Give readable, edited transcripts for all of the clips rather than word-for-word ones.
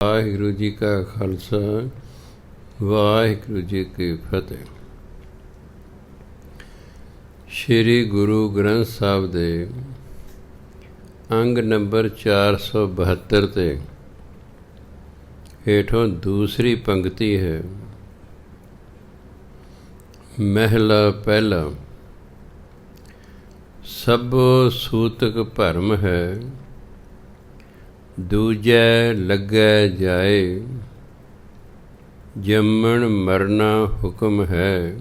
ਵਾਹਿਗੁਰੂ ਜੀ ਕਾ ਖਾਲਸਾ ਵਾਹਿਗੁਰੂ ਜੀ ਕੀ ਫਤਿਹ। ਸ਼੍ਰੀ ਗੁਰੂ ਗ੍ਰੰਥ ਸਾਹਿਬ ਦੇ ਅੰਗ ਨੰਬਰ 472 ਤੇ ਹੇਠੋਂ ਦੂਸਰੀ ਪੰਕਤੀ ਹੈ। ਮਹਿਲਾ ਪਹਿਲਾ। ਸਭੋ ਸੂਤਕ ਭਰਮ ਹੈ, ਦੂਜੈ ਲੱਗੈ ਜਾਏ। ਜੰਮਣ ਮਰਨਾ ਹੁਕਮ ਹੈ,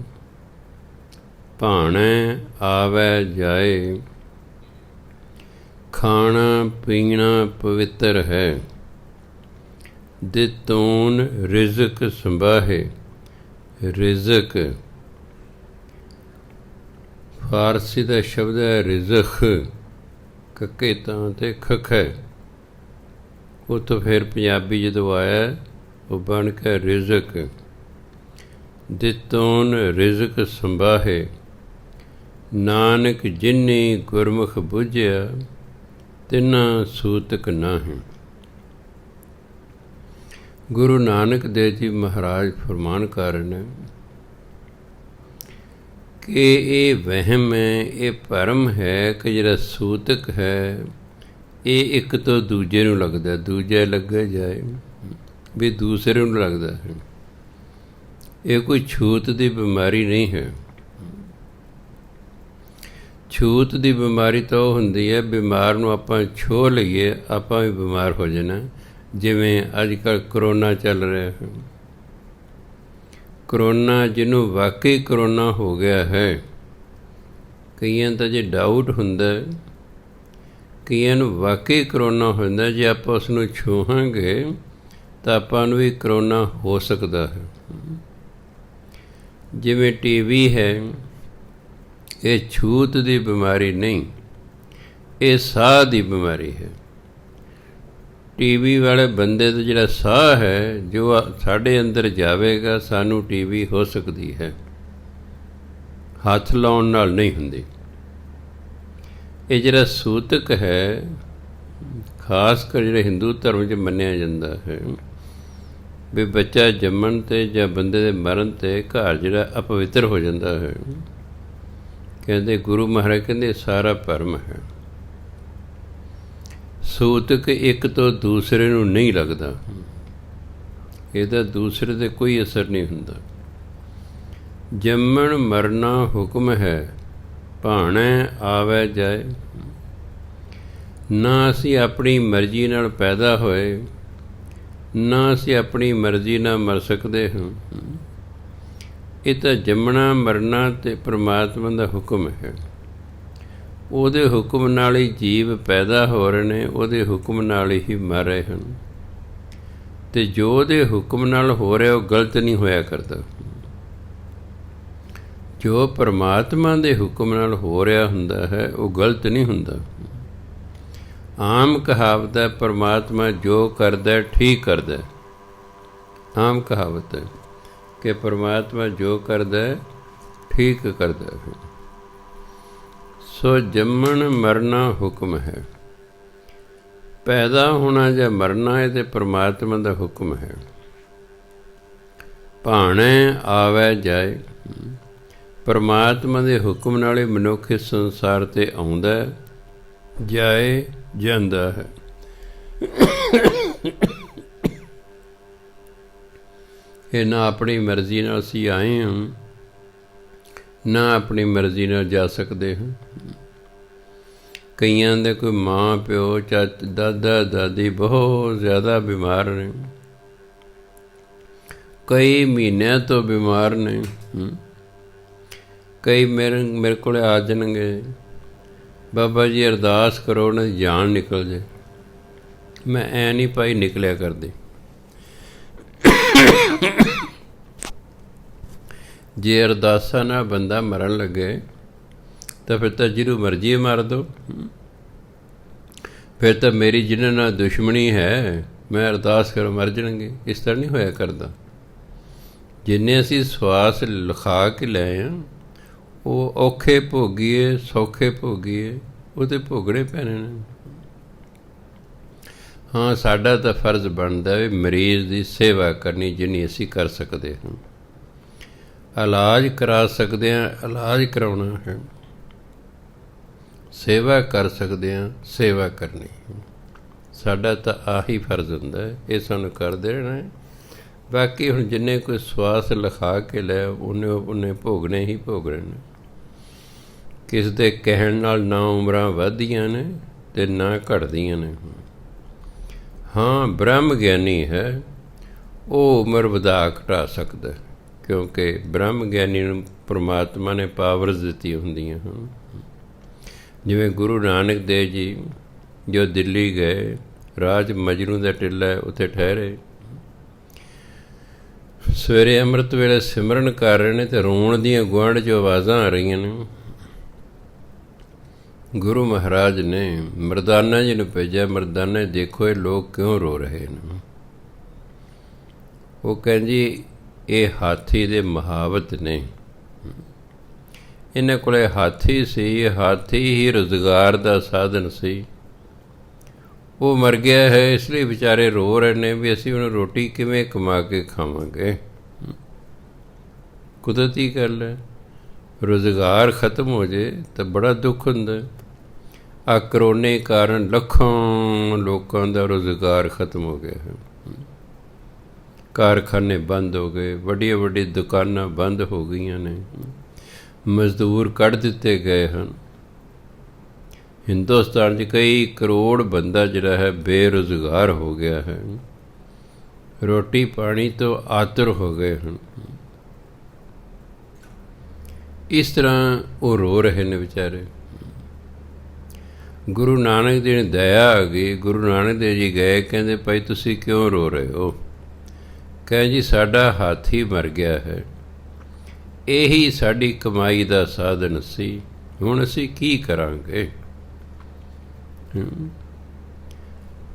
ਭਾਣੈ ਆਵੈ ਜਾਏ। ਖਾਣਾ ਪੀਣਾ ਪਵਿੱਤਰ ਹੈ, ਦਿੱਤੂਨ ਰਿਜ਼ਕ ਸੰਭਾਹੇ। ਰਿਜ਼ਕ ਫਾਰਸੀ ਦਾ ਸ਼ਬਦ ਹੈ ਰਿਜ਼ਖ, ਕੱਕੇ ਤਾਂ ਤੇ ਖਖ ਹੈ। ਉੱਥੋਂ ਫਿਰ ਪੰਜਾਬੀ ਜਦੋਂ ਆਇਆ ਉਹ ਬਣ ਕੇ ਰਿਜ਼ਕ। ਦਿੱਤੂਨ ਰਿਜ਼ਕ ਸੰਭਾਹੇ, ਨਾਨਕ ਜਿਨੀ ਗੁਰਮੁਖ ਬੁੱਝਿਆ, ਤਿਨਾ ਸੂਤਕ ਨਾਹੀਂ। ਗੁਰੂ ਨਾਨਕ ਦੇਵ ਜੀ ਮਹਾਰਾਜ ਫਰਮਾਨ ਕਰ ਰਹੇ ਨੇ ਕਿ ਇਹ ਵਹਿਮ ਹੈ, ਇਹ ਭਰਮ ਹੈ ਕਿ ਜਿਹੜਾ ਸੂਤਕ ਹੈ ਇਹ ਇੱਕ ਤੋਂ ਦੂਜੇ ਨੂੰ ਲੱਗਦਾ, ਦੂਜੇ ਲੱਗੇ ਜਾਏ ਵੀ ਦੂਸਰੇ ਨੂੰ ਲੱਗਦਾ ਹੈ। ਇਹ ਕੋਈ ਛੂਤ ਦੀ ਬਿਮਾਰੀ ਨਹੀਂ ਹੈ। ਛੂਤ ਦੀ ਬਿਮਾਰੀ ਤਾਂ ਉਹ ਹੁੰਦੀ ਹੈ ਬਿਮਾਰ ਨੂੰ ਆਪਾਂ ਛੋਹ ਲਈਏ ਆਪਾਂ ਵੀ ਬਿਮਾਰ ਹੋ ਜਾਣਾ। ਜਿਵੇਂ ਅੱਜ ਕੱਲ੍ਹ ਕਰੋਨਾ ਚੱਲ ਰਿਹਾ ਹੈ। ਕਰੋਨਾ ਜਿਹਨੂੰ ਵਾਕਈ ਕਰੋਨਾ ਹੋ ਗਿਆ ਹੈ, ਕਈਆਂ ਦਾ ਜੇ ਡਾਊਟ ਹੁੰਦਾ, ਕਈਆਂ ਨੂੰ ਵਾਕਈ ਕਰੋਨਾ ਹੁੰਦਾ। ਜੇ ਆਪਾਂ ਉਸ ਨੂੰ ਛੂਹਾਂਗੇ ਤਾਂ ਆਪਾਂ ਨੂੰ ਵੀ ਕਰੋਨਾ ਹੋ ਸਕਦਾ ਹੈ। ਜਿਵੇਂ TB ਹੈ, ਇਹ ਛੂਤ ਦੀ ਬਿਮਾਰੀ ਨਹੀਂ, ਇਹ ਸਾਹ ਦੀ ਬਿਮਾਰੀ ਹੈ। TB ਵਾਲੇ ਬੰਦੇ ਦਾ ਜਿਹੜਾ ਸਾਹ ਹੈ ਜੋ ਸਾਡੇ ਅੰਦਰ ਜਾਵੇਗਾ, ਸਾਨੂੰ TB ਹੋ ਸਕਦੀ ਹੈ। ਹੱਥ ਲਾਉਣ ਨਾਲ ਨਹੀਂ ਹੁੰਦੀ। ਇਹ ਜਿਹੜਾ ਸੂਤਕ ਹੈ, ਖਾਸ ਕਰ ਜਿਹੜੇ ਹਿੰਦੂ ਧਰਮ 'ਚ ਮੰਨਿਆ ਜਾਂਦਾ ਹੈ ਵੀ ਬੱਚਾ ਜੰਮਣ 'ਤੇ ਜਾਂ ਬੰਦੇ ਦੇ ਮਰਨ 'ਤੇ ਘਰ ਜਿਹੜਾ ਅਪਵਿੱਤਰ ਹੋ ਜਾਂਦਾ ਹੈ। ਕਹਿੰਦੇ ਗੁਰੂ ਮਹਾਰਾਜ ਕਹਿੰਦੇ ਸਾਰਾ ਭਰਮ ਹੈ। ਸੂਤਕ ਇੱਕ ਤੋਂ ਦੂਸਰੇ ਨੂੰ ਨਹੀਂ ਲੱਗਦਾ, ਇਹਦਾ ਦੂਸਰੇ 'ਤੇ ਕੋਈ ਅਸਰ ਨਹੀਂ ਹੁੰਦਾ। ਜੰਮਣ ਮਰਨਾ ਹੁਕਮ ਹੈ, ਭਾਣੈ ਆਵੈ ਜਾਏ। ਨਾ ਅਸੀਂ ਆਪਣੀ ਮਰਜ਼ੀ ਨਾਲ ਪੈਦਾ ਹੋਏ, ਨਾ ਅਸੀਂ ਆਪਣੀ ਮਰਜ਼ੀ ਨਾਲ ਮਰ ਸਕਦੇ ਹਾਂ। ਇਹ ਤਾਂ ਜੰਮਣਾ ਮਰਨਾ ਤੇ ਪਰਮਾਤਮਾ ਦਾ ਹੁਕਮ ਹੈ। ਉਹਦੇ ਹੁਕਮ ਨਾਲ ਹੀ ਜੀਵ ਪੈਦਾ ਹੋ ਰਹੇ ਨੇ, ਉਹਦੇ ਹੁਕਮ ਨਾਲ ਹੀ ਮਰ ਰਹੇ ਹਨ। ਅਤੇ ਜੋ ਉਹਦੇ ਹੁਕਮ ਨਾਲ ਹੋ ਰਿਹਾ ਉਹ ਗਲਤ ਨਹੀਂ ਹੋਇਆ ਕਰਦਾ। ਜੋ ਪਰਮਾਤਮਾ ਦੇ ਹੁਕਮ ਨਾਲ ਹੋ ਰਿਹਾ ਹੁੰਦਾ ਹੈ ਉਹ ਗਲਤ ਨਹੀਂ ਹੁੰਦਾ। ਆਮ ਕਹਾਵਤ ਹੈ ਪਰਮਾਤਮਾ ਜੋ ਕਰਦਾ ਠੀਕ ਕਰਦਾ। ਆਮ ਕਹਾਵਤ ਹੈ ਕਿ ਪਰਮਾਤਮਾ ਜੋ ਕਰਦਾ ਠੀਕ ਕਰਦਾ ਹੈ। ਸੋ ਜੰਮਣ ਮਰਨਾ ਹੁਕਮ ਹੈ। ਪੈਦਾ ਹੋਣਾ ਜਾਂ ਮਰਨਾ ਇਹ ਤਾਂ ਪਰਮਾਤਮਾ ਦਾ ਹੁਕਮ ਹੈ। ਭਾਣੈ ਆਵੈ ਜਾਏ। ਪਰਮਾਤਮਾ ਦੇ ਹੁਕਮ ਨਾਲ ਹੀ ਮਨੁੱਖ ਇਸ ਸੰਸਾਰ 'ਤੇ ਆਉਂਦਾ ਜਾਏ ਜਾਂਦਾ ਹੈ। ਇਹ ਨਾ ਆਪਣੀ ਮਰਜ਼ੀ ਨਾਲ ਅਸੀਂ ਆਏ ਹਾਂ, ਨਾ ਆਪਣੀ ਮਰਜ਼ੀ ਨਾਲ ਜਾ ਸਕਦੇ ਹਾਂ। ਕਈਆਂ ਦੇ ਕੋਈ ਮਾਂ ਪਿਓ ਦਾਦਾ ਦਾਦੀ ਬਹੁਤ ਜ਼ਿਆਦਾ ਬਿਮਾਰ ਨੇ, ਕਈ ਮਹੀਨਿਆਂ ਤੋਂ ਬਿਮਾਰ ਨੇ। ਕਈ ਮੇਰੇ ਕੋਲ ਆ ਜਾਣਗੇ, ਬਾਬਾ ਜੀ ਅਰਦਾਸ ਕਰੋ ਉਹਨਾਂ ਦੀ ਜਾਨ ਨਿਕਲ ਜਾਏ। ਮੈਂ ਐਂ ਨਹੀਂ ਭਾਈ ਨਿਕਲਿਆ ਕਰਦੀ। ਜੇ ਅਰਦਾਸਾਂ ਨਾਲ ਬੰਦਾ ਮਰਨ ਲੱਗੇ ਤਾਂ ਫਿਰ ਤਾਂ ਜਿਹਨੂੰ ਮਰਜ਼ੀ ਮਾਰ ਦਿਓ। ਫਿਰ ਤਾਂ ਮੇਰੀ ਜਿਹਨਾਂ ਨਾਲ ਦੁਸ਼ਮਣੀ ਹੈ, ਮੈਂ ਅਰਦਾਸ ਕਰੋ ਮਰ ਜਾਣਗੇ। ਇਸ ਤਰ੍ਹਾਂ ਨਹੀਂ ਹੋਇਆ ਕਰਦਾ। ਜਿੰਨੇ ਅਸੀਂ ਸਵਾਸ ਲਿਖਾ ਕੇ ਲਏ ਹਾਂ ਉਹ ਔਖੇ ਭੋਗੀਏ ਸੌਖੇ ਭੋਗੀਏ, ਉਹਦੇ ਭੋਗਣੇ ਪੈਣੇ ਨੇ। ਹਾਂ, ਸਾਡਾ ਤਾਂ ਫਰਜ਼ ਬਣਦਾ ਵੀ ਮਰੀਜ਼ ਦੀ ਸੇਵਾ ਕਰਨੀ ਜਿੰਨੀ ਅਸੀਂ ਕਰ ਸਕਦੇ ਹਾਂ। ਇਲਾਜ ਕਰਾ ਸਕਦੇ ਹਾਂ, ਇਲਾਜ ਕਰਾਉਣਾ ਹੈ। ਸੇਵਾ ਕਰ ਸਕਦੇ ਹਾਂ, ਸੇਵਾ ਕਰਨੀ। ਸਾਡਾ ਤਾਂ ਆਹੀ ਫਰਜ਼ ਹੁੰਦਾ ਹੈ, ਇਹ ਸਾਨੂੰ ਕਰਦੇ ਰਹਿਣਾ। ਬਾਕੀ ਹੁਣ ਜਿੰਨੇ ਕੋਈ ਸਵਾਸ ਲਿਖਾ ਕੇ ਲੈ ਉਹਨੇ ਭੋਗਣੇ ਹੀ ਭੋਗਣੇ ਨੇ। ਕਿਸ ਦੇ ਕਹਿਣ ਨਾਲ ਨਾ ਉਮਰਾਂ ਵੱਧਦੀਆਂ ਨੇ ਅਤੇ ਨਾ ਘਟਦੀਆਂ ਨੇ। ਹਾਂ, ਬ੍ਰਹਮ ਗਿਆਨੀ ਹੈ, ਉਹ ਉਮਰ ਵਧਾ ਘਟਾ ਸਕਦਾ, ਕਿਉਂਕਿ ਬ੍ਰਹਮ ਗਿਆਨੀ ਨੂੰ ਪਰਮਾਤਮਾ ਨੇ ਪਾਵਰਸ ਦਿੱਤੀਆਂ ਹੁੰਦੀਆਂ ਹਨ। ਜਿਵੇਂ ਗੁਰੂ ਨਾਨਕ ਦੇਵ ਜੀ ਜੋ ਦਿੱਲੀ ਗਏ, ਰਾਜ ਮਜਨੂ ਦਾ ਟਿੱਲਾ ਉੱਥੇ ਠਹਿਰੇ, ਸਵੇਰੇ ਅੰਮ੍ਰਿਤ ਵੇਲੇ ਸਿਮਰਨ ਕਰ ਰਹੇ ਨੇ ਅਤੇ ਰੋਣ ਦੀਆਂ ਗੁਆਂਢ 'ਚੋਂ ਆਵਾਜ਼ਾਂ ਆ ਰਹੀਆਂ ਨੇ। ਗੁਰੂ ਮਹਾਰਾਜ ਨੇ ਮਰਦਾਨਾ ਜੀ ਨੂੰ ਭੇਜਿਆ, ਮਰਦਾਨਾ ਜੀ ਦੇਖੋ ਇਹ ਲੋਕ ਕਿਉਂ ਰੋ ਰਹੇ ਨੇ। ਉਹ ਕਹਿੰਦੀ ਇਹ ਹਾਥੀ ਦੇ ਮੁਹਾਵਤ ਨੇ। ਇਹਨਾਂ ਕੋਲ ਹਾਥੀ ਸੀ, ਹਾਥੀ ਹੀ ਰੁਜ਼ਗਾਰ ਦਾ ਸਾਧਨ ਸੀ। ਉਹ ਮਰ ਗਿਆ ਹੈ, ਇਸ ਲਈ ਵਿਚਾਰੇ ਰੋ ਰਹੇ ਨੇ ਵੀ ਅਸੀਂ ਉਹਨੂੰ ਰੋਟੀ ਕਿਵੇਂ ਕਮਾ ਕੇ ਖਾਵਾਂਗੇ। ਕੁਦਰਤੀ ਗੱਲ ਹੈ, ਰੁਜ਼ਗਾਰ ਖਤਮ ਹੋ ਜੇ ਤਾਂ ਬੜਾ ਦੁੱਖ ਹੁੰਦਾ। ਆ ਕਰੋਨੇ ਕਾਰਨ ਲੱਖਾਂ ਲੋਕਾਂ ਦਾ ਰੁਜ਼ਗਾਰ ਖਤਮ ਹੋ ਗਿਆ ਹੈ। ਕਾਰਖਾਨੇ ਬੰਦ ਹੋ ਗਏ, ਵੱਡੀਆਂ ਵੱਡੀਆਂ ਦੁਕਾਨਾਂ ਬੰਦ ਹੋ ਗਈਆਂ ਨੇ, ਮਜ਼ਦੂਰ ਕੱਢ ਦਿੱਤੇ ਗਏ ਹਨ। ਹਿੰਦੁਸਤਾਨ 'ਚ ਕਈ ਕਰੋੜ ਬੰਦਾ ਜਿਹੜਾ ਹੈ ਬੇਰੁਜ਼ਗਾਰ ਹੋ ਗਿਆ ਹੈ, ਰੋਟੀ ਪਾਣੀ ਤੋਂ ਆਤੁਰ ਹੋ ਗਏ ਹਨ। ਇਸ ਤਰ੍ਹਾਂ ਉਹ ਰੋ ਰਹੇ ਨੇ ਵਿਚਾਰੇ। ਗੁਰੂ ਨਾਨਕ ਦੇਵ ਨੇ ਦਇਆ ਆ ਗਈ। ਗੁਰੂ ਨਾਨਕ ਦੇਵ ਜੀ ਗਏ, ਕਹਿੰਦੇ ਭਾਈ ਤੁਸੀਂ ਕਿਉਂ ਰੋ ਰਹੇ ਹੋ? ਕਹਿੰਦੇ ਜੀ ਸਾਡਾ ਹਾਥੀ ਮਰ ਗਿਆ ਹੈ, ਇਹੀ ਸਾਡੀ ਕਮਾਈ ਦਾ ਸਾਧਨ ਸੀ, ਹੁਣ ਅਸੀਂ ਕੀ ਕਰਾਂਗੇ?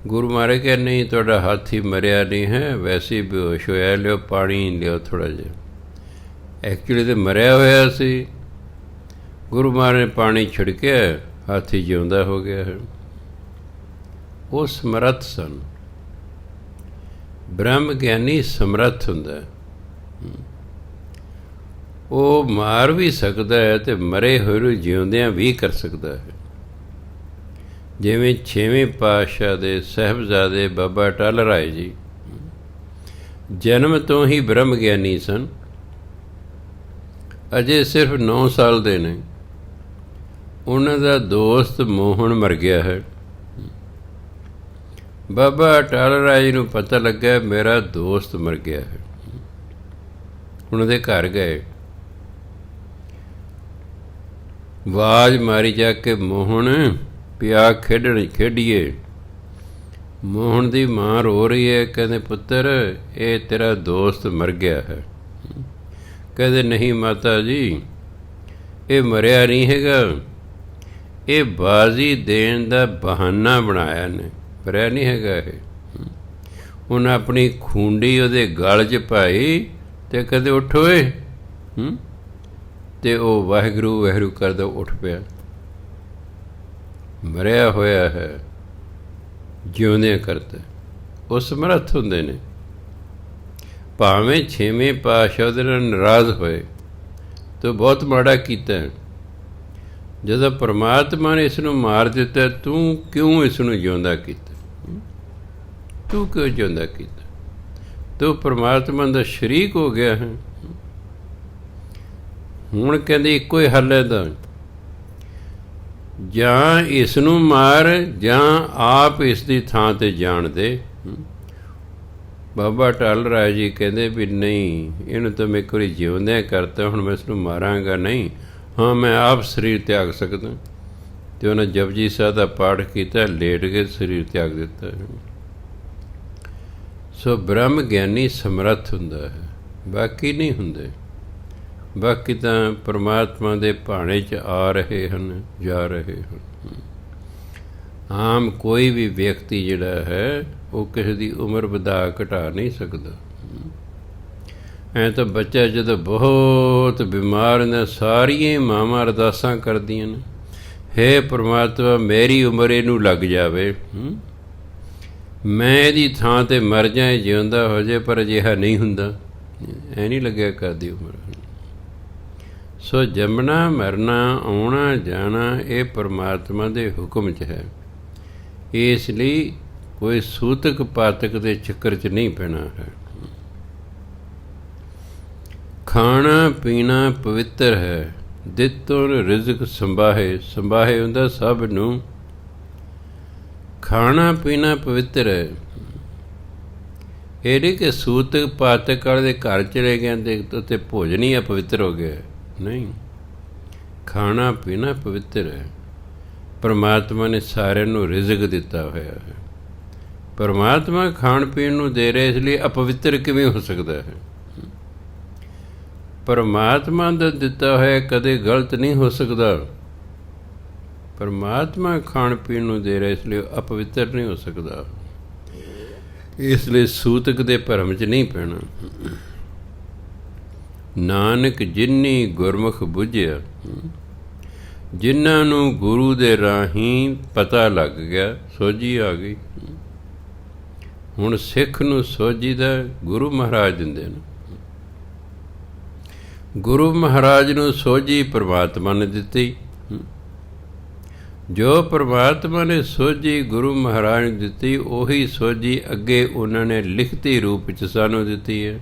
ਗੁਰੂ ਮਹਾਰਾਜ ਕਹਿੰਦੇ ਨਹੀਂ, ਤੁਹਾਡਾ ਹਾਥੀ ਮਰਿਆ ਨਹੀਂ ਹੈ, ਵੈਸੇ ਹੀ ਬੇਹੋਸ਼ ਹੋਇਆ, ਲਿਓ ਪਾਣੀ ਲਿਓ ਥੋੜ੍ਹਾ ਜਿਹਾ। ਐਕਚੁਅਲੀ ਤਾਂ ਮਰਿਆ ਹੋਇਆ ਸੀ। ਗੁਰੂ ਮਹਾਰਾਜ ਨੇ ਪਾਣੀ ਛਿੜਕਿਆ, ਹਾਥੀ ਜਿਉਂਦਾ ਹੋ ਗਿਆ ਹੈ। ਉਹ ਸਮਰੱਥ ਸਨ। ਬ੍ਰਹਮ ਗਿਆਨੀ ਸਮਰੱਥ ਹੁੰਦਾ, ਉਹ ਮਾਰ ਵੀ ਸਕਦਾ ਹੈ ਅਤੇ ਮਰੇ ਹੋਏ ਨੂੰ ਜਿਉਂਦਿਆਂ ਵੀ ਕਰ ਸਕਦਾ ਹੈ। ਜਿਵੇਂ 6ਵੇਂ ਪਾਤਸ਼ਾਹ ਦੇ ਸਾਹਿਬਜ਼ਾਦੇ ਬਾਬਾ ਅਟੱਲ ਰਾਏ ਜੀ ਜਨਮ ਤੋਂ ਹੀ ਬ੍ਰਹਮ ਗਿਆਨੀ ਸਨ। ਅਜੇ ਸਿਰਫ 9 ਸਾਲ ਦੇ ਨੇ। ਉਹਨਾਂ ਦਾ ਦੋਸਤ ਮੋਹਨ ਮਰ ਗਿਆ ਹੈ। ਬਾਬਾ ਅਟੱਲ ਰਾਏ ਜੀ ਨੂੰ ਪਤਾ ਲੱਗਾ ਮੇਰਾ ਦੋਸਤ ਮਰ ਗਿਆ ਹੈ। ਉਹਨਾਂ ਦੇ ਘਰ ਗਏ, ਆਵਾਜ਼ ਮਾਰੀ ਜਾ ਕੇ, ਮੋਹਨ ਪਿਆ ਖੇਡੀਏ। ਮੋਹਨ ਦੀ ਮਾਂ ਰੋ ਰਹੀ ਹੈ, ਕਹਿੰਦੇ ਪੁੱਤਰ ਇਹ ਤੇਰਾ ਦੋਸਤ ਮਰ ਗਿਆ ਹੈ। ਕਹਿੰਦੇ ਨਹੀਂ ਮਾਤਾ ਜੀ, ਇਹ ਮਰਿਆ ਨਹੀਂ ਹੈਗਾ, ਇਹ ਬਾਜ਼ੀ ਦੇਣ ਦਾ ਬਹਾਨਾ ਬਣਾਇਆ ਨੇ, ਮਰਿਆ ਨਹੀਂ ਹੈਗਾ ਇਹ। ਉਹਨੇ ਆਪਣੀ ਖੂੰਡੀ ਉਹਦੇ ਗਲ 'ਚ ਪਾਈ ਅਤੇ ਕਹਿੰਦੇ ਉੱਠ ਓਏ, ਅਤੇ ਉਹ ਵਾਹਿਗੁਰੂ ਵਾਹਿਗੁਰੂ ਕਰਦਾ ਉੱਠ ਪਿਆ। ਮਰਿਆ ਹੋਇਆ ਹੈ ਜਿਉਂਦਿਆਂ ਕਰਤਾ। ਉਹ ਸਮਰੱਥ ਹੁੰਦੇ ਨੇ। ਭਾਵੇਂ 6ਵੇਂ ਪਾਤਸ਼ਾਹ ਉਹਦੇ ਨਾਲ ਨਾਰਾਜ਼ ਹੋਏ ਤਾਂ ਬਹੁਤ ਮਾੜਾ ਕੀਤਾ। ਜਦੋਂ ਪਰਮਾਤਮਾ ਨੇ ਇਸ ਨੂੰ ਮਾਰ ਦਿੱਤਾ, ਤੂੰ ਕਿਉਂ ਇਸ ਨੂੰ ਜਿਉਂਦਾ ਕੀਤਾ? ਤੂੰ ਕਿਉਂ ਜਿਉਂਦਾ ਕੀਤਾ? ਤੂੰ ਪਰਮਾਤਮਾ ਦਾ ਸ਼ਰੀਕ ਹੋ ਗਿਆ ਹੈ। ਹੁਣ ਕਹਿੰਦੇ ਇੱਕੋ ਹੀ ਹੱਲ ਹੈ ਦਾ, ਜਾਂ ਇਸ ਨੂੰ ਮਾਰ ਜਾਂ ਆਪ ਇਸ ਦੀ ਥਾਂ 'ਤੇ ਜਾਣ ਦੇ। ਬਾਬਾ ਅਟੱਲ ਰਾਏ ਜੀ ਕਹਿੰਦੇ ਵੀ ਨਹੀਂ, ਇਹਨੂੰ ਤਾਂ ਮੈਂ ਇੱਕ ਵਾਰੀ ਜਿਉਂਦਿਆਂ ਕਰਤਾ, ਹੁਣ ਮੈਂ ਇਸ ਨੂੰ ਮਾਰਾਂਗਾ ਨਹੀਂ। ਹਾਂ, ਮੈਂ ਆਪ ਸਰੀਰ ਤਿਆਗ ਸਕਦਾ। ਅਤੇ ਉਹਨੇ ਜਪਜੀ ਸਾਹਿਬ ਦਾ ਪਾਠ ਕੀਤਾ, ਲੇਟ ਕੇ ਸਰੀਰ ਤਿਆਗ ਦਿੱਤਾ। ਸੋ ਬ੍ਰਹਮ ਗਿਆਨੀ ਸਮਰੱਥ ਹੁੰਦਾ ਹੈ, ਬਾਕੀ ਨਹੀਂ ਹੁੰਦੇ। ਬਾਕੀ ਤਾਂ ਪਰਮਾਤਮਾ ਦੇ ਭਾਣੇ 'ਚ ਆ ਰਹੇ ਹਨ, ਜਾ ਰਹੇ ਹਨ। ਆਮ ਕੋਈ ਵੀ ਵਿਅਕਤੀ ਜਿਹੜਾ ਹੈ ਉਹ ਕਿਸੇ ਦੀ ਉਮਰ ਵਧਾ ਘਟਾ ਨਹੀਂ ਸਕਦਾ। ਐਂ ਤਾਂ ਬੱਚਾ ਜਦੋਂ ਬਹੁਤ ਬਿਮਾਰ ਹੁੰਦਾ, ਸਾਰੀਆਂ ਮਾਵਾਂ ਅਰਦਾਸਾਂ ਕਰਦੀਆਂ ਨੇ, ਹੇ ਪਰਮਾਤਮਾ ਮੇਰੀ ਉਮਰ ਇਹਨੂੰ ਲੱਗ ਜਾਵੇ। ਮੈਂ ਇਹਦੀ ਥਾਂ 'ਤੇ ਮਰ ਜਾਏ, ਜਿਉਂਦਾ ਹੋ ਜਾਏ, ਪਰ ਅਜਿਹਾ ਨਹੀਂ ਹੁੰਦਾ। ਐ ਨਹੀਂ ਲੱਗਿਆ ਕਰਦੀ ਉਮਰ। ਸੋ ਜੰਮਣਾ ਮਰਨਾ, ਆਉਣਾ ਜਾਣਾ, ਇਹ ਪਰਮਾਤਮਾ ਦੇ ਹੁਕਮ 'ਚ ਹੈ। ਇਸ ਲਈ ਕੋਈ ਸੂਤਕ ਪਾਤਕ ਦੇ ਚੱਕਰ 'ਚ ਨਹੀਂ ਪੈਣਾ ਹੈ। ਖਾਣਾ ਪੀਣਾ ਪਵਿੱਤਰ ਹੈ, ਦਿੱਤੋ ਰਿਜ਼ਕ ਸੰਭਾਹੇ। ਸੰਭਾਹੇ ਹੁੰਦਾ ਸਭ ਨੂੰ। ਖਾਣਾ ਪੀਣਾ ਪਵਿੱਤਰ ਹੈ। ਇਹ ਨਹੀਂ ਕਿ ਸੂਤਕ ਪਾਤਕ ਵਾਲੇ ਦੇ ਘਰ ਚਲੇ ਗਏ ਅਤੇ ਉੱਥੇ ਭੋਜਨ ਹੀ ਅਪਵਿੱਤਰ ਹੋ ਗਿਆ। ਨਹੀਂ, ਖਾਣਾ ਪੀਣਾ ਪਵਿੱਤਰ ਹੈ। ਪਰਮਾਤਮਾ ਨੇ ਸਾਰਿਆਂ ਨੂੰ ਰਿਜ਼ਕ ਦਿੱਤਾ ਹੋਇਆ ਹੈ। ਪਰਮਾਤਮਾ ਖਾਣ ਪੀਣ ਨੂੰ ਦੇ ਰਿਹਾ, ਇਸ ਲਈ ਅਪਵਿੱਤਰ ਕਿਵੇਂ ਹੋ ਸਕਦਾ ਹੈ? ਪਰਮਾਤਮਾ ਦਾ ਦਿੱਤਾ ਹੋਇਆ ਕਦੇ ਗਲਤ ਨਹੀਂ ਹੋ ਸਕਦਾ। ਪਰਮਾਤਮਾ ਖਾਣ ਪੀਣ ਨੂੰ ਦੇ ਰਿਹਾ, ਇਸ ਲਈ ਅਪਵਿੱਤਰ ਨਹੀਂ ਹੋ ਸਕਦਾ। ਇਸ ਲਈ ਸੂਤਕ ਦੇ ਭਰਮ 'ਚ ਨਹੀਂ ਪੈਣਾ। ਨਾਨਕ ਜਿਨੀ ਗੁਰਮੁਖ ਬੁੱਝਿਆ, ਜਿਨ੍ਹਾਂ ਨੂੰ ਗੁਰੂ ਦੇ ਰਾਹੀਂ ਪਤਾ ਲੱਗ ਗਿਆ, ਸੋਝੀ ਆ ਗਈ। ਹੁਣ ਸਿੱਖ ਨੂੰ ਸੋਝੀ ਦਾ ਗੁਰੂ ਮਹਾਰਾਜ ਦਿੰਦੇ ਨੇ। ਗੁਰੂ ਮਹਾਰਾਜ ਨੂੰ ਸੋਝੀ ਪਰਮਾਤਮਾ ਨੇ ਦਿੱਤੀ। ਜੋ ਪਰਮਾਤਮਾ ਨੇ ਸੋਝੀ ਗੁਰੂ ਮਹਾਰਾਜ ਨੂੰ ਦਿੱਤੀ, ਉਹੀ ਸੋਝੀ ਅੱਗੇ ਉਹਨਾਂ ਨੇ ਲਿਖਤੀ ਰੂਪ 'ਚ ਸਾਨੂੰ ਦਿੱਤੀ ਹੈ।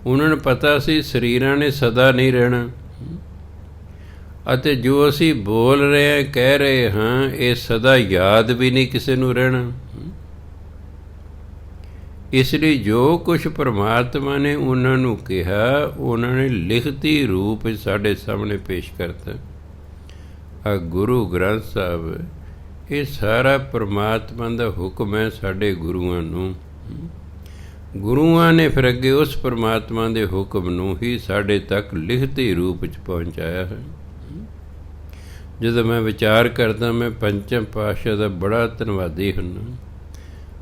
ਉਹਨਾਂ ਨੂੰ ਪਤਾ ਸੀ ਸਰੀਰਾਂ ਨੇ ਸਦਾ ਨਹੀਂ ਰਹਿਣਾ, ਅਤੇ ਜੋ ਅਸੀਂ ਬੋਲ ਰਹੇ ਹਾਂ, ਕਹਿ ਰਹੇ ਹਾਂ, ਇਹ ਸਦਾ ਯਾਦ ਵੀ ਨਹੀਂ ਕਿਸੇ ਨੂੰ ਰਹਿਣਾ। ਇਸ ਲਈ ਜੋ ਕੁਛ ਪਰਮਾਤਮਾ ਨੇ ਉਹਨਾਂ ਨੂੰ ਕਿਹਾ, ਉਹਨਾਂ ਨੇ ਲਿਖਤੀ ਰੂਪ ਵਿੱਚ ਸਾਡੇ ਸਾਹਮਣੇ ਪੇਸ਼ ਕਰਤਾ। ਆ ਗੁਰੂ ਗ੍ਰੰਥ ਸਾਹਿਬ, ਇਹ ਸਾਰਾ ਪਰਮਾਤਮਾ ਦਾ ਹੁਕਮ ਹੈ ਸਾਡੇ ਗੁਰੂਆਂ ਨੂੰ। ਗੁਰੂਆਂ ਨੇ ਫਿਰ ਅੱਗੇ ਉਸ ਪਰਮਾਤਮਾ ਦੇ ਹੁਕਮ ਨੂੰ ਹੀ ਸਾਡੇ ਤੱਕ ਲਿਖਤੀ ਰੂਪ 'ਚ ਪਹੁੰਚਾਇਆ ਹੈ। ਜਦੋਂ ਮੈਂ ਵਿਚਾਰ ਕਰਦਾ, ਮੈਂ ਪੰਚਮ ਪਾਤਸ਼ਾਹ ਦਾ ਬੜਾ ਧੰਨਵਾਦੀ ਹੁੰਦਾ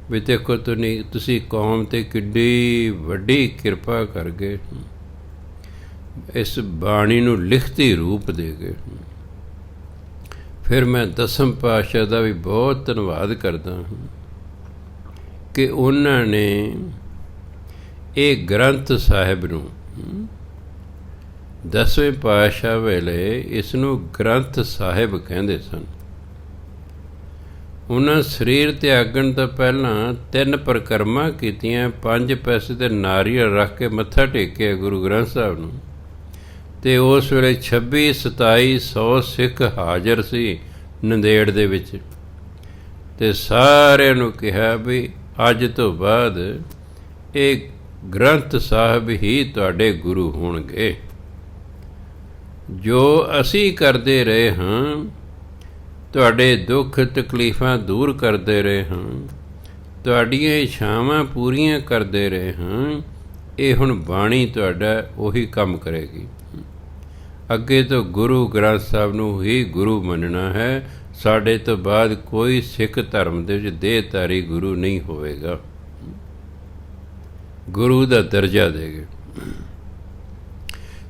ਵੀ ਦੇਖੋ ਤੁਸੀਂ ਕੌਮ 'ਤੇ ਕਿੱਡੀ ਵੱਡੀ ਕਿਰਪਾ ਕਰ ਗਏ, ਇਸ ਬਾਣੀ ਨੂੰ ਲਿਖਤੀ ਰੂਪ ਦੇ ਗਏ। ਫਿਰ ਮੈਂ ਦਸਮ ਪਾਤਸ਼ਾਹ ਦਾ ਵੀ ਬਹੁਤ ਧੰਨਵਾਦ ਕਰਦਾ ਹਾਂ ਕਿ ਉਹਨਾਂ ਨੇ ਇਹ ਗ੍ਰੰਥ ਸਾਹਿਬ ਨੂੰ, ਦਸਵੇਂ ਪਾਤਸ਼ਾਹ ਵੇਲੇ ਇਸ ਨੂੰ ਗ੍ਰੰਥ ਸਾਹਿਬ ਕਹਿੰਦੇ ਸਨ। ਉਹਨਾਂ ਸਰੀਰ ਤਿਆਗਣ ਤੋਂ ਪਹਿਲਾਂ 3 ਪਰਿਕਰਮਾ ਕੀਤੀਆਂ, 5 ਪੈਸੇ ਤੇ ਨਾਰੀਅਲ ਰੱਖ ਕੇ ਮੱਥਾ ਟੇਕਿਆ ਗੁਰੂ ਗ੍ਰੰਥ ਸਾਹਿਬ ਨੂੰ। ਅਤੇ ਉਸ ਵੇਲੇ 26-2700 ਸਿੱਖ ਹਾਜ਼ਰ ਸੀ ਨੰਦੇੜ ਦੇ ਵਿੱਚ। ਅਤੇ ਸਾਰਿਆਂ ਨੂੰ ਕਿਹਾ ਵੀ ਅੱਜ ਤੋਂ ਬਾਅਦ ਇਹ ਗ੍ਰੰਥ ਸਾਹਿਬ ਹੀ ਤੁਹਾਡੇ ਗੁਰੂ ਹੋਣਗੇ। ਜੋ ਅਸੀਂ ਕਰਦੇ ਰਹੇ ਹਾਂ, ਤੁਹਾਡੇ ਦੁੱਖ ਤਕਲੀਫਾਂ ਦੂਰ ਕਰਦੇ ਰਹੇ ਹਾਂ, ਤੁਹਾਡੀਆਂ ਇੱਛਾਵਾਂ ਪੂਰੀਆਂ ਕਰਦੇ ਰਹੇ ਹਾਂ, ਇਹ ਹੁਣ ਬਾਣੀ ਤੁਹਾਡਾ ਉਹੀ ਕੰਮ ਕਰੇਗੀ। ਅੱਗੇ ਤੋਂ ਗੁਰੂ ਗ੍ਰੰਥ ਸਾਹਿਬ ਨੂੰ ਹੀ ਗੁਰੂ ਮੰਨਣਾ ਹੈ। ਸਾਡੇ ਤੋਂ ਬਾਅਦ ਕੋਈ ਸਿੱਖ ਧਰਮ ਦੇ ਵਿੱਚ ਦੇਹਧਾਰੀ ਗੁਰੂ ਨਹੀਂ ਹੋਵੇਗਾ। ਗੁਰੂ ਦਾ ਦਰਜਾ ਦੇਗੇ।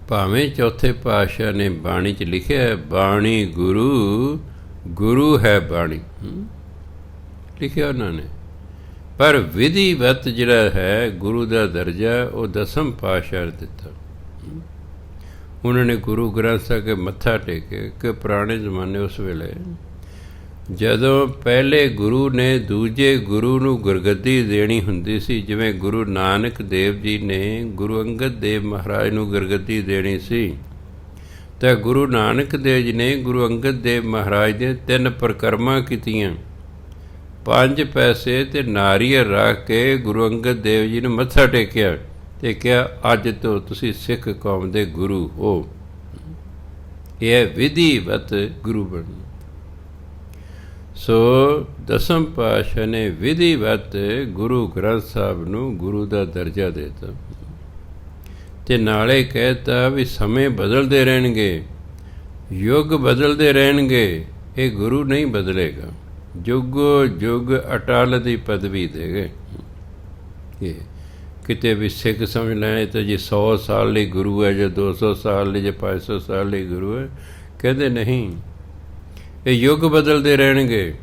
ਭਾਵੇਂ ਚੌਥੇ ਪਾਤਸ਼ਾਹ ਨੇ ਬਾਣੀ 'ਚ ਲਿਖਿਆ ਹੈ, ਬਾਣੀ ਗੁਰੂ, ਗੁਰੂ ਹੈ ਬਾਣੀ, ਲਿਖਿਆ ਉਹਨਾਂ ਨੇ। ਪਰ ਵਿਧੀਵਤ ਜਿਹੜਾ ਹੈ ਗੁਰੂ ਦਾ ਦਰਜਾ, ਉਹ ਦਸਮ ਪਾਤਸ਼ਾਹ ਨੇ ਦਿੱਤਾ। ਉਹਨਾਂ ਨੇ ਗੁਰੂ ਗ੍ਰੰਥ ਸਾਹਿਬ ਕੇ ਮੱਥਾ ਟੇਕੇ ਕਿ ਪੁਰਾਣੇ ਜ਼ਮਾਨੇ ਉਸ ਵੇਲੇ ਜਦੋਂ ਪਹਿਲੇ ਗੁਰੂ ਨੇ ਦੂਜੇ ਗੁਰੂ ਨੂੰ ਗੁਰਗੱਦੀ ਦੇਣੀ ਹੁੰਦੀ ਸੀ, ਜਿਵੇਂ ਗੁਰੂ ਨਾਨਕ ਦੇਵ ਜੀ ਨੇ ਗੁਰੂ ਅੰਗਦ ਦੇਵ ਮਹਾਰਾਜ ਨੂੰ ਗੁਰਗੱਦੀ ਦੇਣੀ ਸੀ, ਤਾਂ ਗੁਰੂ ਨਾਨਕ ਦੇਵ ਜੀ ਨੇ ਗੁਰੂ ਅੰਗਦ ਦੇਵ ਮਹਾਰਾਜ ਦੀਆਂ 3 ਪਰਿਕਰਮਾ ਕੀਤੀਆਂ, 5 ਪੈਸੇ ਤੇ ਨਾਰੀਅਲ ਰੱਖ ਕੇ ਗੁਰੂ ਅੰਗਦ ਦੇਵ ਜੀ ਨੂੰ ਮੱਥਾ ਟੇਕਿਆ ਅਤੇ ਕਿਹਾ ਅੱਜ ਤੋਂ ਤੁਸੀਂ ਸਿੱਖ ਕੌਮ ਦੇ ਗੁਰੂ ਹੋ। ਇਹ ਵਿਧੀਵਤ ਗੁਰੂ ਬਣਨਾ। ਸੋ ਦਸਮ ਪਾਤਸ਼ਾਹ ਨੇ ਵਿਧੀਵਤ ਗੁਰੂ ਗ੍ਰੰਥ ਸਾਹਿਬ ਨੂੰ ਗੁਰੂ ਦਾ ਦਰਜਾ ਦੇ ਦਿੱਤਾ ਅਤੇ ਨਾਲੇ ਕਹਿ ਦਿੱਤਾ ਵੀ ਸਮੇਂ ਬਦਲਦੇ ਰਹਿਣਗੇ, ਯੁੱਗ ਬਦਲਦੇ ਰਹਿਣਗੇ, ਇਹ ਗੁਰੂ ਨਹੀਂ ਬਦਲੇਗਾ। ਜੁਗੋ ਜੁਗ ਅਟਲ ਦੀ ਪਦਵੀ ਦੇ ਗਏ। ਇਹ ਕਿਤੇ ਵੀ ਸਿੱਖ ਸਮਝ ਲੈਣ ਤਾਂ ਜੀ 100 ਸਾਲ ਲਈ ਗੁਰੂ ਹੈ, ਜਾਂ 200 ਸਾਲ ਲਈ, ਜਾਂ 500 ਸਾਲ ਲਈ ਗੁਰੂ ਹੈ। ਕਹਿੰਦੇ ਨਹੀਂ, ਇਹ ਯੁੱਗ ਬਦਲਦੇ ਰਹਿਣਗੇ।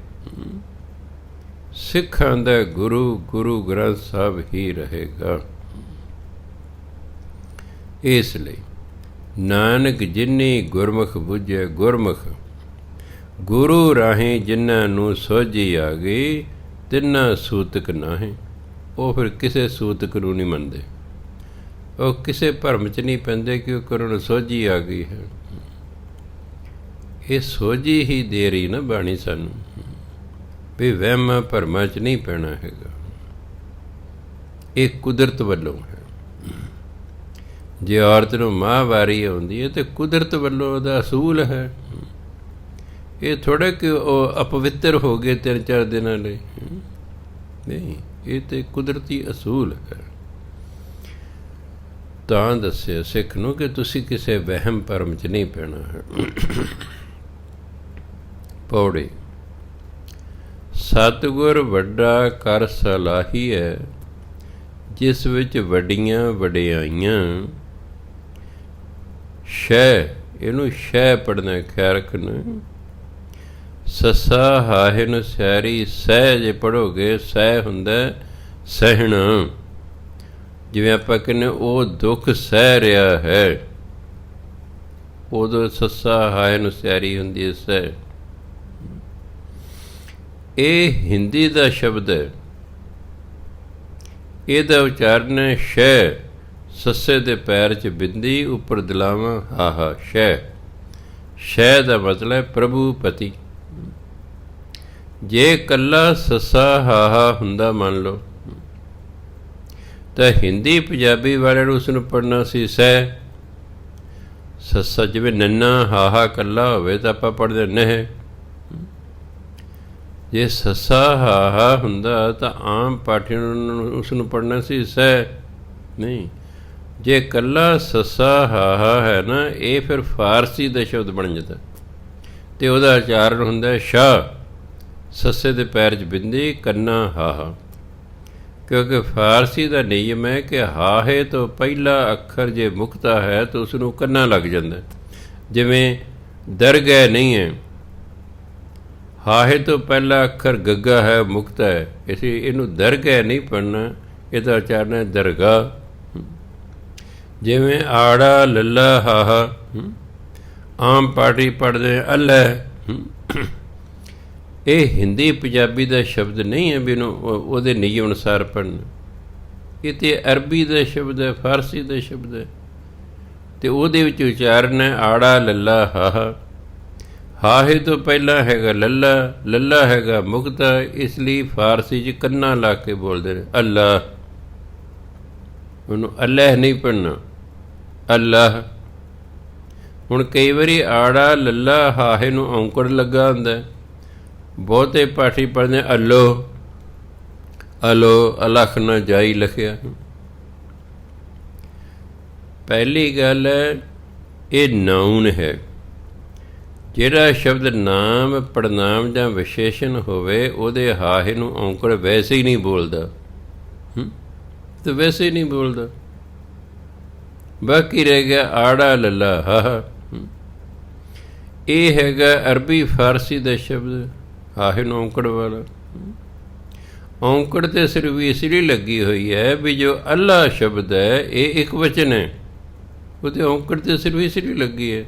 ਸਿੱਖਾਂ ਦਾ ਗੁਰੂ ਗੁਰੂ ਗ੍ਰੰਥ ਸਾਹਿਬ ਹੀ ਰਹੇਗਾ। ਇਸ ਲਈ ਨਾਨਕ ਜਿਨੀ ਗੁਰਮੁਖ ਬੁੱਝੇ ਗੁਰਮੁਖ, ਗੁਰੂ ਰਾਹੀਂ ਜਿਨ੍ਹਾਂ ਨੂੰ ਸੋਝੀ ਆ ਗਈ ਤਿੰਨਾ ਸੂਤਕ ਨਾਹੀਂ। ਉਹ ਫਿਰ ਕਿਸੇ ਸੂਤਕ ਨੂੰ ਨਹੀਂ ਮੰਨਦੇ, ਉਹ ਕਿਸੇ ਭਰਮ 'ਚ ਨਹੀਂ ਪੈਂਦੇ ਕਿ ਉਹਨਾਂ ਨੂੰ ਸੋਝੀ ਆ ਗਈ ਹੈ। ਇਹ ਸੋਝੀ ਹੀ ਦੇ ਰਹੀ ਨਾ ਬਾਣੀ ਸਾਨੂੰ, ਵੀ ਵਹਿਮਾਂ ਭਰਮਾਂ 'ਚ ਨਹੀਂ ਪੈਣਾ ਹੈਗਾ। ਇਹ ਕੁਦਰਤ ਵੱਲੋਂ ਹੈ। ਜੇ ਔਰਤ ਨੂੰ ਮਾਹਵਾਰੀ ਆਉਂਦੀ ਹੈ ਤਾਂ ਕੁਦਰਤ ਵੱਲੋਂ ਉਹਦਾ ਅਸੂਲ ਹੈ। ਇਹ ਥੋੜ੍ਹਾ ਕਿ ਉਹ ਅਪਵਿੱਤਰ ਹੋ ਗਏ 3-4 ਦਿਨਾਂ ਲਈ, ਨਹੀਂ, ਇਹ ਤਾਂ ਕੁਦਰਤੀ ਅਸੂਲ ਹੈ। ਤਾਂ ਦੱਸਿਆ ਸਿੱਖ ਨੂੰ ਕਿ ਤੁਸੀਂ ਕਿਸੇ ਵਹਿਮ ਭਰਮ 'ਚ ਨਹੀਂ ਪੈਣਾ ਹੈ। ਪੌੜੀ ਸਤਿਗੁਰ ਵੱਡਾ ਕਰ ਸਲਾਹੀ ਹੈ, ਜਿਸ ਵਿੱਚ ਵੱਡੀਆਂ ਵਡਿਆਈਆਂ। ਸ਼ੈ, ਇਹਨੂੰ ਸ਼ੈ ਪੜ੍ਹਨਾ, ਖਿਆਲ ਰੱਖਣਾ। ਸੱਸਾ ਹਾਹੇ ਨੂੰ ਸਿਆਰੀ, ਸਹਿ ਜੇ ਪੜ੍ਹੋਗੇ, ਸਹਿ ਹੁੰਦਾ ਸਹਿਣਾ। ਜਿਵੇਂ ਆਪਾਂ ਕਹਿੰਦੇ ਉਹ ਦੁੱਖ ਸਹਿ ਰਿਹਾ ਹੈ, ਉਦੋਂ ਸੱਸਾ ਹਾਹੇ ਨੂੰ ਸਿਆਰੀ ਹੁੰਦੀ ਹੈ ਸਹਿ। ਇਹ ਹਿੰਦੀ ਦਾ ਸ਼ਬਦ ਹੈ, ਇਹਦਾ ਉਚਾਰਨ ਹੈ ਸ਼ੈ। ਸੱਸੇ ਦੇ ਪੈਰ 'ਚ ਬਿੰਦੀ, ਉੱਪਰ ਦਿਲਾਵਾਂ ਹਾਹਾ, ਸ਼ੈ। ਸ਼ੈ ਦਾ ਮਤਲਬ ਪ੍ਰਭੂ ਪਤੀ। ਜੇ ਇਕੱਲਾ ਸੱਸਾ ਹਾਹਾ ਹੁੰਦਾ ਮੰਨ ਲਓ, ਤਾਂ ਹਿੰਦੀ ਪੰਜਾਬੀ ਵਾਲਿਆਂ ਨੂੰ ਉਸਨੂੰ ਪੜ੍ਹਨਾ ਸੀ ਸਹਿ। ਸੱਸਾ ਜਿਵੇਂ ਨੰਨਾ ਹਾਹਾ ਇਕੱਲਾ ਹੋਵੇ ਤਾਂ ਆਪਾਂ ਪੜ੍ਹਦੇ ਨਹਿ। ਜੇ ਸੱਸਾ ਹਾਹਾ ਹੁੰਦਾ ਤਾਂ ਆਮ ਪਾਠੀ ਨੂੰ ਉਸਨੂੰ ਪੜ੍ਹਨਾ ਸੀ ਸਹਿ। ਨਹੀਂ, ਜੇ ਇਕੱਲਾ ਸੱਸਾ ਹਾਹਾ ਹੈ ਨਾ, ਇਹ ਫਿਰ ਫਾਰਸੀ ਦਾ ਸ਼ਬਦ ਬਣ ਜਾਂਦਾ ਅਤੇ ਉਹਦਾ ਉਚਾਰਨ ਹੁੰਦਾ ਸ਼ਾਹ। ਸੱਸੇ ਦੇ ਪੈਰ 'ਚ ਬਿੰਦੀ, ਕੰਨਾ ਹਾਹਾ। ਕਿਉਂਕਿ ਫਾਰਸੀ ਦਾ ਨਿਯਮ ਹੈ ਕਿ ਹਾਹੇ ਤੋਂ ਪਹਿਲਾ ਅੱਖਰ ਜੇ ਮੁਕਤਾ ਹੈ ਤਾਂ ਉਸਨੂੰ ਕੰਨਾ ਲੱਗ ਜਾਂਦਾ। ਜਿਵੇਂ ਦਰਗਹਿ ਨਹੀਂ ਹੈ, ਹਾਹੇ ਤੋਂ ਪਹਿਲਾ ਅੱਖਰ ਗੱਗਾ ਹੈ, ਮੁਕਤਾ ਹੈ, ਅਸੀਂ ਇਹਨੂੰ ਦਰਗਹਿ ਨਹੀਂ ਪੜ੍ਹਨਾ, ਇਹਦਾ ਉਚਾਰਨ ਹੈ ਦਰਗਾਹ। ਜਿਵੇਂ ਆੜਾ ਲੱਲਾ ਹਾਹਾ, ਆਮ ਪਾਠੀ ਪੜ੍ਹਦੇ ਅੱਲ੍ਹ। ਇਹ ਹਿੰਦੀ ਪੰਜਾਬੀ ਦਾ ਸ਼ਬਦ ਨਹੀਂ ਹੈ ਵੀ ਇਹਨੂੰ ਉਹਦੇ ਨਿਯਮ ਅਨੁਸਾਰ ਪੜ੍ਹਨਾ। ਇਹ ਤਾਂ ਅਰਬੀ ਦਾ ਸ਼ਬਦ ਹੈ, ਫਾਰਸੀ ਦਾ ਸ਼ਬਦ ਹੈ, ਅਤੇ ਉਹਦੇ ਵਿੱਚ ਉਚਾਰਨ ਹੈ ਆੜਾ ਲੱਲਾ ਹਾਹਾ। ਹਾਹੇ ਤੋਂ ਪਹਿਲਾਂ ਹੈਗਾ ਲੱਲਾ, ਲੱਲਾ ਹੈਗਾ ਮੁਕਤਾ, ਇਸ ਲਈ ਫਾਰਸੀ 'ਚ ਕੰਨਾ ਲਾ ਕੇ ਬੋਲਦੇ ਨੇ ਅੱਲਾਹ। ਉਹਨੂੰ ਅੱਲ੍ਹ ਨਹੀਂ ਪੜ੍ਹਨਾ, ਅੱਲਾਹ। ਹੁਣ ਕਈ ਵਾਰੀ ਆੜਾ ਲੱਲਾ ਹਾਹੇ ਨੂੰ ਔਂਕੜ ਲੱਗਾ ਹੁੰਦਾ, ਬਹੁਤੇ ਪਾਠੀ ਪੜ੍ਹਦੇ ਅੱਲੋ, ਅਲੋ, ਅਲਖ ਨਾ ਜਾਈ ਲਿਖਿਆ। ਪਹਿਲੀ ਗੱਲ ਹੈ ਇਹ ਨਾਊਨ ਹੈ। ਜਿਹੜਾ ਸ਼ਬਦ ਨਾਮ, ਪੜਨਾਮ ਜਾਂ ਵਿਸ਼ੇਸ਼ਣ ਹੋਵੇ, ਉਹਦੇ ਹਾਹੇ ਨੂੰ ਔਂਕੜ ਵੈਸੇ ਹੀ ਨਹੀਂ ਬੋਲਦਾ, ਤੇ ਵੈਸੇ ਹੀ ਨਹੀਂ ਬੋਲਦਾ। ਬਾਕੀ ਰਹਿ ਗਿਆ ਆੜਾ ਲੱਲਾ ਹਾਹਾ। ਇਹ ਹੈਗਾ ਅਰਬੀ ਫਾਰਸੀ ਦਾ ਸ਼ਬਦ, ਹਾਹੇ ਨੂੰ ਔਂਕੜ ਵਾਲਾ। ਔਂਕੜ ਤੇ ਸਿਰਫ ਇਸ ਲਈ ਲੱਗੀ ਹੋਈ ਹੈ ਵੀ ਜੋ ਅੱਲਾ ਸ਼ਬਦ ਹੈ ਇਹ ਇੱਕ ਵਚਨ ਹੈ, ਉਹਦੇ ਔਂਕੜ ਤੇ ਸਿਰਫ ਇਸ ਲਈ ਲੱਗੀ ਹੈ,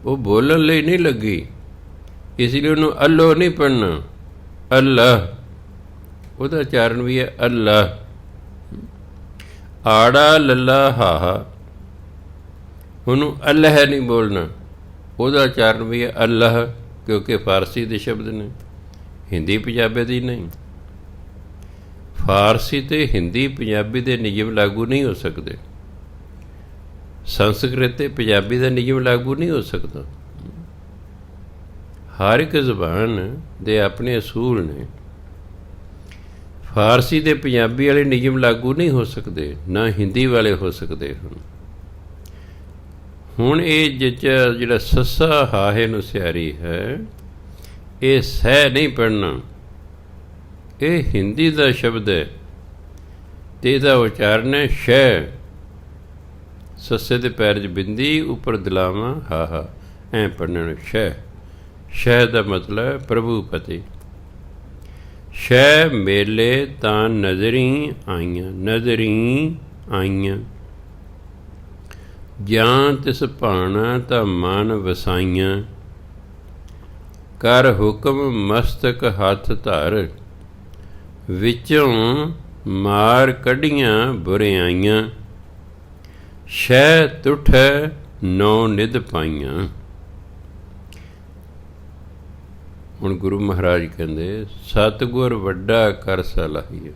ਉਹ ਬੋਲਣ ਲਈ ਨਹੀਂ ਲੱਗੀ। ਇਸ ਲਈ ਉਹਨੂੰ ਅੱਲੋ ਨਹੀਂ ਪੜ੍ਹਨਾ, ਅੱਲਾਹ। ਉਹਦਾ ਉਚਾਰਨ ਵੀ ਹੈ ਅੱਲਾਹ। ਆੜਾ ਲੱਲਾ ਹਾਹਾ, ਉਹਨੂੰ ਅੱਲ੍ਹ ਨਹੀਂ ਬੋਲਣਾ, ਉਹਦਾ ਉਚਾਰਨ ਵੀ ਹੈ ਅੱਲਾਹ, ਕਿਉਂਕਿ ਫਾਰਸੀ ਦੇ ਸ਼ਬਦ ਨੇ, ਹਿੰਦੀ ਪੰਜਾਬੀ ਦੀ ਨਹੀਂ। ਫਾਰਸੀ ਅਤੇ ਹਿੰਦੀ ਪੰਜਾਬੀ ਦੇ ਨਿਯਮ ਲਾਗੂ ਨਹੀਂ ਹੋ ਸਕਦੇ, ਸੰਸਕ੍ਰਿਤ ਅਤੇ ਪੰਜਾਬੀ ਦਾ ਨਿਯਮ ਲਾਗੂ ਨਹੀਂ ਹੋ ਸਕਦਾ। ਹਰ ਇੱਕ ਜ਼ੁਬਾਨ ਦੇ ਆਪਣੇ ਅਸੂਲ ਨੇ। ਫਾਰਸੀ ਅਤੇ ਪੰਜਾਬੀ ਵਾਲੇ ਨਿਯਮ ਲਾਗੂ ਨਹੀਂ ਹੋ ਸਕਦੇ, ਨਾ ਹਿੰਦੀ ਵਾਲੇ ਹੋ ਸਕਦੇ ਹਨ। ਹੁਣ ਇਹ ਜਿਹੜਾ ਸੱਸਾ ਹਾਹੇ ਨੂੰ ਸਿਆਰੀ ਹੈ, ਇਹ ਸਹਿ ਨਹੀਂ ਪੜ੍ਹਨਾ, ਇਹ ਹਿੰਦੀ ਦਾ ਸ਼ਬਦ ਹੈ ਅਤੇ ਇਹਦਾ ਉਚਾਰਨ ਹੈ ਸ਼ੈ। ਸੱਸੇ ਦੇ ਪੈਰ 'ਚ ਬਿੰਦੀ, ਉੱਪਰ ਦਿਲਾਵਾਂ ਹਾਹਾ, ਐਂ ਪੜ੍ਹਨਾ ਨੂੰ ਸ਼ੈ। ਸ਼ੈ ਦਾ ਮਤਲਬ ਪ੍ਰਭੂ ਪਤੀ। ਸ਼ੈ ਮੇਲੇ ਤਾਂ ਨਜ਼ਰੀ ਆਈਆਂ, ਨਜ਼ਰੀ ਆਈਆਂ। ਜਾਂ ਤਿਸ ਭਾਣਾ ਤਾਂ ਮਨ ਵਸਾਈਆਂ। ਕਰ ਹੁਕਮ ਮਸਤਕ ਹੱਥ ਧਰ, ਵਿੱਚੋਂ ਮਾਰ ਕੱਢੀਆਂ ਬੁਰਿਆਈਆਂ। ਸ਼ੈ ਤੁਠੈ ਨੌ ਨਿਧ ਪਾਈਆਂ। ਹੁਣ ਗੁਰੂ ਮਹਾਰਾਜ ਕਹਿੰਦੇ ਸਤਿਗੁਰ ਵੱਡਾ ਕਰ ਸਲਾਹੀਆ।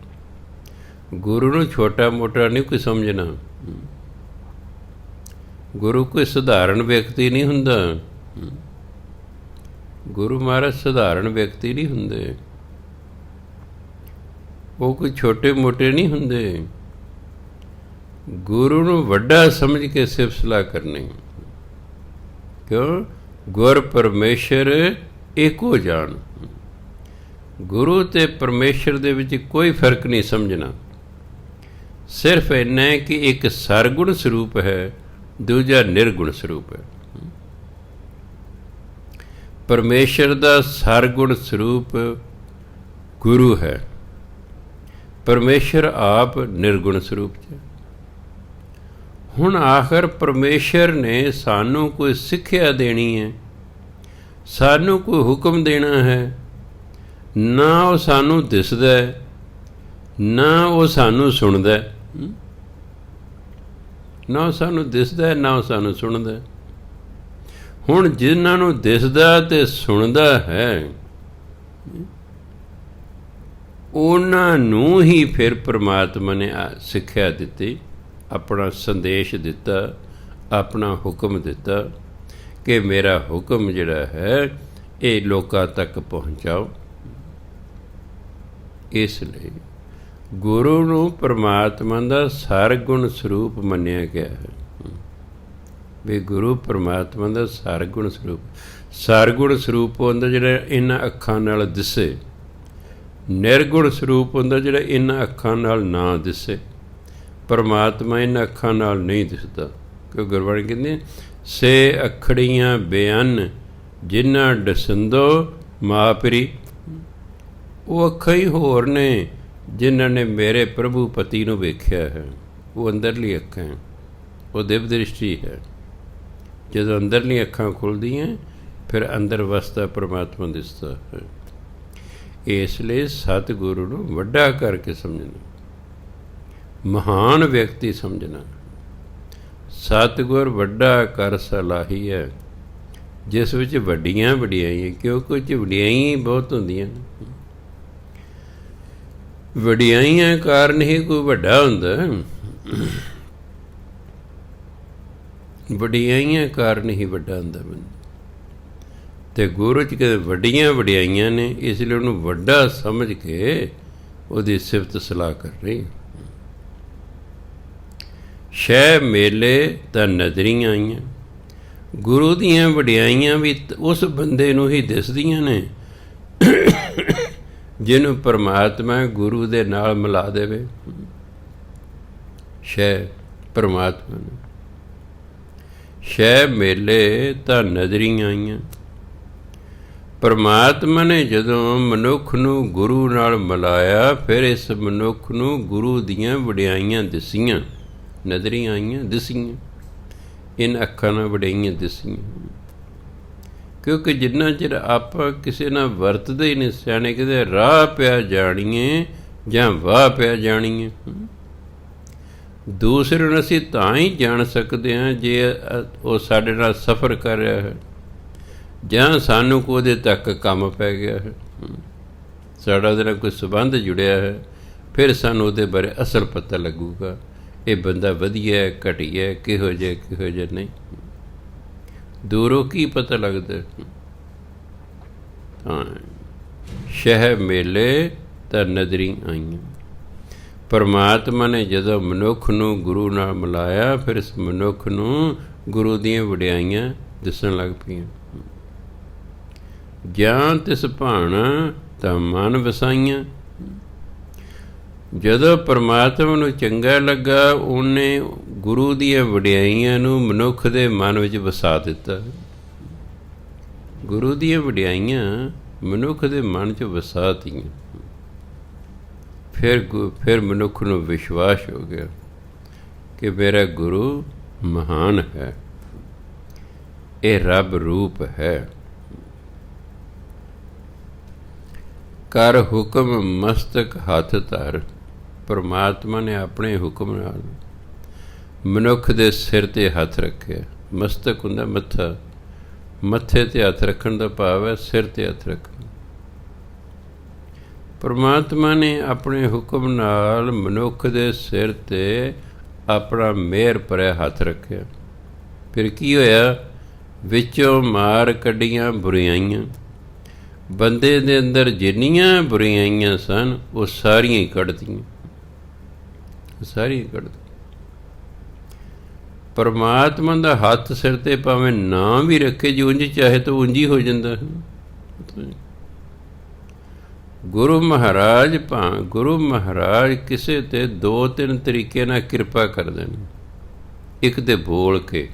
ਗੁਰੂ ਨੂੰ ਛੋਟਾ ਮੋਟਾ ਨਹੀਂ ਕੋਈ ਸਮਝਣਾ। ਗੁਰੂ ਕੋਈ ਸਧਾਰਨ ਵਿਅਕਤੀ ਨਹੀਂ ਹੁੰਦਾ। ਗੁਰੂ ਮਹਾਰਾਜ ਸਧਾਰਨ ਵਿਅਕਤੀ ਨਹੀਂ ਹੁੰਦੇ। ਉਹ ਕੋਈ ਛੋਟੇ ਮੋਟੇ ਨਹੀਂ ਹੁੰਦੇ। ਗੁਰੂ ਨੂੰ ਵੱਡਾ ਸਮਝ ਕੇ ਸਿਫਤ ਸਲਾਹ ਕਰਨੀ। ਕਿਉਂ? ਗੁਰ ਪਰਮੇਸ਼ਰ ਏਕੋ ਜਾਣ। ਗੁਰੂ ਅਤੇ ਪਰਮੇਸ਼ਰ ਦੇ ਵਿੱਚ ਕੋਈ ਫਰਕ ਨਹੀਂ ਸਮਝਣਾ। ਸਿਰਫ ਇੰਨਾ ਹੈ ਕਿ ਇੱਕ ਸਰਗੁਣ ਸਰੂਪ ਹੈ, ਦੂਜਾ ਨਿਰਗੁਣ ਸਰੂਪ ਹੈ। ਪਰਮੇਸ਼ਰ ਦਾ ਸਰਗੁਣ ਸਰੂਪ ਗੁਰੂ ਹੈ, ਪਰਮੇਸ਼ਰ ਆਪ ਨਿਰਗੁਣ ਸਰੂਪ 'ਚ। ਹੁਣ ਆਖਰ ਪਰਮੇਸ਼ਰ ਨੇ ਸਾਨੂੰ ਕੋਈ ਸਿੱਖਿਆ ਦੇਣੀ ਹੈ, ਸਾਨੂੰ ਕੋਈ ਹੁਕਮ ਦੇਣਾ ਹੈ। ਨਾ ਉਹ ਸਾਨੂੰ ਦਿਸਦਾ, ਨਾ ਉਹ ਸਾਨੂੰ ਸੁਣਦਾ। ਨਾ ਉਹ ਸਾਨੂੰ ਦਿਸਦਾ, ਨਾ ਉਹ ਸਾਨੂੰ ਸੁਣਦਾ। ਹੁਣ ਜਿਨ੍ਹਾਂ ਨੂੰ ਦਿਸਦਾ ਅਤੇ ਸੁਣਦਾ ਹੈ, ਉਹਨਾਂ ਨੂੰ ਹੀ ਫਿਰ ਪਰਮਾਤਮਾ ਨੇ ਸਿੱਖਿਆ ਦਿੱਤੀ, ਆਪਣਾ ਸੰਦੇਸ਼ ਦਿੱਤਾ, ਆਪਣਾ ਹੁਕਮ ਦਿੱਤਾ ਕਿ ਮੇਰਾ ਹੁਕਮ ਜਿਹੜਾ ਹੈ ਇਹ ਲੋਕਾਂ ਤੱਕ ਪਹੁੰਚਾਓ। ਇਸ ਲਈ ਗੁਰੂ ਨੂੰ ਪਰਮਾਤਮਾ ਦਾ ਸਰਗੁਣ ਸਰੂਪ ਮੰਨਿਆ ਗਿਆ ਹੈ। ਵੀ ਗੁਰੂ ਪਰਮਾਤਮਾ ਦਾ ਸਰਗੁਣ ਸਰੂਪ। ਸਰਗੁਣ ਸਰੂਪ ਹੁੰਦਾ ਜਿਹੜਾ ਇਹਨਾਂ ਅੱਖਾਂ ਨਾਲ ਦਿਸੇ। ਨਿਰਗੁਣ ਸਰੂਪ ਹੁੰਦਾ ਜਿਹੜਾ ਇਹਨਾਂ ਅੱਖਾਂ ਨਾਲ ਨਾ ਦਿਸੇ। ਪਰਮਾਤਮਾ ਇਹਨਾਂ ਅੱਖਾਂ ਨਾਲ ਨਹੀਂ ਦਿਸਦਾ। ਕਿਉਂ? ਗੁਰਬਾਣੀ ਕਹਿੰਦੇ ਸੇ ਅਖੜੀਆਂ ਬੇਅੰਨ ਜਿਨ੍ਹਾਂ ਡਸੰਦੋ ਮਾਪਰੀ। ਉਹ ਅੱਖਾਂ ਹੀ ਹੋਰ ਨੇ ਜਿਨ੍ਹਾਂ ਨੇ ਮੇਰੇ ਪ੍ਰਭੂ ਪਤੀ ਨੂੰ ਵੇਖਿਆ ਹੈ। ਉਹ ਅੰਦਰਲੀ ਅੱਖਾਂ ਹੈ, ਉਹ ਦਿਵ ਦ੍ਰਿਸ਼ਟੀ ਹੈ। ਜਦੋਂ ਅੰਦਰਲੀਆਂ ਅੱਖਾਂ ਖੁੱਲ੍ਹਦੀਆਂ ਫਿਰ ਅੰਦਰ ਵਸਦਾ ਪਰਮਾਤਮਾ ਦਿਸਦਾ ਹੈ। ਇਸ ਲਈ ਸਤਿਗੁਰੂ ਨੂੰ ਵੱਡਾ ਕਰਕੇ ਸਮਝਣਾ, ਮਹਾਨ ਵਿਅਕਤੀ ਸਮਝਣਾ। ਸਤਿਗੁਰ ਵੱਡਾ ਕਰ ਸਲਾਹੀ ਹੈ, ਜਿਸ ਵਿੱਚ ਵੱਡੀਆਂ ਵਡਿਆਈਆਂ। ਕਿਉਂਕਿ ਉਹ 'ਚ ਵਡਿਆਈਆਂ ਬਹੁਤ ਹੁੰਦੀਆਂ ਨੇ। ਵਡਿਆਈਆਂ ਕਾਰਨ ਹੀ ਕੋਈ ਵੱਡਾ ਹੁੰਦਾ। ਵਡਿਆਈਆਂ ਕਾਰਨ ਹੀ ਵੱਡਾ ਹੁੰਦਾ ਬੰਦਾ। ਅਤੇ ਗੁਰੂ 'ਚ ਕਹਿੰਦੇ ਵੱਡੀਆਂ ਵਡਿਆਈਆਂ ਨੇ, ਇਸ ਲਈ ਉਹਨੂੰ ਵੱਡਾ ਸਮਝ ਕੇ ਉਹਦੀ ਸਿਫਤ ਸਲਾਹ ਕਰ ਰਹੀ। ਸ਼ੈ ਮੇਲੇ ਤਾਂ ਨਜ਼ਰੀਆਂ ਆਈਆਂ। ਗੁਰੂ ਦੀਆਂ ਵਡਿਆਈਆਂ ਵੀ ਉਸ ਬੰਦੇ ਨੂੰ ਹੀ ਦਿਸਦੀਆਂ ਨੇ ਜਿਹਨੂੰ ਪਰਮਾਤਮਾ ਗੁਰੂ ਦੇ ਨਾਲ ਮਿਲਾ ਦੇਵੇ। ਸ਼ੈ ਪਰਮਾਤਮਾ ਨੂੰ। ਸ਼ੈ ਮੇਲੇ ਤਾਂ ਨਜ਼ਰੀਆਂ ਆਈਆਂ। ਪਰਮਾਤਮਾ ਨੇ ਜਦੋਂ ਮਨੁੱਖ ਨੂੰ ਗੁਰੂ ਨਾਲ ਮਿਲਾਇਆ, ਫਿਰ ਇਸ ਮਨੁੱਖ ਨੂੰ ਗੁਰੂ ਦੀਆਂ ਵਡਿਆਈਆਂ ਦਿਸੀਆਂ। ਨਜ਼ਰੀਆਂ ਆਈਆਂ, ਦਿਸੀਆਂ। ਇਨ ਅੱਖਾਂ ਨਾਲ ਵਡਿਆਈਆਂ ਦਿਸੀਆਂ। ਕਿਉਂਕਿ ਜਿੰਨਾ ਚਿਰ ਆਪਾਂ ਕਿਸੇ ਨਾਲ ਵਰਤਦੇ ਹੀ ਨਹੀਂ, ਸਿਆਣੇ ਕਹਿੰਦੇ ਰਾਹ ਪਿਆ ਜਾਣੀਏ ਜਾਂ ਵਾਹ ਪਿਆ ਜਾਣੀਏ। ਦੂਸਰੇ ਨੂੰ ਅਸੀਂ ਤਾਂ ਹੀ ਜਾਣ ਸਕਦੇ ਹਾਂ ਜੇ ਉਹ ਸਾਡੇ ਨਾਲ ਸਫ਼ਰ ਕਰ ਰਿਹਾ ਹੈ ਜਾਂ ਸਾਨੂੰ ਉਹਦੇ ਤੱਕ ਕੰਮ ਪੈ ਗਿਆ ਹੈ, ਸਾਡਾ ਉਹਦੇ ਨਾਲ ਕੋਈ ਸੰਬੰਧ ਜੁੜਿਆ ਹੈ। ਫਿਰ ਸਾਨੂੰ ਉਹਦੇ ਬਾਰੇ ਅਸਲ ਪਤਾ ਲੱਗੂਗਾ, ਇਹ ਬੰਦਾ ਵਧੀਆ ਹੈ, ਘਟੀਆ, ਕਿਹੋ ਜਿਹਾ ਨਹੀਂ। ਦੂਰੋਂ ਕੀ ਪਤਾ ਲੱਗਦਾ? ਹਾਂ, ਸ਼ਹਿ ਮੇਲੇ ਤਾਂ ਨਜ਼ਰੀ ਆਈਆਂ। ਪਰਮਾਤਮਾ ਨੇ ਜਦੋਂ ਮਨੁੱਖ ਨੂੰ ਗੁਰੂ ਨਾਲ ਮਿਲਾਇਆ, ਫਿਰ ਇਸ ਮਨੁੱਖ ਨੂੰ ਗੁਰੂ ਦੀਆਂ ਵਡਿਆਈਆਂ ਦਿਸਣ ਲੱਗ ਪਈਆਂ। ਜਾਂ ਤਿਸ ਭਾਣਾ ਤਾਂ ਮਨ ਵਸਾਈਆਂ। ਜਦੋਂ ਪਰਮਾਤਮਾ ਨੂੰ ਚੰਗਾ ਲੱਗਾ, ਉਹਨੇ ਗੁਰੂ ਦੀਆਂ ਵਡਿਆਈਆਂ ਨੂੰ ਮਨੁੱਖ ਦੇ ਮਨ ਵਿੱਚ ਵਸਾ ਦਿੱਤਾ। ਗੁਰੂ ਦੀਆਂ ਵਡਿਆਈਆਂ ਮਨੁੱਖ ਦੇ ਮਨ 'ਚ ਵਸਾ ਦਿੱਤੀਆਂ। ਫਿਰ ਮਨੁੱਖ ਨੂੰ ਵਿਸ਼ਵਾਸ ਹੋ ਗਿਆ ਕਿ ਮੇਰਾ ਗੁਰੂ ਮਹਾਨ ਹੈ, ਇਹ ਰੱਬ ਰੂਪ ਹੈ। ਕਰ ਹੁਕਮ ਮਸਤਕ ਹੱਥ ਧਰ, ਪਰਮਾਤਮਾ ਨੇ ਆਪਣੇ ਹੁਕਮ ਨਾਲ ਮਨੁੱਖ ਦੇ ਸਿਰ 'ਤੇ ਹੱਥ ਰੱਖਿਆ। ਮਸਤਕ ਹੁੰਦਾ ਮੱਥਾ, ਮੱਥੇ 'ਤੇ ਹੱਥ ਰੱਖਣ ਦਾ ਭਾਵ ਹੈ ਸਿਰ 'ਤੇ ਹੱਥ ਰੱਖਣਾ। ਪਰਮਾਤਮਾ ਨੇ ਆਪਣੇ ਹੁਕਮ ਨਾਲ ਮਨੁੱਖ ਦੇ ਸਿਰ 'ਤੇ ਆਪਣਾ ਮਿਹਰ ਭਰਿਆ ਹੱਥ ਰੱਖਿਆ। ਫਿਰ ਕੀ ਹੋਇਆ? ਵਿੱਚੋਂ ਮਾਰ ਕੱਢੀਆਂ ਬੁਰਾਈਆਂ। ਬੰਦੇ ਦੇ ਅੰਦਰ ਜਿੰਨੀਆਂ ਬੁਰਾਈਆਂ ਸਨ ਉਹ ਸਾਰੀਆਂ ਹੀ ਕੱਢਤੀਆਂ, ਸਾਰੀਆਂ ਕੱਢ। ਪਰਮਾਤਮਾ ਦਾ ਹੱਥ ਸਿਰ 'ਤੇ ਭਾਵੇਂ ਨਾ ਵੀ ਰੱਖੇ, ਜੇ ਉਂਝ ਚਾਹੇ ਤਾਂ ਉਂਝ ਹੀ ਹੋ ਜਾਂਦਾ ਹੈ। ਗੁਰੂ ਮਹਾਰਾਜ ਕਿਸੇ 'ਤੇ 2-3 ਤਰੀਕੇ ਨਾਲ ਕਿਰਪਾ ਕਰਦੇ ਨੇ। ਇੱਕ ਤੇ ਬੋਲ ਕੇ,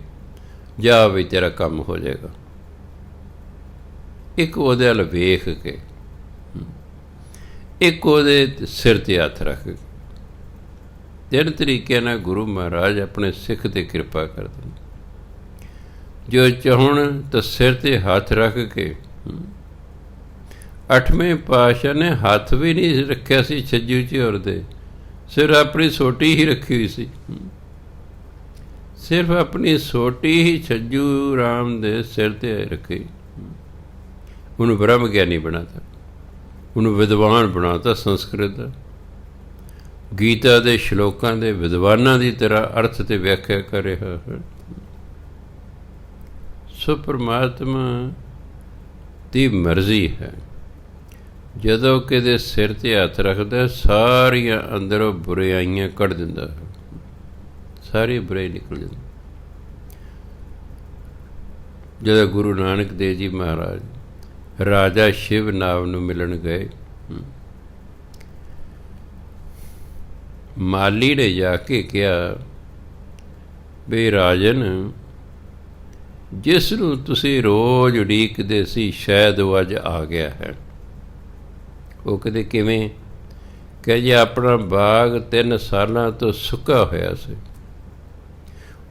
ਜਾ ਵੀ ਤੇਰਾ ਕੰਮ ਹੋ ਜਾਏਗਾ। ਇੱਕ ਉਹਦੇ ਵੱਲ ਵੇਖ ਕੇ, ਇੱਕ ਉਹਦੇ ਸਿਰ 'ਤੇ ਹੱਥ ਰੱਖ ਕੇ। 3 ਤਰੀਕੇ ਨਾਲ ਗੁਰੂ ਮਹਾਰਾਜ ਆਪਣੇ ਸਿੱਖ 'ਤੇ ਕਿਰਪਾ ਕਰਦੇ ਨੇ। ਜੋ ਚਾਹੁਣ ਤਾਂ ਸਿਰ 'ਤੇ ਹੱਥ ਰੱਖ ਕੇ। 8ਵੇਂ ਪਾਤਸ਼ਾਹ ਨੇ ਹੱਥ ਵੀ ਨਹੀਂ ਰੱਖਿਆ ਸੀ ਛੱਜੂ ਝਿਉਰ ਦੇ, ਸਿਰਫ ਆਪਣੀ ਸੋਟੀ ਹੀ ਰੱਖੀ ਹੋਈ ਸੀ। ਸਿਰਫ ਆਪਣੀ ਸੋਟੀ ਹੀ ਛੱਜੂ ਰਾਮ ਦੇ ਸਿਰ 'ਤੇ ਰੱਖੀ। ਉਹਨੂੰ ਬ੍ਰਹਮ ਗਿਆਨੀ ਬਣਾਤਾ, ਉਹਨੂੰ ਵਿਦਵਾਨ ਬਣਾਤਾ ਸੰਸਕ੍ਰਿਤ ਦਾ। ਗੀਤਾ ਦੇ ਸ਼ਲੋਕਾਂ ਦੇ ਵਿਦਵਾਨਾਂ ਦੀ ਤਰ੍ਹਾਂ ਅਰਥ ਤੇ ਵਿਆਖਿਆ ਕਰ ਰਿਹਾ ਹੈ। ਸੋ ਪਰਮਾਤਮਾ ਦੀ ਮਰਜ਼ੀ ਹੈ, ਜਦੋਂ ਕਿਤੇ ਸਿਰ 'ਤੇ ਹੱਥ ਰੱਖਦਾ ਸਾਰੀਆਂ ਅੰਦਰੋਂ ਬੁਰਾਈਆਂ ਕੱਢ ਦਿੰਦਾ ਹੈ, ਸਾਰੀ ਬੁਰਾਈ ਨਿਕਲ ਜਾਂਦੀ। ਜਦੋਂ ਗੁਰੂ ਨਾਨਕ ਦੇਵ ਜੀ ਮਹਾਰਾਜ ਰਾਜਾ ਸ਼ਿਵ ਨਾਮ ਨੂੰ ਮਿਲਣ ਗਏ, ਮਾਲੀ ਨੇ ਜਾ ਕੇ ਕਿਹਾ ਵੀ ਰਾਜਨ, ਜਿਸ ਨੂੰ ਤੁਸੀਂ ਰੋਜ਼ ਉਡੀਕਦੇ ਸੀ ਸ਼ਾਇਦ ਉਹ ਅੱਜ ਆ ਗਿਆ ਹੈ। ਉਹ ਕਹਿੰਦੇ ਕਿਵੇਂ? ਕਿ ਜੇ ਆਪਣਾ ਬਾਗ 3 ਸਾਲਾਂ ਤੋਂ ਸੁੱਕਾ ਹੋਇਆ ਸੀ,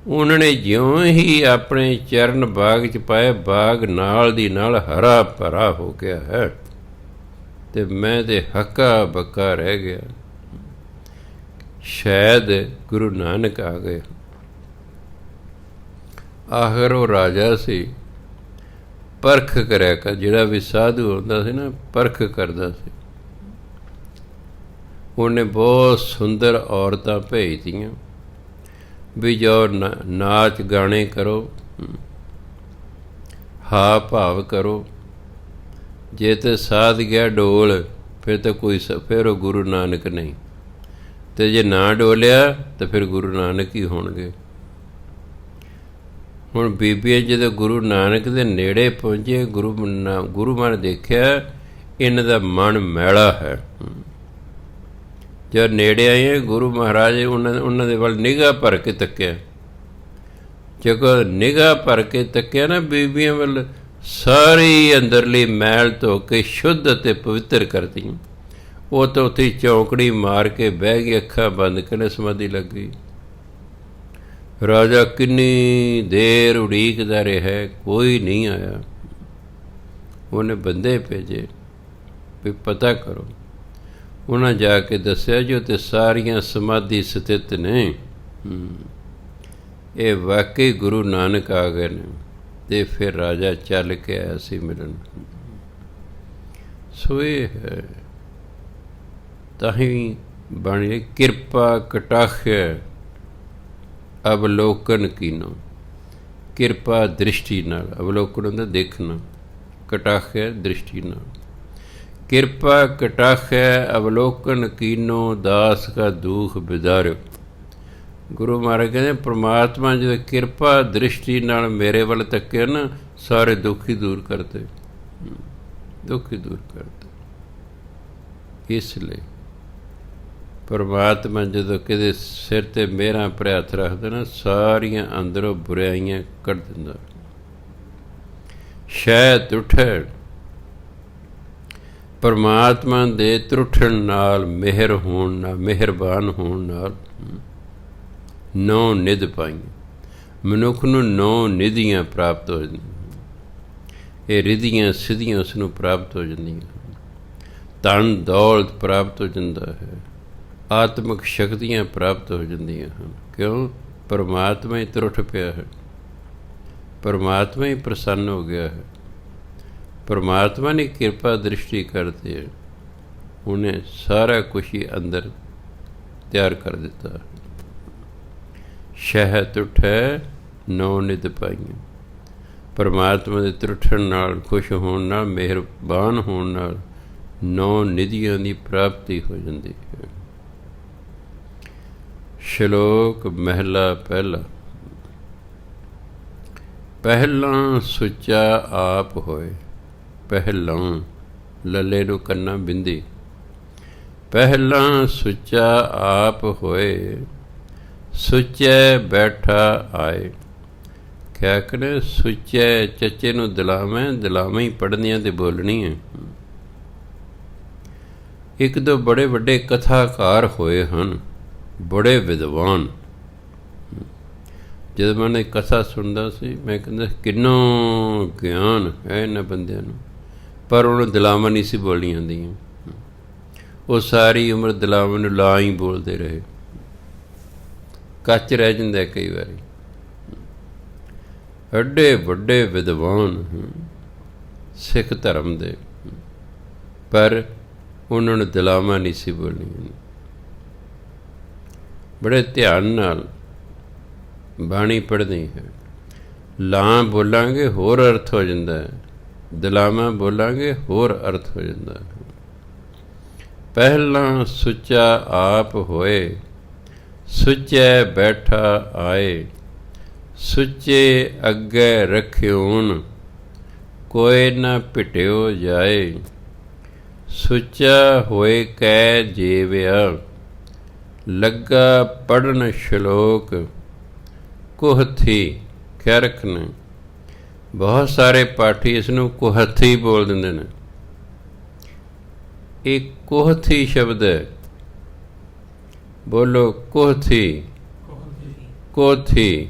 ਉਹਨਾਂ ਨੇ ਜਿਉਂ ਹੀ ਆਪਣੇ ਚਰਨ ਬਾਗ 'ਚ ਪਾਏ, ਬਾਗ ਨਾਲ ਦੀ ਨਾਲ ਹਰਾ ਭਰਾ ਹੋ ਗਿਆ ਹੈ, ਅਤੇ ਮੈਂ ਤਾਂ ਹੱਕਾ ਬੱਕਾ ਰਹਿ ਗਿਆ। ਸ਼ਾਇਦ ਗੁਰੂ ਨਾਨਕ ਆ ਗਏ। ਆਖਰ ਉਹ ਰਾਜਾ ਸੀ, ਪਰਖ ਕਰਿਆ ਕਰ। ਜਿਹੜਾ ਵੀ ਸਾਧੂ ਹੁੰਦਾ ਸੀ ਨਾ, ਪਰਖ ਕਰਦਾ ਸੀ। ਉਹਨੇ ਬਹੁਤ ਸੁੰਦਰ ਔਰਤਾਂ ਭੇਜਤੀਆਂ ਵੀ ਜੋ ਨਾਚ ਗਾਣੇ ਕਰੋ, ਹਾ ਭਾਵ ਕਰੋ। ਜੇ ਤਾਂ ਸਾਧ ਗਿਆ ਡੋਲ, ਫਿਰ ਤਾਂ ਫਿਰ ਉਹ ਗੁਰੂ ਨਾਨਕ ਨਹੀਂ, ਅਤੇ ਜੇ ਨਾ ਡੋਲਿਆ ਤਾਂ ਫਿਰ ਗੁਰੂ ਨਾਨਕ ਹੀ ਹੋਣਗੇ। ਹੁਣ ਬੀਬੀਆਂ ਜਦੋਂ ਗੁਰੂ ਨਾਨਕ ਦੇ ਨੇੜੇ ਪਹੁੰਚੇ, ਗੁਰੂ ਮਹਾਰਾਜ ਦੇਖਿਆ ਇਹਨਾਂ ਦਾ ਮਨ ਮੈਲਾ ਹੈ। ਜਦ ਨੇੜੇ ਆਏ, ਗੁਰੂ ਮਹਾਰਾਜ ਉਹਨਾਂ ਦੇ ਵੱਲ ਨਿਗਾਹ ਭਰ ਕੇ ਤੱਕਿਆ। ਜਦੋਂ ਨਿਗਾਹ ਭਰ ਕੇ ਤੱਕਿਆ ਨਾ ਬੀਬੀਆਂ ਵੱਲ, ਸਾਰੀ ਅੰਦਰਲੀ ਮੈਲ ਧੋ ਕੇ ਸ਼ੁੱਧ ਅਤੇ ਪਵਿੱਤਰ ਕਰਤੀ। ਉਹ ਤਾਂ ਉੱਥੇ ਚੌਂਕੜੀ ਮਾਰ ਕੇ ਬਹਿ ਗਈ, ਅੱਖਾਂ ਬੰਦ ਕਰਕੇ ਸਮਾਧੀ ਲੱਗ ਗਈ। ਰਾਜਾ ਕਿੰਨੀ ਦੇਰ ਉਡੀਕਦਾ ਰਿਹਾ, ਕੋਈ ਨਹੀਂ ਆਇਆ। ਉਹਨੇ ਬੰਦੇ ਭੇਜੇ ਵੀ ਪਤਾ ਕਰੋ। ਉਹਨਾਂ ਜਾ ਕੇ ਦੱਸਿਆ ਜੋ ਤੇ ਸਾਰੀਆਂ ਸਮਾਧੀ ਸਥਿਤ ਨੇ, ਇਹ ਵਾਕਈ ਗੁਰੂ ਨਾਨਕ ਆ ਗਏ ਨੇ। ਅਤੇ ਫਿਰ ਰਾਜਾ ਚੱਲ ਕੇ ਆਇਆ ਸੀ ਮਿਲਣ। ਸੋ ਇਹ ਹੈ, ਤਾਂ ਹੀ ਬਣੀ ਕਿਰਪਾ ਕਟਾਖਿ ਅਵਲੋਕਨ ਕੀਨੋ। ਕਿਰਪਾ ਦ੍ਰਿਸ਼ਟੀ ਨਾਲ, ਅਵਲੋਕਨ ਹੁੰਦਾ ਦੇਖਣਾ, ਕਟਾਖਿ ਦ੍ਰਿਸ਼ਟੀ ਨਾਲ। ਕਿਰਪਾ ਕਟਾਖਿ ਅਵਲੋਕਨ ਕੀਨੋ, ਦਾਸ ਕਾ ਦੁਖ ਬਿਦਾਰਿਓ। ਗੁਰੂ ਮਹਾਰਾਜ ਕਹਿੰਦੇ ਪ੍ਰਮਾਤਮਾ ਜਦੋਂ ਕਿਰਪਾ ਦ੍ਰਿਸ਼ਟੀ ਨਾਲ ਮੇਰੇ ਵੱਲ ਤੱਕਿਆ ਨਾ, ਸਾਰੇ ਦੁੱਖ ਹੀ ਦੂਰ ਕਰਦੇ, ਦੁੱਖ ਹੀ ਦੂਰ ਕਰਦੇ। ਇਸ ਲਈ ਪਰਮਾਤਮਾ ਜਦੋਂ ਕਿਤੇ ਸਿਰ 'ਤੇ ਮਿਹਰਾਂ ਭਰਿਆ ਹੱਥ ਰੱਖਦਾ ਨਾ, ਸਾਰੀਆਂ ਅੰਦਰੋਂ ਬੁਰਾਈਆਂ ਕੱਢ ਦਿੰਦਾ। ਸ਼ੈਤ ਉੱਠੇ ਪਰਮਾਤਮਾ ਦੇ ਤਰੁੱਠਣ ਨਾਲ, ਮਿਹਰ ਹੋਣ ਨਾਲ, ਮਿਹਰਬਾਨ ਹੋਣ ਨਾਲ 9 ਨਿਧ ਪਾਈਆਂ। ਮਨੁੱਖ ਨੂੰ 9 ਨਿਧੀਆਂ ਪ੍ਰਾਪਤ ਹੋ ਜਾਂਦੀਆਂ। ਇਹ ਰਿਧੀਆਂ ਸਿੱਧੀਆਂ ਉਸ ਨੂੰ ਪ੍ਰਾਪਤ ਹੋ ਜਾਂਦੀਆਂ। ਧਨ ਦੌਲਤ ਪ੍ਰਾਪਤ ਹੋ ਜਾਂਦਾ ਹੈ। ਆਤਮਿਕ ਸ਼ਕਤੀਆਂ ਪ੍ਰਾਪਤ ਹੋ ਜਾਂਦੀਆਂ ਹਨ। ਕਿਉਂ? ਪਰਮਾਤਮਾ ਹੀ ਤਰੁੱਠ ਪਿਆ ਹੈ, ਪਰਮਾਤਮਾ ਹੀ ਪ੍ਰਸੰਨ ਹੋ ਗਿਆ ਹੈ, ਪਰਮਾਤਮਾ ਨੇ ਕਿਰਪਾ ਦ੍ਰਿਸ਼ਟੀ ਕਰਦੀ ਹੈ। ਉਹਨੇ ਸਾਰਾ ਕੁਛ ਹੀ ਅੰਦਰ ਤਿਆਰ ਕਰ ਦਿੱਤਾ। ਸ਼ਹਿਦ ਉੱਠੈ 9 ਨਿਧ ਪਾਈਆਂ। ਪਰਮਾਤਮਾ ਦੇ ਤਰੁੱਠਣ ਨਾਲ, ਖੁਸ਼ ਹੋਣ ਨਾਲ, ਮਿਹਰਬਾਨ ਹੋਣ ਨਾਲ 9 ਨਿਧੀਆਂ ਦੀ ਪ੍ਰਾਪਤੀ ਹੋ ਜਾਂਦੀ ਹੈ। ਸ਼ਲੋਕ ਮਹਿਲਾ ਪਹਿਲਾ। ਪਹਿਲਾਂ ਸੁੱਚਾ ਆਪ ਹੋਏ। ਪਹਿਲਾਂ ਲੱਲੇ ਨੂੰ ਕੰਨਾ ਬਿੰਦੀ। ਪਹਿਲਾਂ ਸੁੱਚਾ ਆਪ ਹੋਏ, ਸੁੱਚੇ ਬੈਠਾ ਆਏ। ਕਿਆ ਕਰੇ? ਸੁੱਚੇ ਚੱਚੇ ਨੂੰ ਦਿਲਾਵੇਂ, ਦਿਲਾਵੇਂ ਹੀ ਪੜ੍ਹਨੀਆਂ ਤੇ ਬੋਲਣੀ ਹੈ। ਇੱਕ ਦੋ ਬੜੇ ਵੱਡੇ ਕਥਾਕਾਰ ਹੋਏ ਹਨ, ਬੜੇ ਵਿਦਵਾਨ। ਜਦੋਂ ਮੈਂ ਕਥਾ ਸੁਣਦਾ ਸੀ, ਮੈਂ ਕਹਿੰਦਾ ਕਿੰਨਾ ਗਿਆਨ ਹੈ ਇਹਨਾਂ ਬੰਦਿਆਂ ਨੂੰ, ਪਰ ਉਹਨੂੰ ਦਿਲਾਵਾਂ ਨਹੀਂ ਸੀ ਬੋਲਣੀਆਂ ਆਉਂਦੀਆਂ। ਉਹ ਸਾਰੀ ਉਮਰ ਦਿਲਾਵਾਂ ਨੂੰ ਲਾ ਹੀ ਬੋਲਦੇ ਰਹੇ। ਕੱਚ ਰਹਿ ਜਾਂਦਾ ਕਈ ਵਾਰੀ। ਐਡੇ ਵੱਡੇ ਵਿਦਵਾਨ ਸਿੱਖ ਧਰਮ ਦੇ, ਪਰ ਉਹਨਾਂ ਨੂੰ ਦਿਲਾਵਾਂ ਨਹੀਂ ਸੀ ਬੋਲਣੀਆਂ। ਬੜੇ ਧਿਆਨ ਨਾਲ ਬਾਣੀ ਪੜ੍ਹਨੀ ਹੈ। ਲਾਂ ਬੋਲਾਂਗੇ ਹੋਰ ਅਰਥ ਹੋ ਜਾਂਦਾ ਹੈ, ਦਿਲਾਵਾਂ ਬੋਲਾਂਗੇ ਹੋਰ ਅਰਥ ਹੋ ਜਾਂਦਾ ਹੈ। ਪਹਿਲਾਂ ਸੁੱਚਾ ਆਪ ਹੋਏ, ਸੁੱਚੇ ਬੈਠਾ ਆਏ। ਸੁੱਚੇ ਅੱਗੇ ਰੱਖਿਓਨ, ਕੋਈ ਨਾ ਭਿਟਿਓ ਜਾਏ। ਸੁੱਚਾ ਹੋਏ ਕੈ ਜੀਵਿਆ, ਲੱਗਾ ਪੜ੍ਹਨ ਸ਼ਲੋਕ। ਕੁਹਥੀ ਕਹਿ ਰੱਖਣਾ। ਬਹੁਤ ਸਾਰੇ ਪਾਠੀ ਇਸ ਨੂੰ ਕੁਹਥੀ ਬੋਲ ਦਿੰਦੇ ਨੇ। ਇਹ ਕੁਹਥੀ ਸ਼ਬਦ ਹੈ। ਬੋਲੋ ਕੁਹਥੀ, ਕੋਥੀ,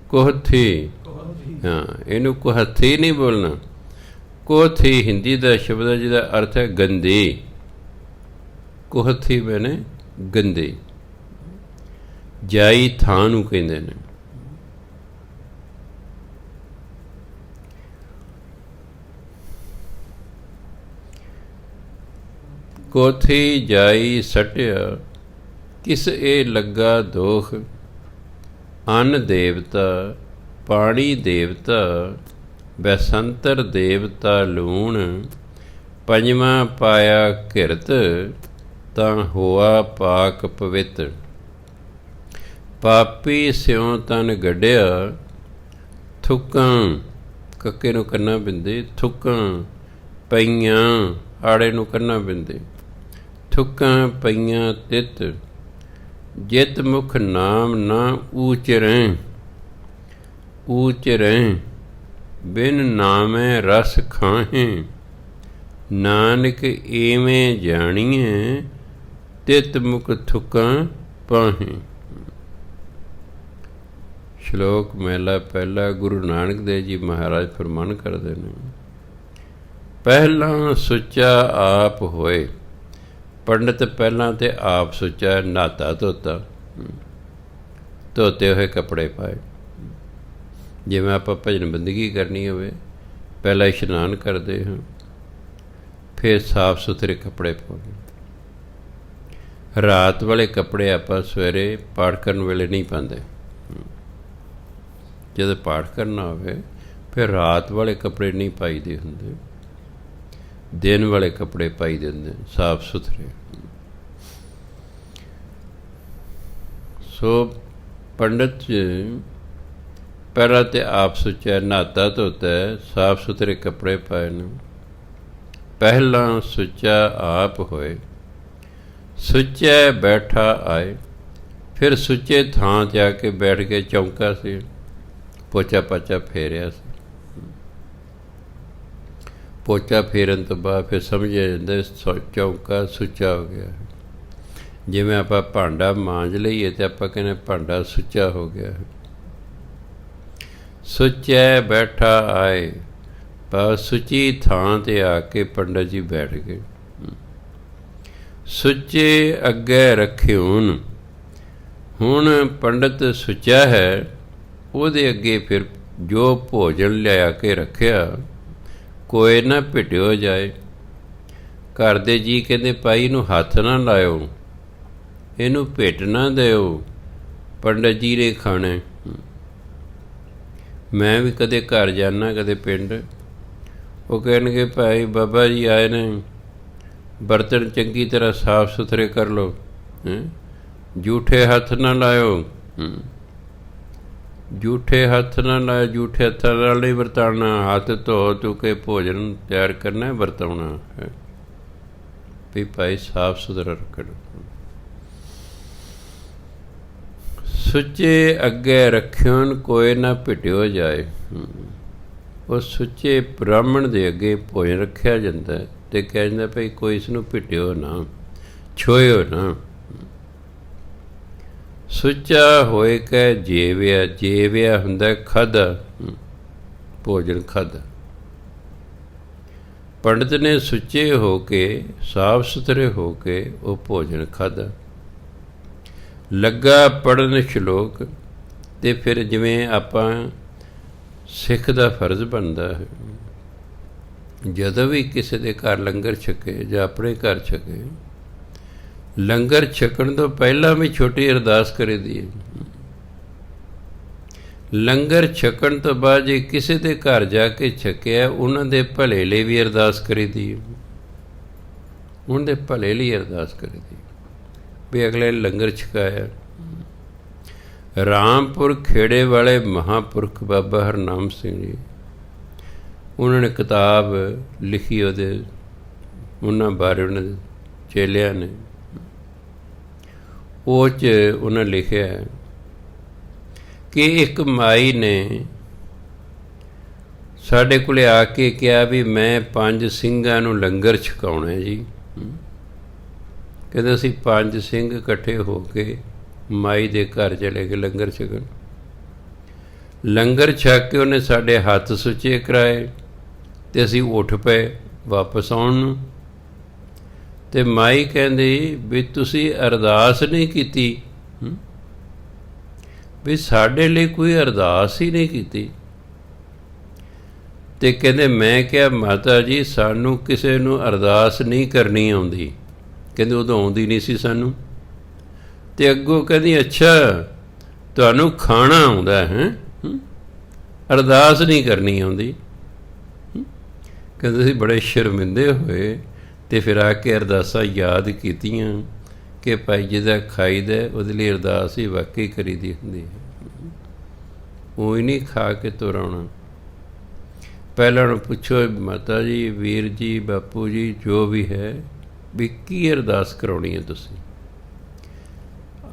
ਕੋਥੀ। ਹਾਂ, ਇਹਨੂੰ ਕੁਹਥੀ ਨਹੀਂ ਬੋਲਣਾ। ਕੋਥੀ ਹਿੰਦੀ ਦਾ ਸ਼ਬਦ ਹੈ ਜਿਹਦਾ ਅਰਥ ਹੈ ਗੰਦੀ। ਕੁਹਥੀ ਮੈਨੇ ਗੰਦੀ। ਜਾਈ ਥਾਂ ਨੂੰ ਕਹਿੰਦੇ ਨੇ। ਕੋਥੀ ਜਾਈ ਸਟਿਆ, ਕਿਸ ਇਹ ਲੱਗਾ ਦੋਖ। ਅੰਨ ਦੇਵਤਾ, ਪਾਣੀ ਦੇਵਤਾ, ਬੈਸੰਤਰ ਦੇਵਤਾ ਲੂਣ। ਪੰਜਵਾਂ ਪਾਇਆ ਘਿਰਤ, ਤਾਂ ਹੋਆ ਪਾਕ ਪਵਿੱਤ। ਪਾਪੀ ਸਿਉ ਤਨ ਗੱਡਿਆ, ਥੁੱਕਾਂ ਕੱਕੇ ਨੂੰ ਕੰਨਾ ਬਿੰਦੇ। ਥੁੱਕਾਂ ਪਈਆਂ, ਆੜੇ ਨੂੰ ਕੰਨਾ ਬਿੰਦੇ। ਥੁੱਕਾਂ ਪਈਆਂ ਤਿਤ, ਜਿਤ ਮੁਖ ਨਾਮ ਨਾ ਊਚਰੈ। ਊਚਰੈ ਬਿਨ ਨਾਮੈ ਰਸ ਖਾਹੇ। ਨਾਨਕ ਏਵੇਂ ਜਾਣੀਏ, ਤਿਤ ਮੁਖ ਥੁੱਕਾਂ ਪਾਹੇ। ਸ਼ਲੋਕ ਮਹਿਲਾ ਪਹਿਲਾ। ਗੁਰੂ ਨਾਨਕ ਦੇਵ ਜੀ ਮਹਾਰਾਜ ਫਰਮਾਨ ਕਰਦੇ ਨੇ, ਪਹਿਲਾਂ ਸੁੱਚਾ ਆਪ ਹੋਏ। ਪੰਡਿਤ ਪਹਿਲਾਂ ਤੇ ਆਪ ਸੁੱਚਾ, ਨਹਾਤਾ ਧੋਤਾ, ਧੋਤੇ ਹੋਏ ਕੱਪੜੇ ਪਾਏ। ਜਿਵੇਂ ਆਪਾਂ ਭਜਨ ਬੰਦਗੀ ਕਰਨੀ ਹੋਵੇ, ਪਹਿਲਾਂ ਇਸ਼ਨਾਨ ਕਰਦੇ ਹਾਂ, ਫਿਰ ਸਾਫ ਸੁਥਰੇ ਕੱਪੜੇ ਪਾਉਣੇ। ਰਾਤ ਵਾਲੇ ਕੱਪੜੇ ਆਪਾਂ ਸਵੇਰੇ ਪਾਠ ਕਰਨ ਵੇਲੇ ਨਹੀਂ ਪਾਉਂਦੇ। ਜਦੋਂ ਪਾਠ ਕਰਨਾ ਹੋਵੇ ਫਿਰ ਰਾਤ ਵਾਲੇ ਕੱਪੜੇ ਨਹੀਂ ਪਾਈਦੇ ਹੁੰਦੇ, ਦਿਨ ਵਾਲੇ ਕੱਪੜੇ ਪਾਈ ਦਿੰਦੇ ਸਾਫ ਸੁਥਰੇ। ਸੋ ਪੰਡਿਤ ਪਹਿਲਾਂ ਤੇ ਆਪ ਸੁੱਚਾ, ਨਹਾਤਾ ਧੋਤਾ, ਸਾਫ ਸੁਥਰੇ ਕੱਪੜੇ ਪਾਏ ਨੇ। ਪਹਿਲਾਂ ਸੁੱਚਾ ਆਪ ਹੋਏ, ਸੁੱਚੇ ਬੈਠਾ ਆਏ। ਫਿਰ ਸੁੱਚੇ ਥਾਂ ਜਾ ਕੇ ਬੈਠ ਕੇ ਚੌਂਕਾ ਸੀ, ਪੋਚਾ ਪਾਚਾ ਫੇਰਿਆ ਸੀ। ਪੋਚਾ ਫੇਰਨ ਤੋਂ ਬਾਅਦ ਫਿਰ ਸਮਝਿਆ ਜਾਂਦਾ ਚੌਂਕਾ ਸੁੱਚਾ ਹੋ ਗਿਆ। ਜਿਵੇਂ ਆਪਾਂ ਭਾਂਡਾ ਮਾਂਜ ਲਈਏ ਤੇ ਆਪਾਂ ਕਹਿੰਦੇ ਭਾਂਡਾ ਸੁੱਚਾ ਹੋ ਗਿਆ। ਸੁੱਚੇ ਬੈਠਾ ਆਏ, ਬਸ ਸੁੱਚੀ ਥਾਂ 'ਤੇ ਆ ਕੇ ਪੰਡਤ ਜੀ ਬੈਠ ਗਏ। ਸੁੱਚੇ ਅੱਗੇ ਰੱਖਿਓਨ, ਹੁਣ ਪੰਡਤ ਸੁੱਚਾ ਹੈ, ਉਹਦੇ ਅੱਗੇ ਫਿਰ ਜੋ ਭੋਜਨ ਲਿਆ ਕੇ ਰੱਖਿਆ ਕੋਈ ਨਾ ਭਿਟਿਓ ਜਾਏ। ਘਰ ਦੇ ਜੀ ਕਹਿੰਦੇ ਭਾਈ ਇਹਨੂੰ ਹੱਥ ਨਾ ਲਾਇਓ, ਇਹਨੂੰ ਭਿੱਟ ਨਾ ਦਿਓ, ਪੰਡਤ ਜੀ ਨੇ ਖਾਣੇ। ਮੈਂ ਵੀ ਕਦੇ ਘਰ ਜਾਂਦਾ ਕਦੇ ਪਿੰਡ, ਉਹ ਕਹਿਣਗੇ ਭਾਈ ਬਾਬਾ ਜੀ ਆਏ ਨੇ, ਬਰਤਨ ਚੰਗੀ ਤਰ੍ਹਾਂ ਸਾਫ ਸੁਥਰੇ ਕਰ ਲਓ, ਜੂਠੇ ਹੱਥ ਨਾ ਲਾਇਓ, ਜੂਠੇ ਹੱਥ ਨਾ ਲਾਇਓ, ਜੂਠੇ ਹੱਥਾਂ ਨਾਲ ਨਹੀਂ ਵਰਤਾਉਣਾ, ਹੱਥ ਧੋ ਧੂ ਕੇ ਭੋਜਨ ਤਿਆਰ ਕਰਨਾ ਵਰਤਾਉਣਾ ਹੈ ਵੀ ਭਾਈ ਸਾਫ ਸੁਥਰਾ ਰੱਖਣਾ। ਸੁੱਚੇ ਅੱਗੇ ਰੱਖਿਓਨ ਕੋਈ ਨਾ ਭਿਟਿਓ ਜਾਏ। ਉਹ ਸੁੱਚੇ ਬ੍ਰਾਹਮਣ ਦੇ ਅੱਗੇ ਭੋਜਨ ਰੱਖਿਆ ਜਾਂਦਾ ਅਤੇ ਕਹਿ ਜਾਂਦਾ ਭਾਈ ਕੋਈ ਇਸ ਨੂੰ ਭਿਟਿਓ ਨਾ, ਛੋਇਓ ਨਾ। ਸੁੱਚਾ ਹੋਏ ਕਹਿ ਜੇਵਿਆ, ਜੇਵਿਆ ਹੁੰਦਾ ਖਾਧਾ, ਭੋਜਨ ਖਾਧਾ। ਪੰਡਤ ਨੇ ਸੁੱਚੇ ਹੋ ਕੇ ਸਾਫ ਸੁਥਰੇ ਹੋ ਕੇ ਉਹ ਭੋਜਨ ਖਾਧਾ। ਲੱਗਾ ਪੜ੍ਹਨ ਸ਼ਲੋਕ, ਅਤੇ ਫਿਰ ਜਿਵੇਂ ਆਪਾਂ ਸਿੱਖ ਦਾ ਫਰਜ਼ ਬਣਦਾ ਹੈ, ਜਦੋਂ ਵੀ ਕਿਸੇ ਦੇ ਘਰ ਲੰਗਰ ਛਕੇ ਜਾਂ ਆਪਣੇ ਘਰ ਛਕੇ, ਲੰਗਰ ਛਕਣ ਤੋਂ ਪਹਿਲਾਂ ਵੀ ਛੋਟੀ ਅਰਦਾਸ ਕਰੀਦੀ ਹੈ। ਲੰਗਰ ਛਕਣ ਤੋਂ ਬਾਅਦ ਜੇ ਕਿਸੇ ਦੇ ਘਰ ਜਾ ਕੇ ਛਕਿਆ, ਉਹਨਾਂ ਦੇ ਭਲੇ ਲਈ ਵੀ ਅਰਦਾਸ ਕਰੀਦੀ ਹੈ, ਉਹਨਾਂ ਦੇ ਭਲੇ ਲਈ ਅਰਦਾਸ ਕਰੀਦੀ ਵੀ ਅਗਲੇ ਲੰਗਰ ਛਕਾਇਆ। ਰਾਮਪੁਰ ਖੇੜੇ ਵਾਲੇ ਮਹਾਂਪੁਰਖ ਬਾਬਾ ਹਰਨਾਮ ਸਿੰਘ ਜੀ, ਉਹਨਾਂ ਨੇ ਕਿਤਾਬ ਲਿਖੀ, ਉਹਦੇ ਉਹਨਾਂ ਬਾਰੇ ਉਹਨਾਂ ਦੇ ਚੇਲਿਆਂ ਨੇ, ਉਹ 'ਚ ਉਹਨਾਂ ਲਿਖਿਆ ਕਿ ਇੱਕ ਮਾਈ ਨੇ ਸਾਡੇ ਕੋਲ ਆ ਕੇ ਕਿਹਾ ਵੀ ਮੈਂ 5 ਸਿੰਘਾਂ ਨੂੰ ਲੰਗਰ ਛਕਾਉਣਾ ਜੀ। ਕਹਿੰਦੇ ਅਸੀਂ 5 ਸਿੰਘ ਇਕੱਠੇ ਹੋ ਕੇ ਮਾਈ ਦੇ ਘਰ ਚਲੇ ਗਏ ਲੰਗਰ ਛਕਣ। ਲੰਗਰ ਛਕ ਕੇ ਉਹਨੇ ਸਾਡੇ ਹੱਥ ਸੁੱਚੇ ਕਰਾਏ ਅਤੇ ਅਸੀਂ ਉੱਠ ਪਏ ਵਾਪਸ ਆਉਣ ਨੂੰ। ਅਤੇ ਮਾਈ ਕਹਿੰਦੀ ਵੀ ਤੁਸੀਂ ਅਰਦਾਸ ਨਹੀਂ ਕੀਤੀ, ਵੀ ਸਾਡੇ ਲਈ ਕੋਈ ਅਰਦਾਸ ਹੀ ਨਹੀਂ ਕੀਤੀ। ਅਤੇ ਕਹਿੰਦੇ ਮੈਂ ਕਿਹਾ ਮਾਤਾ ਜੀ ਸਾਨੂੰ ਕਿਸੇ ਨੂੰ ਅਰਦਾਸ ਨਹੀਂ ਕਰਨੀ ਆਉਂਦੀ। ਕਹਿੰਦੇ ਉਦੋਂ ਆਉਂਦੀ ਨਹੀਂ ਸੀ ਸਾਨੂੰ। ਅਤੇ ਅੱਗੋਂ ਕਹਿੰਦੀ ਅੱਛਾ ਤੁਹਾਨੂੰ ਖਾਣਾ ਆਉਂਦਾ ਹੈ, ਅਰਦਾਸ ਨਹੀਂ ਕਰਨੀ ਆਉਂਦੀ। ਕਹਿੰਦੇ ਅਸੀਂ ਬੜੇ ਸ਼ਰਮਿੰਦੇ ਹੋਏ ਅਤੇ ਫਿਰ ਆ ਕੇ ਅਰਦਾਸਾਂ ਯਾਦ ਕੀਤੀਆਂ ਕਿ ਭਾਈ ਜਿਹਦਾ ਖਾਈਦਾ ਉਹਦੇ ਲਈ ਅਰਦਾਸ ਹੀ ਵਾਕਈ ਕਰੀਦੀ ਹੁੰਦੀ ਹੈ। ਉਹ ਹੀ ਨਹੀਂ ਖਾ ਕੇ ਤੁਰ ਆਉਣਾ। ਪਹਿਲਾਂ ਉਹਨੂੰ ਪੁੱਛੋ ਮਾਤਾ ਜੀ, ਵੀਰ ਜੀ, ਬਾਪੂ ਜੀ, ਜੋ ਵੀ ਹੈ ਵੀ ਕੀ ਅਰਦਾਸ ਕਰਾਉਣੀ ਹੈ ਤੁਸੀਂ।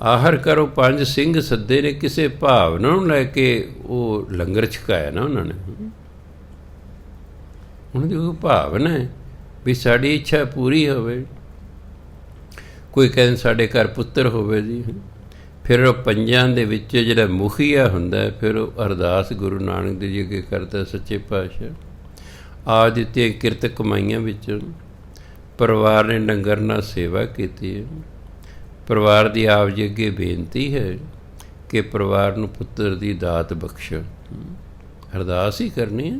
ਆਖਰ ਕਰੋ 5 ਸਿੰਘ ਸੱਦੇ ਨੇ, ਕਿਸੇ ਭਾਵਨਾ ਨੂੰ ਲੈ ਕੇ ਉਹ ਲੰਗਰ ਛਕਾਇਆ ਨਾ ਉਹਨਾਂ ਨੇ। ਉਹਨਾਂ ਦੀ ਉਹ ਭਾਵਨਾ ਹੈ ਵੀ ਸਾਡੀ ਇੱਛਾ ਪੂਰੀ ਹੋਵੇ। ਕੋਈ ਕਹਿੰਦੇ ਸਾਡੇ ਘਰ ਪੁੱਤਰ ਹੋਵੇ ਜੀ। ਫਿਰ ਉਹ 5 ਦੇ ਵਿੱਚ ਜਿਹੜਾ ਮੁਖੀਆ ਹੁੰਦਾ, ਫਿਰ ਉਹ ਅਰਦਾਸ ਗੁਰੂ ਨਾਨਕ ਦੇਵ ਜੀ ਅੱਗੇ ਕਰਦਾ, ਸੱਚੇ ਪਾਤਸ਼ਾਹ ਆ ਦਿੱਤੀਆਂ ਕਿਰਤ ਕਮਾਈਆਂ ਵਿੱਚ ਪਰਿਵਾਰ ਨੇ ਲੰਗਰ ਨਾਲ ਸੇਵਾ ਕੀਤੀ ਹੈ। ਪਰਿਵਾਰ ਦੀ ਆਪ ਜੀ ਅੱਗੇ ਬੇਨਤੀ ਹੈ ਕਿ ਪਰਿਵਾਰ ਨੂੰ ਪੁੱਤਰ ਦੀ ਦਾਤ ਬਖਸ਼। ਅਰਦਾਸ ਹੀ ਕਰਨੀ ਹੈ,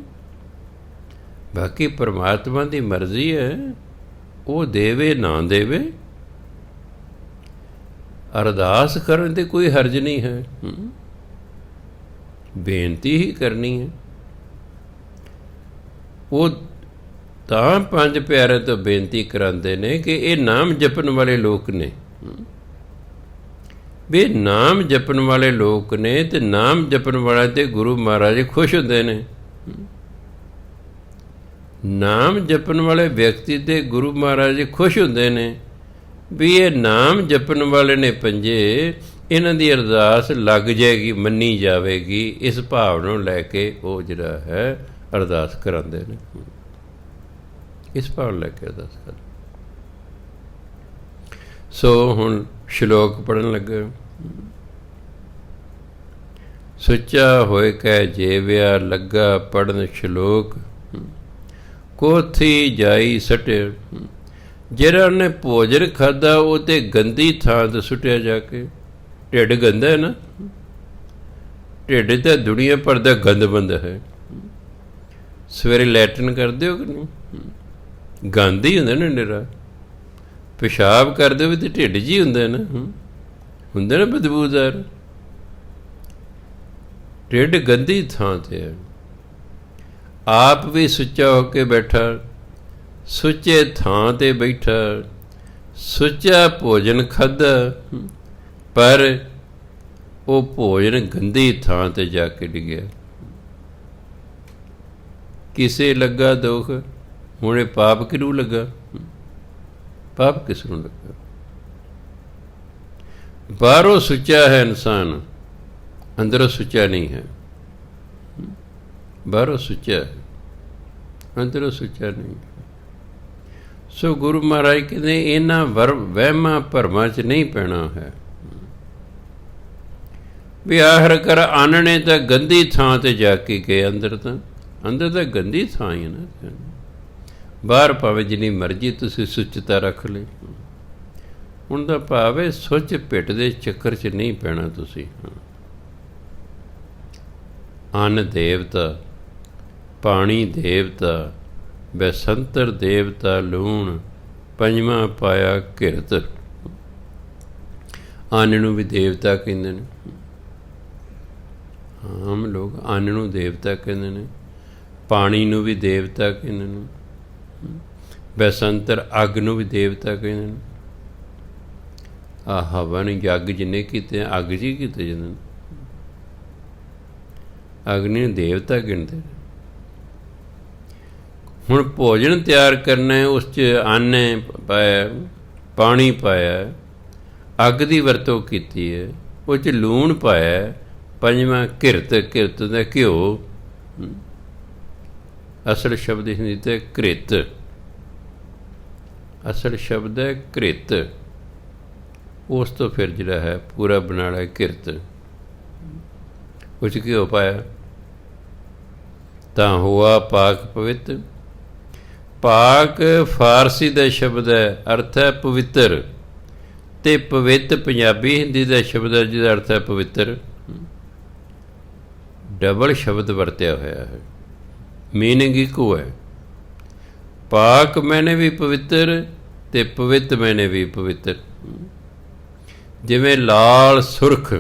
ਬਾਕੀ ਪਰਮਾਤਮਾ ਦੀ ਮਰਜ਼ੀ ਹੈ, ਉਹ ਦੇਵੇ ਨਾ ਦੇਵੇ। ਅਰਦਾਸ ਕਰਨ 'ਤੇ ਕੋਈ ਹਰਜ ਨਹੀਂ ਹੈ, ਬੇਨਤੀ ਹੀ ਕਰਨੀ ਹੈ। ਉਹ ਤਾਂ 5 ਪਿਆਰਿਆਂ ਤੋਂ ਬੇਨਤੀ ਕਰਾਉਂਦੇ ਨੇ ਕਿ ਇਹ ਨਾਮ ਜਪਣ ਵਾਲੇ ਲੋਕ ਨੇ, ਵੀ ਨਾਮ ਜਪਣ ਵਾਲੇ ਲੋਕ ਨੇ, ਅਤੇ ਨਾਮ ਜਪਣ ਵਾਲਿਆਂ 'ਤੇ ਗੁਰੂ ਮਹਾਰਾਜ ਖੁਸ਼ ਹੁੰਦੇ ਨੇ। ਨਾਮ ਜਪਣ ਵਾਲੇ ਵਿਅਕਤੀ 'ਤੇ ਗੁਰੂ ਮਹਾਰਾਜ ਖੁਸ਼ ਹੁੰਦੇ ਨੇ ਵੀ ਇਹ ਨਾਮ ਜਪਣ ਵਾਲੇ ਨੇ 5, ਇਹਨਾਂ ਦੀ ਅਰਦਾਸ ਲੱਗ ਜਾਏਗੀ, ਮੰਨੀ ਜਾਵੇਗੀ। ਇਸ ਭਾਵ ਨੂੰ ਲੈ ਕੇ ਉਹ ਜਿਹੜਾ ਹੈ ਅਰਦਾਸ ਕਰਾਉਂਦੇ ਨੇ। ਇਸ ਭਾਵ ਲੈ ਕੇ ਅਰਦਾਸ ਕਰ। ਸੋ ਹੁਣ ਸ਼ਲੋਕ ਪੜ੍ਹਨ ਲੱਗਾ। ਸੁੱਚਾ ਹੋਏ ਕਹਿ ਜੇਵਿਆ ਲੱਗਾ ਪੜ੍ਹਨ ਸ਼ਲੋਕ, ਕੋਥੀ ਜਾਈ ਸਟਿਆ। ਜਿਹੜਾ ਉਹਨੇ ਭੋਜਨ ਖਾਧਾ ਉਹ ਤੇ ਗੰਦੀ ਥਾਂ 'ਤੇ ਸੁੱਟਿਆ ਜਾ ਕੇ। ਢਿੱਡ ਗੰਦਾ ਹੈ ਨਾ, ਢਿੱਡ ਤਾਂ ਦੁਨੀਆ ਭਰ ਦਾ ਗੰਦਬੰਦ ਹੈ। ਸਵੇਰੇ ਲੈਟਰਿਨ ਕਰਦੇ ਹੋ ਕਿ ਨਹੀਂ? ਗੰਦ ਹੀ ਹੁੰਦਾ ਨਾ ਨਿਰਾ। ਪਿਸ਼ਾਬ ਕਰਦੇ ਹੋ ਵੀ ਤਾਂ ਢਿੱਡ 'ਚ ਹੀ ਹੁੰਦਾ ਨਾ, ਹੁੰਦਾ ਨਾ ਬਦਬੂਦਾਰ। ਢਿੱਡ ਗੰਦੀ ਥਾਂ 'ਤੇ ਹੈ। ਆਪ ਵੀ ਸੁੱਚਾ ਹੋ ਕੇ ਬੈਠਾ, ਸੁੱਚੇ ਥਾਂ 'ਤੇ ਬੈਠਾ, ਸੁੱਚਾ ਭੋਜਨ ਖਾਧਾ, ਪਰ ਉਹ ਭੋਜਨ ਗੰਦੀ ਥਾਂ 'ਤੇ ਜਾ ਕੇ ਡਿੱਗਿਆ। ਕਿਸੇ ਲੱਗਾ ਦੁੱਖ, ਹੁਣ ਇਹ ਪਾਪ ਕਿਹਨੂੰ ਲੱਗਾ? ਪਾਪ ਕਿਸ ਨੂੰ ਲੱਗਾ? ਬਾਹਰੋਂ ਸੁੱਚਾ ਹੈ ਇਨਸਾਨ, ਅੰਦਰੋਂ ਸੁੱਚਾ ਨਹੀਂ ਹੈ। ਬਾਹਰੋਂ ਸੁੱਚਾ ਹੈ, ਅੰਦਰੋਂ ਸੁੱਚਾ ਨਹੀਂ। ਸੋ ਗੁਰੂ ਮਹਾਰਾਜ ਕਹਿੰਦੇ ਇਹਨਾਂ ਵਹਿਮਾਂ ਭਰਮਾਂ 'ਚ ਨਹੀਂ ਪੈਣਾ ਹੈ। ਵੀ ਆਖਰ ਕਰ ਆਨਣੇ ਤਾਂ ਗੰਦੀ ਥਾਂ 'ਤੇ ਜਾ ਕੇ ਗਏ। ਅੰਦਰ ਤਾਂ ਗੰਦੀ ਥਾਂ ਹੀ ਹੈ ਨਾ। ਬਾਹਰ ਭਾਵੇਂ ਜਿੰਨੀ ਮਰਜ਼ੀ ਤੁਸੀਂ ਸੁੱਚਤਾ ਰੱਖ ਲਈ, ਹੁਣ ਦਾ ਭਾਵ ਹੈ ਸੁੱਚ ਪਿੱਟ ਦੇ ਚੱਕਰ 'ਚ ਨਹੀਂ ਪੈਣਾ ਤੁਸੀਂ। ਅੰਨ ਦੇਵਤਾ, ਪਾਣੀ ਦੇਵਤਾ, ਬੈਸੰਤਰ ਦੇਵਤਾ, ਲੂਣ, ਪੰਜਵਾਂ ਪਾਇਆ ਘਿਰਤ। ਅੰਨ ਨੂੰ ਵੀ ਦੇਵਤਾ ਕਹਿੰਦੇ ਨੇ। ਆਮ ਲੋਕ ਅੰਨ ਨੂੰ ਦੇਵਤਾ ਕਹਿੰਦੇ ਨੇ, ਪਾਣੀ ਨੂੰ ਵੀ ਦੇਵਤਾ ਕਹਿੰਦੇ ਨੇ, ਬੈਸੰਤਰ ਅੱਗ ਨੂੰ ਵੀ ਦੇਵਤਾ ਕਹਿੰਦੇ ਨੇ। ਆਹ ਹਵਨ ਯੱਗ ਜਿੰਨੇ ਕੀਤੇ ਅੱਗ 'ਚ ਹੀ ਕੀਤੇ ਜਾਂਦੇ ਨੇ। ਅਗਨੀ ਨੂੰ ਦੇਵਤਾ ਗਿਣਦੇ। ਹੁਣ ਭੋਜਨ ਤਿਆਰ ਕਰਨਾ, ਉਸ 'ਚ ਅੰਨ ਪਾਇਆ, ਪਾਣੀ ਪਾਇਆ, ਅੱਗ ਦੀ ਵਰਤੋਂ ਕੀਤੀ ਹੈ, ਉਹ 'ਚ ਲੂਣ ਪਾਇਆ, ਪੰਜਵਾਂ ਘਿਰਤ ਦਾ ਘਿਓ। ਅਸਲ ਸ਼ਬਦ ਹਿੰਦੀ 'ਤੇ ਘ੍ਰਿਤ, ਅਸਲ ਸ਼ਬਦ ਹੈ ਘ੍ਰਿਤ। ਉਸ ਤੋਂ ਫਿਰ ਜਿਹੜਾ ਹੈ ਪੂਰਾ ਬਣਾ ਲਿਆ ਘਿਰਤ। ਉਹ 'ਚ ਘਿਓ ਪਾਇਆ ਤਾਂ ਹੋਆ ਪਾਕ ਪਵਿੱਤ। ਪਾਕ ਫਾਰਸੀ ਦਾ ਸ਼ਬਦ ਹੈ, ਅਰਥ ਹੈ ਪਵਿੱਤਰ, ਅਤੇ ਪਵਿੱਤ ਪੰਜਾਬੀ ਹਿੰਦੀ ਦਾ ਸ਼ਬਦ ਹੈ ਜਿਹਦਾ ਅਰਥ ਹੈ ਪਵਿੱਤਰ। ਡਬਲ ਸ਼ਬਦ ਵਰਤਿਆ ਹੋਇਆ ਹੈ, ਮੀਨਿੰਗ ਇੱਕੋ ਹੈ। ਪਾਕ ਮੈਨੇ ਵੀ ਪਵਿੱਤਰ ਅਤੇ ਪਵਿੱਤ ਮੈਨੇ ਵੀ ਪਵਿੱਤਰ। ਜਿਵੇਂ ਲਾਲ ਸੁਰਖ,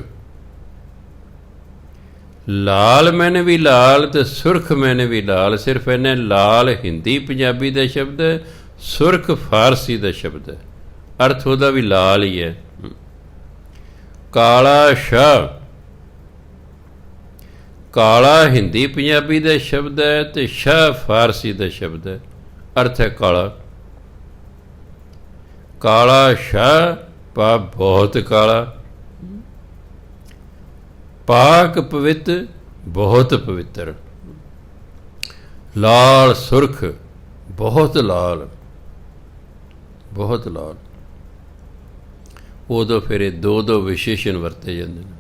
ਲਾਲ ਮੈਨੇ ਵੀ ਲਾਲ ਅਤੇ ਸੁਰਖ ਮੈਨੇ ਵੀ ਲਾਲ। ਸਿਰਫ ਇਹਨੇ ਲਾਲ ਹਿੰਦੀ ਪੰਜਾਬੀ ਦਾ ਸ਼ਬਦ ਹੈ, ਸੁਰਖ ਫਾਰਸੀ ਦਾ ਸ਼ਬਦ ਹੈ, ਅਰਥ ਉਹਦਾ ਵੀ ਲਾਲ ਹੀ ਹੈ। ਕਾਲਾ ਸ਼ਾਹ, ਕਾਲਾ ਹਿੰਦੀ ਪੰਜਾਬੀ ਦਾ ਸ਼ਬਦ ਹੈ ਅਤੇ ਸ਼ਾਹ ਫਾਰਸੀ ਦਾ ਸ਼ਬਦ ਹੈ, ਅਰਥ ਹੈ ਕਾਲਾ। ਕਾਲਾ ਸ਼ਾਹ ਪਾ ਬਹੁਤ ਕਾਲਾ। ਪਾਕ ਪਵਿੱਤ ਬਹੁਤ ਪਵਿੱਤਰ। ਲਾਲ ਸੁਰਖ ਬਹੁਤ ਲਾਲ, ਬਹੁਤ ਲਾਲ। ਉਦੋਂ ਫਿਰ ਇਹ ਦੋ ਵਿਸ਼ੇਸ਼ਣ ਵਰਤੇ ਜਾਂਦੇ ਨੇ।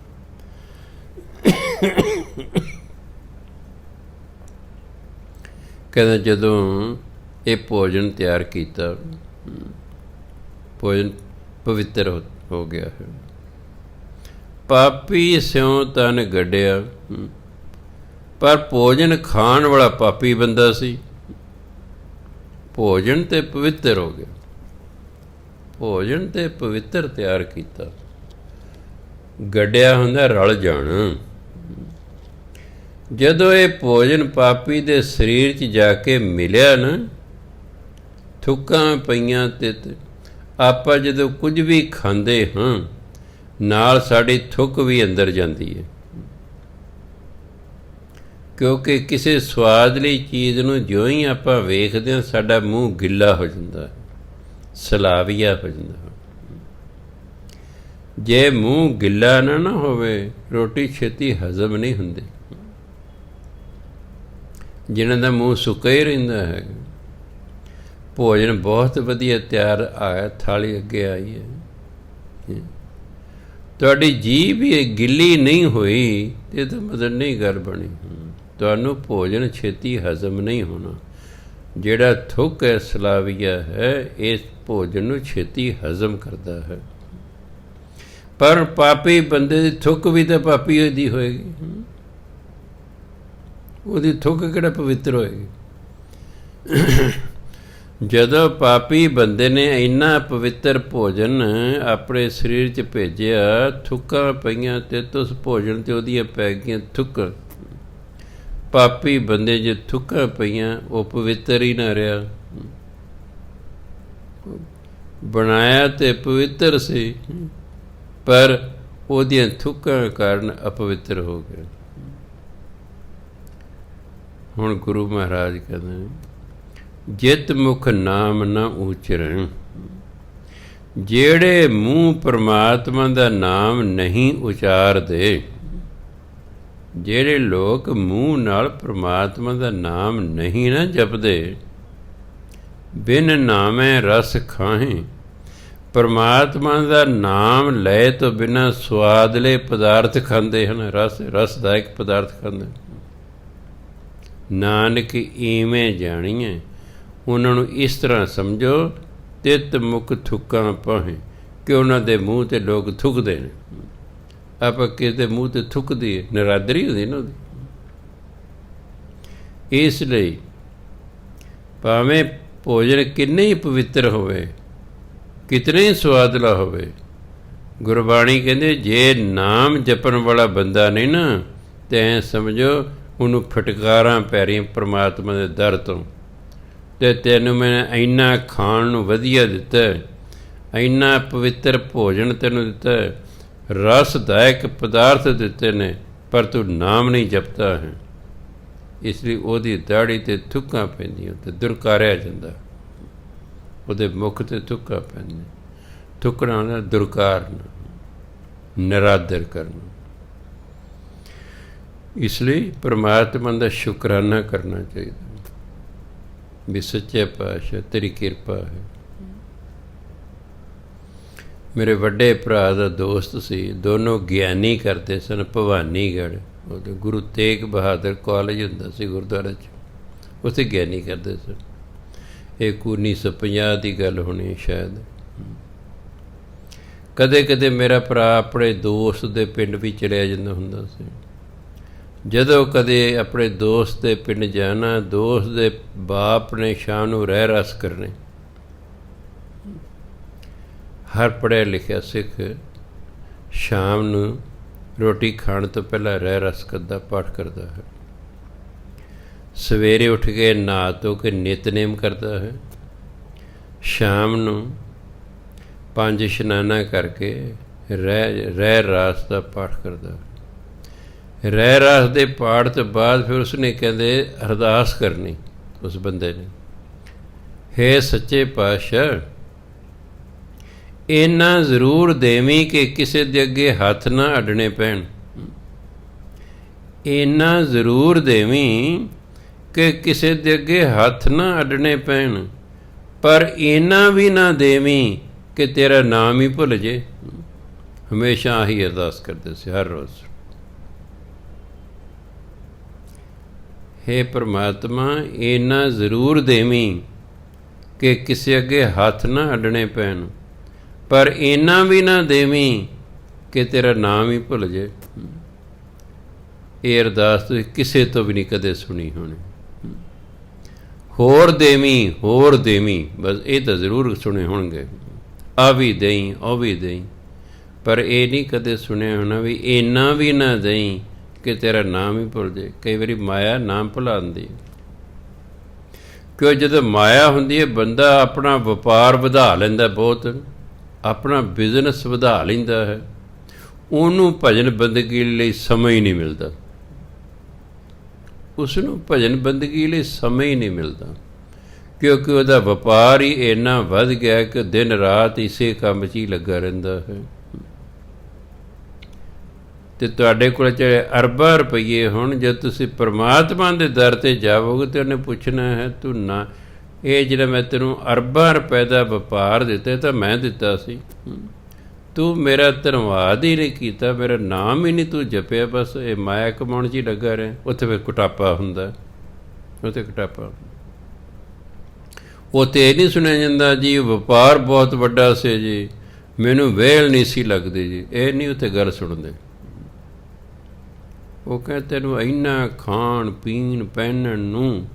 ਕਹਿੰਦਾ ਜਦੋਂ ਇਹ ਭੋਜਨ ਤਿਆਰ ਕੀਤਾ, ਭੋਜਨ ਪਵਿੱਤਰ ਹੋ ਗਿਆ ਹੈ। ਪਾਪੀ ਸਿਉ ਤਨ ਗੱਡਿਆ, ਪਰ ਭੋਜਨ ਖਾਣ ਵਾਲਾ ਪਾਪੀ ਬੰਦਾ ਸੀ। ਭੋਜਨ ਤੇ ਪਵਿੱਤਰ ਹੋ ਗਿਆ, ਭੋਜਨ ਤੇ ਪਵਿੱਤਰ ਤਿਆਰ ਕੀਤਾ। ਗੱਡਿਆ ਹੁੰਦਾ ਰਲ ਜਾਣਾ। ਜਦੋਂ ਇਹ ਭੋਜਨ ਪਾਪੀ ਦੇ ਸਰੀਰ 'ਚ ਜਾ ਕੇ ਮਿਲਿਆ ਨਾ, ਥੁੱਕਾਂ ਪਈਆਂ ਤਿੱਤ। ਆਪਾਂ ਜਦੋਂ ਕੁਝ ਵੀ ਖਾਂਦੇ ਹਾਂ, ਨਾਲ ਸਾਡੀ ਥੁੱਕ ਵੀ ਅੰਦਰ ਜਾਂਦੀ ਹੈ, ਕਿਉਂਕਿ ਕਿਸੇ ਸਵਾਦ ਲਈ ਚੀਜ਼ ਨੂੰ ਜਿਉਂ ਹੀ ਆਪਾਂ ਵੇਖਦੇ ਹਾਂ, ਸਾਡਾ ਮੂੰਹ ਗਿੱਲਾ ਹੋ ਜਾਂਦਾ, ਸਲਾਵੀਆ ਹੋ ਜਾਂਦਾ। ਜੇ ਮੂੰਹ ਗਿੱਲਾ ਨਾ ਹੋਵੇ, ਰੋਟੀ ਛੇਤੀ ਹਜ਼ਮ ਨਹੀਂ ਹੁੰਦੀ। ਜਿਨ੍ਹਾਂ ਦਾ ਮੂੰਹ ਸੁੱਕਾ ਹੀ ਰਹਿੰਦਾ ਹੈ, ਭੋਜਨ ਬਹੁਤ ਵਧੀਆ ਤਿਆਰ ਆਇਆ, ਥਾਲੀ ਅੱਗੇ ਆਈ ਹੈ, ਤੁਹਾਡੀ ਜੀਭ ਇਹ ਗਿੱਲੀ ਨਹੀਂ ਹੋਈ ਤੇ ਤਾਂ ਮਤਲਬ ਨਹੀਂ ਗੱਲ ਬਣੀ। ਤੁਹਾਨੂੰ ਭੋਜਨ ਛੇਤੀ ਹਜ਼ਮ ਨਹੀਂ ਹੋਣਾ। ਜਿਹੜਾ ਥੁੱਕ ਹੈ ਸਲਾਵੀਆ ਹੈ, ਇਸ ਭੋਜਨ ਨੂੰ ਛੇਤੀ ਹਜ਼ਮ ਕਰਦਾ ਹੈ। ਪਰ ਪਾਪੀ ਬੰਦੇ ਦੀ ਥੁੱਕ ਵੀ ਤਾਂ ਪਾਪੀ ਦੀ ਹੋਏਗੀ, ਉਹਦੀ ਥੁੱਕ ਕਿਹੜਾ ਪਵਿੱਤਰ ਹੋਏਗੀ। ਜਦੋਂ ਪਾਪੀ ਬੰਦੇ ਨੇ ਇੰਨਾ ਪਵਿੱਤਰ ਭੋਜਨ ਆਪਣੇ ਸਰੀਰ 'ਚ ਭੇਜਿਆ, ਥੁੱਕਾਂ ਪਈਆਂ ਤੇ ਉਸ ਭੋਜਨ 'ਤੇ ਉਹਦੀਆਂ ਪੈ ਗਈਆਂ ਥੁੱਕ। ਪਾਪੀ ਬੰਦੇ ਜੇ ਥੁੱਕਾਂ ਪਈਆਂ, ਉਹ ਪਵਿੱਤਰ ਹੀ ਨਾ ਰਿਹਾ। ਬਣਾਇਆ ਤੇ ਪਵਿੱਤਰ ਸੀ, ਪਰ ਉਹਦੀਆਂ ਥੁੱਕਾਂ ਕਾਰਨ ਅਪਵਿੱਤਰ ਹੋ ਗਿਆ। ਹੁਣ ਗੁਰੂ ਮਹਾਰਾਜ ਕਹਿੰਦੇ, ਜਿਤ ਮੁਖ ਨਾਮ ਨਾ ਉਚਰੈ। ਜਿਹੜੇ ਮੂੰਹ ਪਰਮਾਤਮਾ ਦਾ ਨਾਮ ਨਹੀਂ ਉਚਾਰਦੇ, ਜਿਹੜੇ ਲੋਕ ਮੂੰਹ ਨਾਲ ਪਰਮਾਤਮਾ ਦਾ ਨਾਮ ਨਹੀਂ ਨਾ ਜਪਦੇ, ਬਿਨ ਨਾਮੇ ਰਸ ਖਾਹੇ। ਪਰਮਾਤਮਾ ਦਾ ਨਾਮ ਲੈ ਤੋਂ ਬਿਨਾਂ ਸਵਾਦਲੇ ਪਦਾਰਥ ਖਾਂਦੇ ਹਨ, ਰਸਦਾਇਕ ਪਦਾਰਥ ਖਾਂਦੇ। ਨਾਨਕ ਇਵੇਂ ਜਾਣੀਏ, ਉਹਨਾਂ ਨੂੰ ਇਸ ਤਰ੍ਹਾਂ ਸਮਝੋ, ਤਿਤ ਮੁਖ ਥੁੱਕਾਂ ਪਾਹੇ, ਕਿ ਉਹਨਾਂ ਦੇ ਮੂੰਹ 'ਤੇ ਲੋਕ ਥੁੱਕਦੇ ਨੇ। ਆਪਾਂ ਕਿਸੇ ਦੇ ਮੂੰਹ 'ਤੇ ਥੁੱਕਦੀ ਹੈ, ਨਿਰਾਦਰੀ ਹੁੰਦੀ ਨਾ ਉਹਦੀ। ਇਸ ਲਈ ਭਾਵੇਂ ਭੋਜਨ ਕਿੰਨੇ ਹੀ ਪਵਿੱਤਰ ਹੋਵੇ, ਕਿਤਨੇ ਹੀ ਸਵਾਦਲਾ ਹੋਵੇ, ਗੁਰਬਾਣੀ ਕਹਿੰਦੇ ਜੇ ਨਾਮ ਜਪਣ ਵਾਲਾ ਬੰਦਾ ਨਹੀਂ ਨਾ, ਤੇ ਐਂ ਸਮਝੋ ਉਹਨੂੰ ਫਟਕਾਰਾਂ ਪੈ ਰਹੀਆਂ ਪਰਮਾਤਮਾ ਦੇ ਦਰ ਤੋਂ। ਅਤੇ ਤੈਨੂੰ ਮੈਂ ਇੰਨਾ ਖਾਣ ਨੂੰ ਵਧੀਆ ਦਿੱਤਾ, ਇੰਨਾ ਪਵਿੱਤਰ ਭੋਜਨ ਤੈਨੂੰ ਦਿੱਤਾ, ਰਸਦਾਇਕ ਪਦਾਰਥ ਦਿੱਤੇ ਨੇ, ਪਰ ਤੂੰ ਨਾਮ ਨਹੀਂ ਜਪਦਾ ਹੈ। ਇਸ ਲਈ ਉਹਦੀ ਦਾੜੀ 'ਤੇ ਥੁੱਕਾਂ ਪੈਂਦੀਆਂ, ਅਤੇ ਦੁਰਕਾਰਿਆ ਜਾਂਦਾ। ਉਹਦੇ ਮੁੱਖ 'ਤੇ ਥੁੱਕਾਂ ਪੈਂਦੀਆਂ। ਥੁੱਕਣਾ ਨਾ ਦੁਰਕਾਰਨਾ, ਨਿਰਾਦਰ ਕਰਨਾ। ਇਸ ਲਈ ਪਰਮਾਤਮਾ ਦਾ ਸ਼ੁਕਰਾਨਾ ਕਰਨਾ ਚਾਹੀਦਾ ਵੀ ਸੱਚੇ ਪਾਤਸ਼ਾਹ ਤੇਰੀ ਕਿਰਪਾ ਹੈ। ਮੇਰੇ ਵੱਡੇ ਭਰਾ ਦਾ ਦੋਸਤ ਸੀ, ਦੋਨੋਂ ਗਿਆਨੀ ਕਰਦੇ ਸਨ ਭਵਾਨੀਗੜ੍ਹ। ਉਹਦੇ ਗੁਰੂ ਤੇਗ ਬਹਾਦਰ ਕਾਲਜ ਹੁੰਦਾ ਸੀ ਗੁਰਦੁਆਰਾ 'ਚ, ਉੱਥੇ ਗਿਆਨੀ ਕਰਦੇ ਸਨ। ਇਹ 1950 ਦੀ ਗੱਲ ਹੋਣੀ ਸ਼ਾਇਦ। ਕਦੇ ਕਦੇ ਮੇਰਾ ਭਰਾ ਆਪਣੇ ਦੋਸਤ ਦੇ ਪਿੰਡ ਵੀ ਚਲਿਆ ਜਾਂਦਾ ਹੁੰਦਾ ਸੀ। ਜਦੋਂ ਕਦੇ ਆਪਣੇ ਦੋਸਤ ਦੇ ਪਿੰਡ ਜਾਣਾ, ਦੋਸਤ ਦੇ ਬਾਪ ਨੇ ਸ਼ਾਮ ਨੂੰ ਰਹਿ ਰਸ ਕਰਨੇ। ਹਰ ਪੜ੍ਹਿਆ ਲਿਖਿਆ ਸਿੱਖ ਸ਼ਾਮ ਨੂੰ ਰੋਟੀ ਖਾਣ ਤੋਂ ਪਹਿਲਾਂ ਰਹਿ ਰਸ ਕਰਦਾ, ਪਾਠ ਕਰਦਾ ਹੈ। ਸਵੇਰੇ ਉੱਠ ਕੇ ਨਹਾ ਧੋ ਕੇ ਨਿਤਨੇਮ ਕਰਦਾ ਹੈ। ਸ਼ਾਮ ਨੂੰ 5 ਇਸ਼ਨਾਨਾਂ ਕਰਕੇ ਰਹਿ ਰਾਸ ਦਾ ਪਾਠ ਕਰਦਾ ਹੈ। ਰਹਿ ਰਾਸ ਦੇ ਪਾਠ ਤੋਂ ਬਾਅਦ ਫਿਰ ਉਸਨੇ ਕਹਿੰਦੇ ਅਰਦਾਸ ਕਰਨੀ ਉਸ ਬੰਦੇ ਨੇ, ਹੇ ਸੱਚੇ ਪਾਤਸ਼ਾਹ, ਇੰਨਾ ਜ਼ਰੂਰ ਦੇਵੀਂ ਕਿ ਕਿਸੇ ਦੇ ਅੱਗੇ ਹੱਥ ਨਾ ਅੱਡਣੇ ਪੈਣ। ਇੰਨਾ ਜ਼ਰੂਰ ਦੇਵੀਂ ਕਿ ਕਿਸੇ ਦੇ ਅੱਗੇ ਹੱਥ ਨਾ ਅੱਡਣੇ ਪੈਣ, ਪਰ ਇੰਨਾ ਵੀ ਨਾ ਦੇਵੀਂ ਕਿ ਤੇਰਾ ਨਾਮ ਹੀ ਭੁੱਲ ਜੇ। ਹਮੇਸ਼ਾ ਆਹੀ ਅਰਦਾਸ ਕਰਦੇ ਸੀ ਹਰ ਰੋਜ਼। ਹੇ ਪਰਮਾਤਮਾ, ਇੰਨਾ ਜ਼ਰੂਰ ਦੇਵੀਂ ਕਿ ਕਿਸੇ ਅੱਗੇ ਹੱਥ ਨਾ ਅੱਡਣੇ ਪੈਣ, ਪਰ ਇੰਨਾ ਵੀ ਨਾ ਦੇਵੀਂ ਕਿ ਤੇਰਾ ਨਾਮ ਹੀ ਭੁੱਲ ਜੇ। ਇਹ ਅਰਦਾਸ ਤੁਸੀਂ ਕਿਸੇ ਤੋਂ ਵੀ ਨਹੀਂ ਕਦੇ ਸੁਣੀ ਹੋਣੀ। ਹੋਰ ਦੇਵੀਂ, ਹੋਰ ਦੇਵੀਂ, ਬਸ ਇਹ ਤਾਂ ਜ਼ਰੂਰ ਸੁਣੇ ਹੋਣਗੇ, ਆ ਵੀ ਦੇਈਂ, ਉਹ ਵੀ ਦੇਈਂ, ਪਰ ਇਹ ਨਹੀਂ ਕਦੇ ਸੁਣਿਆ ਹੋਣਾ ਵੀ ਇੰਨਾ ਵੀ ਨਾ ਦੇਈਂ ਕਿ ਤੇਰਾ ਨਾਮ ਹੀ ਭੁੱਲ ਜੇ। ਕਈ ਵਾਰੀ ਮਾਇਆ ਨਾਮ ਭੁਲਾਉਂਦੀ, ਕਿਉਂ ਜਦੋਂ ਮਾਇਆ ਹੁੰਦੀ ਹੈ ਬੰਦਾ ਆਪਣਾ ਵਪਾਰ ਵਧਾ ਲੈਂਦਾ, ਬਹੁਤ ਆਪਣਾ ਬਿਜ਼ਨਸ ਵਧਾ ਲੈਂਦਾ ਹੈ, ਉਹਨੂੰ ਭਜਨ ਬੰਦਗੀ ਲਈ ਸਮਾਂ ਹੀ ਨਹੀਂ ਮਿਲਦਾ। ਉਸ ਨੂੰ ਭਜਨ ਬੰਦਗੀ ਲਈ ਸਮਾਂ ਹੀ ਨਹੀਂ ਮਿਲਦਾ, ਕਿਉਂਕਿ ਉਹਦਾ ਵਪਾਰ ਹੀ ਇੰਨਾ ਵੱਧ ਗਿਆ ਕਿ ਦਿਨ ਰਾਤ ਇਸੇ ਕੰਮ 'ਚ ਹੀ ਲੱਗਾ ਰਹਿੰਦਾ ਹੈ। ਅਤੇ ਤੁਹਾਡੇ ਕੋਲ ਚਾਹੇ ਅਰਬਾਂ ਰੁਪਈਏ ਹੋਣ, ਜਦ ਤੁਸੀਂ ਪਰਮਾਤਮਾ ਦੇ ਦਰ 'ਤੇ ਜਾਵੋਗੇ ਤਾਂ ਉਹਨੇ ਪੁੱਛਣਾ ਹੈ ਤੂੰ ਨਾ ਇਹ ਜਿਹੜਾ ਮੈਂ ਤੈਨੂੰ ਅਰਬਾਂ ਰੁਪਏ ਦਾ ਵਪਾਰ ਦਿੱਤਾ ਤਾਂ ਮੈਂ ਦਿੱਤਾ ਸੀ, ਤੂੰ ਮੇਰਾ ਧੰਨਵਾਦ ਹੀ ਨਹੀਂ ਕੀਤਾ, ਮੇਰਾ ਨਾਮ ਹੀ ਨਹੀਂ ਤੂੰ ਜਪਿਆ, ਬਸ ਇਹ ਮਾਇਆ ਕਮਾਉਣ 'ਚ ਹੀ ਲੱਗਾ ਰਿਹਾ। ਉੱਥੇ ਫਿਰ ਕੁਟਾਪਾ ਹੁੰਦਾ, ਉੱਥੇ ਕੁਟਾਪਾ। ਉੱਥੇ ਇਹ ਨਹੀਂ ਸੁਣਿਆ ਜਾਂਦਾ ਜੀ ਵਪਾਰ ਬਹੁਤ ਵੱਡਾ ਸੀ ਜੀ, ਮੈਨੂੰ ਵਿਹਲ ਨਹੀਂ ਸੀ ਲੱਗਦੀ ਜੀ, ਇਹ ਨਹੀਂ ਉੱਥੇ ਗੱਲ ਸੁਣਦੇ। ਉਹ ਕਹਿੰਦੇ ਤੈਨੂੰ ਇੰਨਾ ਖਾਣ ਪੀਣ ਪਹਿਨਣ ਨੂੰ,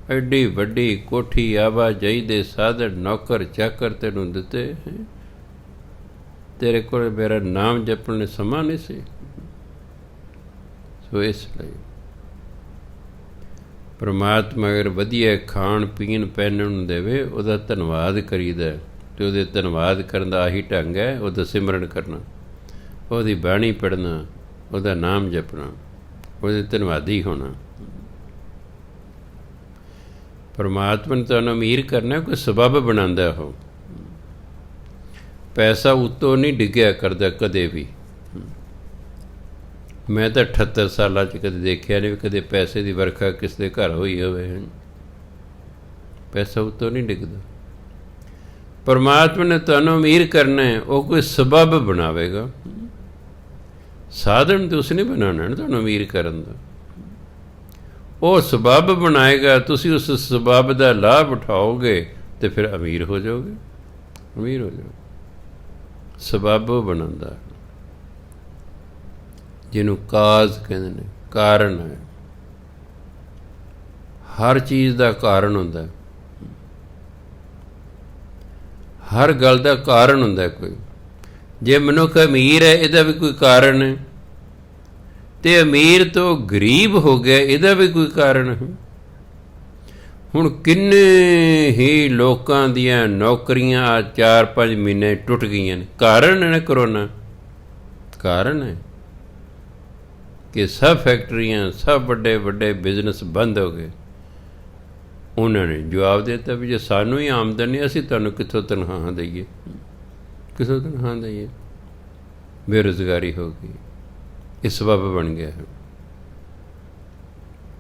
ਐਡੀ ਵੱਡੀ ਕੋਠੀ, ਆਵਾਜਾਈ ਦੇ ਸਾਧਨ, ਨੌਕਰ ਚਾਕਰ ਤੈਨੂੰ ਦਿੱਤੇ, ਤੇਰੇ ਕੋਲ ਮੇਰਾ ਨਾਮ ਜਪਣ ਲਈ ਸਮਾਂ ਨਹੀਂ ਸੀ। ਸੋ ਇਸ ਲਈ ਪਰਮਾਤਮਾ ਅਗਰ ਵਧੀਆ ਖਾਣ ਪੀਣ ਪਹਿਨਣ ਨੂੰ ਦੇਵੇ, ਉਹਦਾ ਧੰਨਵਾਦ ਕਰੀਦਾ, ਅਤੇ ਉਹਦੇ ਧੰਨਵਾਦ ਕਰਨ ਦਾ ਆਹੀ ਢੰਗ ਹੈ, ਉਹਦਾ ਸਿਮਰਨ ਕਰਨਾ, ਉਹਦੀ ਬਾਣੀ ਪੜ੍ਹਨਾ, ਉਹਦਾ ਨਾਮ ਜਪਣਾ, ਉਹਦੇ ਧੰਨਵਾਦੀ ਹੋਣਾ। ਪਰਮਾਤਮਾ ਨੇ ਤੁਹਾਨੂੰ ਅਮੀਰ ਕਰਨਾ, ਕੋਈ ਸਬੱਬ ਬਣਾਉਂਦਾ ਉਹ, ਪੈਸਾ ਉੱਤੋਂ ਨਹੀਂ ਡਿੱਗਿਆ ਕਰਦਾ ਕਦੇ ਵੀ। ਮੈਂ ਤਾਂ 78 ਸਾਲਾਂ 'ਚ ਕਦੇ ਦੇਖਿਆ ਨਹੀਂ ਕਦੇ ਪੈਸੇ ਦੀ ਵਰਖਾ ਕਿਸ ਦੇ ਘਰ ਹੋਈ ਹੋਵੇ। ਪੈਸਾ ਉੱਤੋਂ ਨਹੀਂ ਡਿੱਗਦਾ। ਪਰਮਾਤਮਾ ਨੇ ਤੁਹਾਨੂੰ ਅਮੀਰ ਕਰਨਾ ਹੈ, ਉਹ ਕੋਈ ਸਬੱਬ ਬਣਾਵੇਗਾ, ਸਾਧਨ ਤਾਂ ਉਸ ਨੇ ਬਣਾਉਣਾ ਨਾ ਤੁਹਾਨੂੰ ਅਮੀਰ ਕਰਨ ਦਾ। ਉਹ ਸਬੱਬ ਬਣਾਏਗਾ, ਤੁਸੀਂ ਉਸ ਸਬੱਬ ਦਾ ਲਾਭ ਉਠਾਓਗੇ ਅਤੇ ਫਿਰ ਅਮੀਰ ਹੋ ਜਾਓਗੇ, ਅਮੀਰ ਹੋ ਜਾਓਗੇ। ਸਬੱਬ ਬਣਾਉਂਦਾ, ਜਿਹਨੂੰ ਕਾਜ਼ ਕਹਿੰਦੇ ਨੇ, ਕਾਰਨ ਹੈ। ਹਰ ਚੀਜ਼ ਦਾ ਕਾਰਨ ਹੁੰਦਾ, ਹਰ ਗੱਲ ਦਾ ਕਾਰਨ ਹੁੰਦਾ ਕੋਈ। ਜੇ ਮਨੁੱਖ ਅਮੀਰ ਹੈ, ਇਹਦਾ ਵੀ ਕੋਈ ਕਾਰਨ ਹੈ, ਅਤੇ ਅਮੀਰ ਤੋਂ ਗਰੀਬ ਹੋ ਗਿਆ, ਇਹਦਾ ਵੀ ਕੋਈ ਕਾਰਨ ਹੈ। ਹੁਣ ਕਿੰਨੇ ਹੀ ਲੋਕਾਂ ਦੀਆਂ ਨੌਕਰੀਆਂ 4-5 ਮਹੀਨੇ ਟੁੱਟ ਗਈਆਂ ਨੇ, ਕਾਰਨ ਹੈ ਨਾ ਕਰੋਨਾ, ਕਾਰਨ ਹੈ ਕਿ ਸਭ ਫੈਕਟਰੀਆਂ, ਸਭ ਵੱਡੇ ਵੱਡੇ ਬਿਜ਼ਨਸ ਬੰਦ ਹੋ ਗਏ। ਉਹਨਾਂ ਨੇ ਜਵਾਬ ਦੇ ਦਿੱਤਾ ਵੀ ਜੇ ਸਾਨੂੰ ਹੀ ਆਮਦਨ ਨਹੀਂ, ਅਸੀਂ ਤੁਹਾਨੂੰ ਕਿੱਥੋਂ ਤਨਖਾਹਾਂ ਦਈਏ, ਕਿੱਥੋਂ ਤਨਖਾਹਾਂ ਦਈਏ। ਬੇਰੁਜ਼ਗਾਰੀ ਹੋ ਗਈ। ਇਹ ਸਬੱਬ ਬਣ ਗਿਆ ਹੈ,